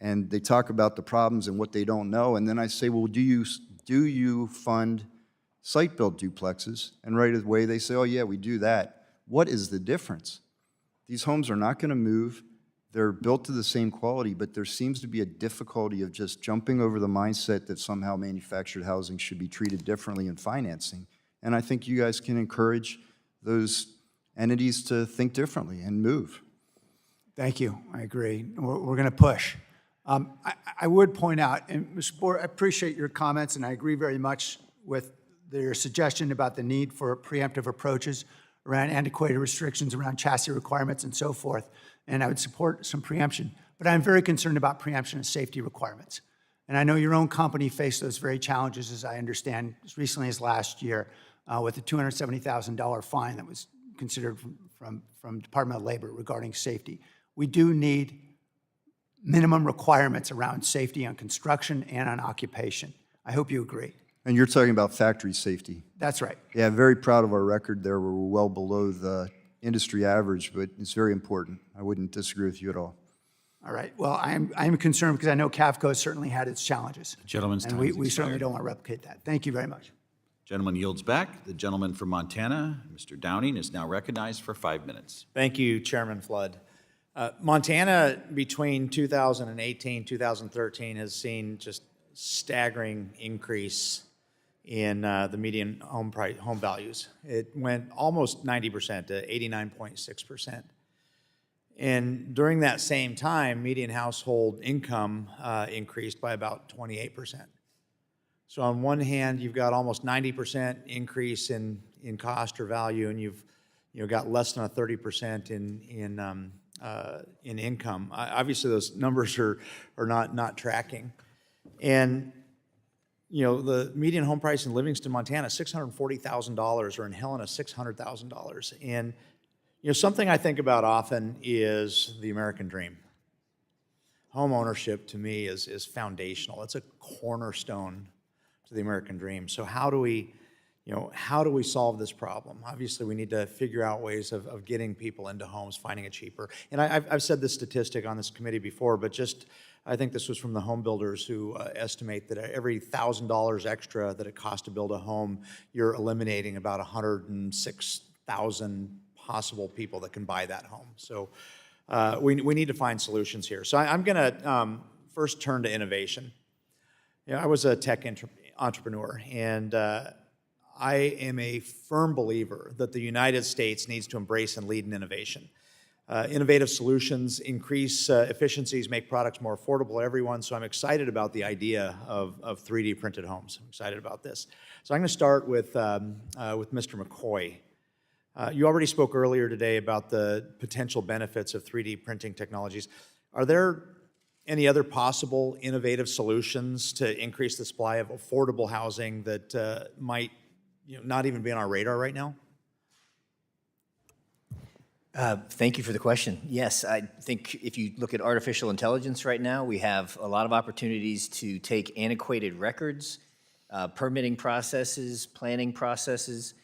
and they talk about the problems and what they don't know, and then I say, well, do you fund site-built duplexes? And right away they say, oh yeah, we do that. What is the difference? These homes are not going to move. They're built to the same quality, but there seems to be a difficulty of just jumping over the mindset that somehow manufactured housing should be treated differently in financing. And I think you guys can encourage those entities to think differently and move. Thank you. I agree. We're going to push. I would point out, and Mr. Boor, I appreciate your comments, and I agree very much with your suggestion about the need for preemptive approaches around antiquated restrictions, around chassis requirements, and so forth. And I would support some preemption. But I'm very concerned about preemption and safety requirements. And I know your own company faced those very challenges, as I understand, as recently as last year, with a $270,000 fine that was considered from Department of Labor regarding safety. We do need minimum requirements around safety on construction and on occupation. I hope you agree. And you're talking about factory safety. That's right. Yeah, very proud of our record there. We're well below the industry average, but it's very important. I wouldn't disagree with you at all. All right. Well, I'm concerned because I know Cavco has certainly had its challenges. Gentleman's and time we has certainly expired. don't want to replicate that. Thank you very much. Gentleman yields back. The gentleman from Montana, Mr. Downing, is now recognized for 5 minutes. Thank you, Chairman Flood. Montana, between 2018 2013, has seen just staggering increase in the median home values. It went almost 90% to 89.6%. And during that same time, median household income increased by about 28%. So on one hand, you've got almost 90% increase in cost or value, and you've got less than a 30% in income. Obviously, those numbers are not tracking. And the median home price in Livingston, Montana, $640,000, or in Helena, $600,000. And something I think about often is the American dream. Home ownership to me is foundational. It's a cornerstone to the American dream. So how do we solve this problem? Obviously, we need to figure out ways of getting people into homes, finding it cheaper. And I've said this statistic on this committee before, but I think this was from the home builders who estimate that every $1,000 extra that it costs to build a home, you're eliminating about 106,000 possible people that can buy that home. So we need to find solutions here. So I'm going to first turn to innovation. I was a tech entrepreneur, and I am a firm believer that the United States needs to embrace and lead in innovation. Innovative solutions increase efficiencies, make products more affordable to everyone, so I'm excited about the idea of 3D printed homes. I'm excited about this. So I'm going to start with Mr. McCoy. You already spoke earlier today about the potential benefits of 3D printing technologies. Are there any other possible innovative solutions to increase the supply of affordable housing that might not even be on our radar right now? Thank you for the question. Yes, I think if you look at artificial intelligence right now, we have a lot of opportunities to take antiquated records, permitting processes, planning processes.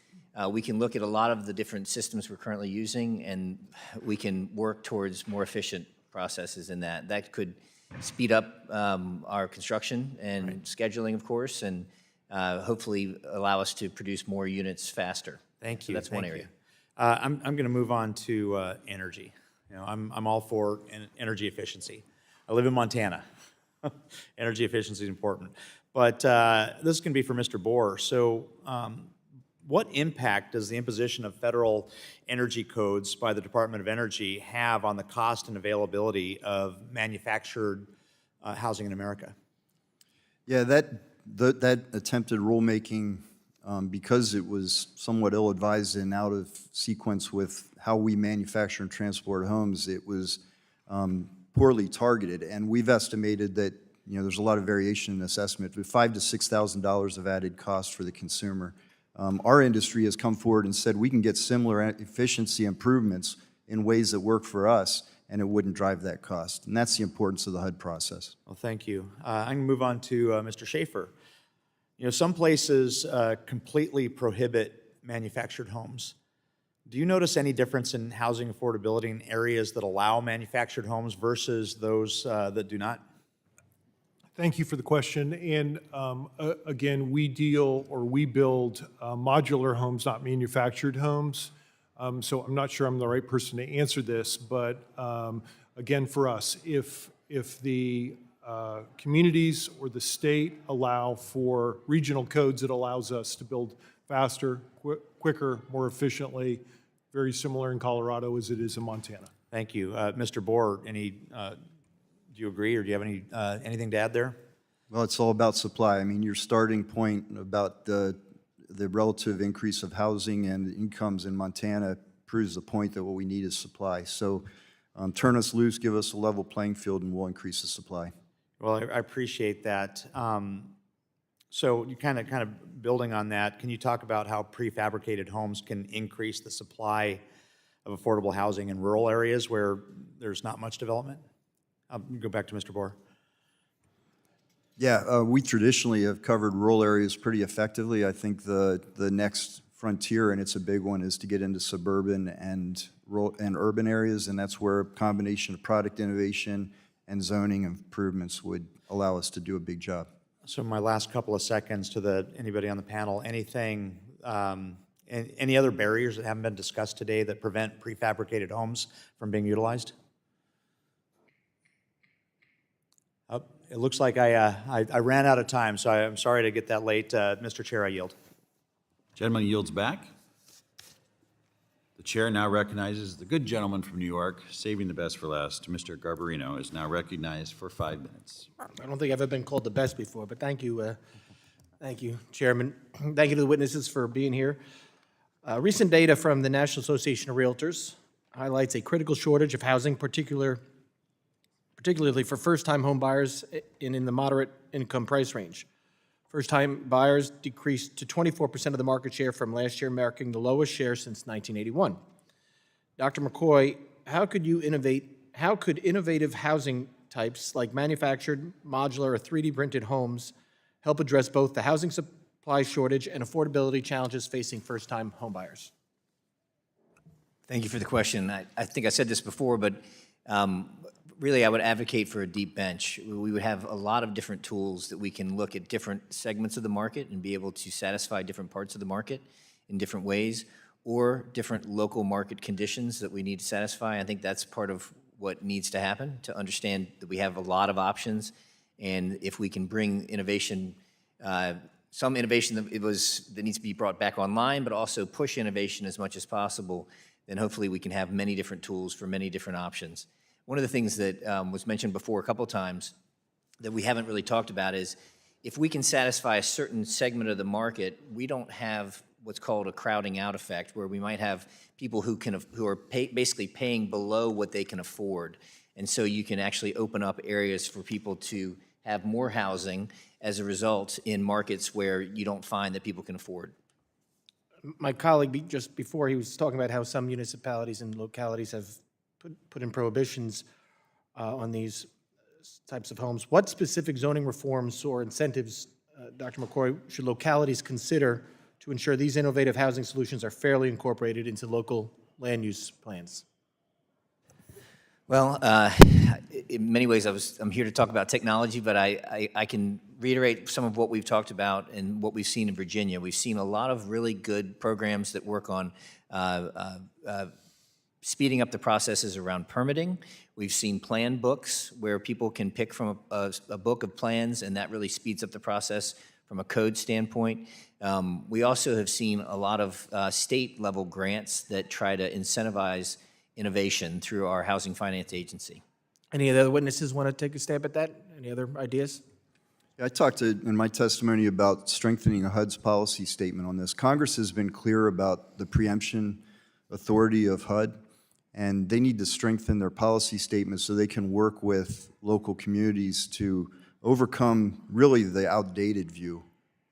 We can look at a lot of the different systems we're currently using, and we can work towards more efficient processes in that. That could speed up our construction and scheduling, of course, and hopefully allow us to produce more units faster. Thank you. So that's one area. I'm going to move on to energy. I'm all for energy efficiency. I live in Montana. Energy efficiency is important. But this can be for Mr. Boor. So what impact does the imposition of federal energy codes by the Department of Energy have on the cost and availability of manufactured housing in America? Yeah, that attempted rulemaking, because it was somewhat ill-advised and out of sequence with how we manufacture and transport homes, it was poorly targeted. And we've estimated that there's a lot of variation in this estimate, but $5,000 to $6,000 of added cost for the consumer. Our industry has come forward and said we can get similar efficiency improvements in ways that work for us, and it wouldn't drive that cost. And that's the importance of the HUD process. Well, thank you. I'm going to move on to Mr. Schaefer. Some places completely prohibit manufactured homes. Do you notice any difference in housing affordability in areas that allow manufactured homes versus those that do not? Thank you for the question. And again, we build modular homes, not manufactured homes. So I'm not sure I'm the right person to answer this, but again, for us, if the communities or the state allow for regional codes, it allows us to build faster, quicker, more efficiently, very similar in Colorado as it is in Montana. Thank you. Mr. Boor, do you agree, or do you have anything to add there? Well, it's all about supply. I mean, your starting point about the relative increase of housing and incomes in Montana proves the point that what we need is supply. So turn us loose, give us a level playing field, and we'll increase the supply. Well, I appreciate that. So you kind of building on that, can you talk about how prefabricated homes can increase the supply of affordable housing in rural areas where there's not much development? I'll go back to Mr. Boor. Yeah, we traditionally have covered rural areas pretty effectively. I think the next frontier, and it's a big one, is to get into suburban and urban areas, and that's where a combination of product innovation and zoning improvements would allow us to do a big job. So my last couple of seconds to anybody on the panel, anything, any other barriers that haven't been discussed today that prevent prefabricated homes from being utilized? It looks like I ran out of time, so I'm sorry to get that late. Mr. Chair, I yield. Gentleman yields back. The chair now recognizes the good gentleman from New York, saving the best for last. Mr. Garbarino is now recognized for 5 minutes. I don't think I've ever been called the best before, but thank you, Chairman. Thank you to the witnesses for being here. Recent data from the National Association of Realtors highlights a critical shortage of housing, particularly for first-time home buyers in the moderate income price range. First-time buyers decreased to 24% of the market share from last year, marking the lowest share since 1981. Dr. McCoy, how could innovative housing types like manufactured, modular, or 3D printed homes help address both the housing supply shortage and affordability challenges facing first-time homebuyers? Thank you for the question. I think I said this before, but really I would advocate for a deep bench. We would have a lot of different tools that we can look at different segments of the market and be able to satisfy different parts of the market in different ways, or different local market conditions that we need to satisfy. I think that's part of what needs to happen, to understand that we have a lot of options, and if we can bring innovation, some innovation that needs to be brought back online, but also push innovation as much as possible, then hopefully we can have many different tools for many different options. One of the things that was mentioned before a couple times that we haven't really talked about is if we can satisfy a certain segment of the market, we don't have what's called a crowding out effect, where we might have people who are basically paying below what they can afford. And so you can actually open up areas for people to have more housing as a result in markets where you don't find that people can afford. My colleague, just before, he was talking about how some municipalities and localities have put in prohibitions on these types of homes. What specific zoning reforms or incentives, Dr. McCoy, should localities consider to ensure these innovative housing solutions are fairly incorporated into local land use plans? Well, in many ways I'm here to talk about technology, but I can reiterate some of what we've talked about and what we've seen in Virginia. We've seen a lot of really good programs that work on speeding up the processes around permitting. We've seen plan books where people can pick from a book of plans, and that really speeds up the process from a code standpoint. We also have seen a lot of state-level grants that try to incentivize innovation through our Housing Finance Agency. Any of the other witnesses want to take a stab at that? Any other ideas? I talked in my testimony about strengthening HUD's policy statement on this. Congress has been clear about the preemption authority of HUD, and they need to strengthen their policy statement so they can work with local communities to overcome really the outdated view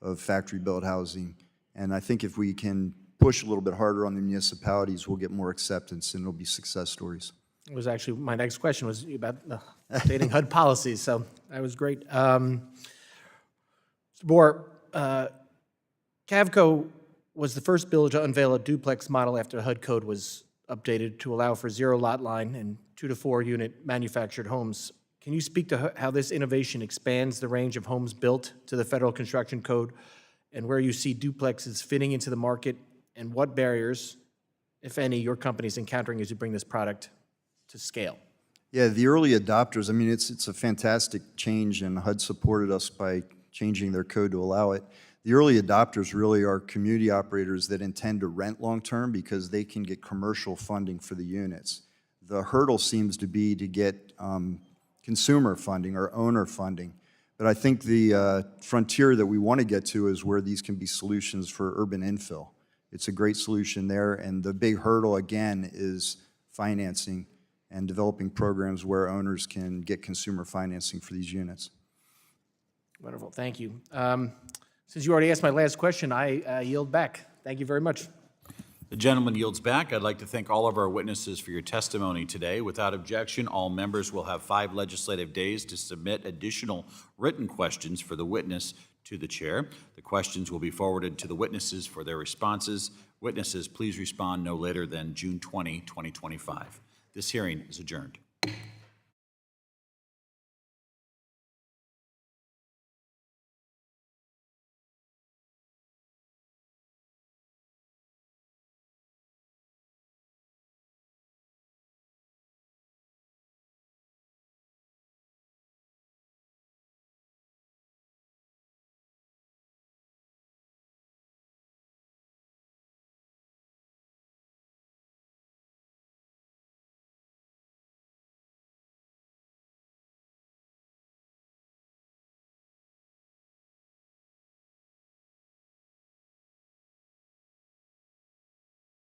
of factory-built housing. And I think if we can push a little bit harder on the municipalities, we'll get more acceptance and it'll be success stories. It was actually, my next question was about updating HUD policies, so that was great. Mr. Boor, Cavco was the first bill to unveil a duplex model after the HUD code was updated to allow for zero lot line and 2 to 4 unit manufactured homes. Can you speak to how this innovation expands the range of homes built to the federal construction code and where you see duplexes fitting into the market and what barriers, if any, your company is encountering as you bring this product to scale? Yeah, the early adopters, I mean, it's a fantastic change, and HUD supported us by changing their code to allow it. The early adopters really are community operators that intend to rent long-term because they can get commercial funding for the units. The hurdle seems to be to get consumer funding or owner funding. But I think the frontier that we want to get to is where these can be solutions for urban infill. It's a great solution there, and the big hurdle, again, is financing and developing programs where owners can get consumer financing for these units. Wonderful, thank you. Since you already asked my last question, I yield back. Thank you very much. The gentleman yields back. I'd like to thank all of our witnesses for your testimony today. Without objection, all members will have 5 legislative days to submit additional written questions for the witness to the chair. The questions will be forwarded to the witnesses for their responses. Witnesses, please respond no later than June 20, 2025. This hearing is adjourned.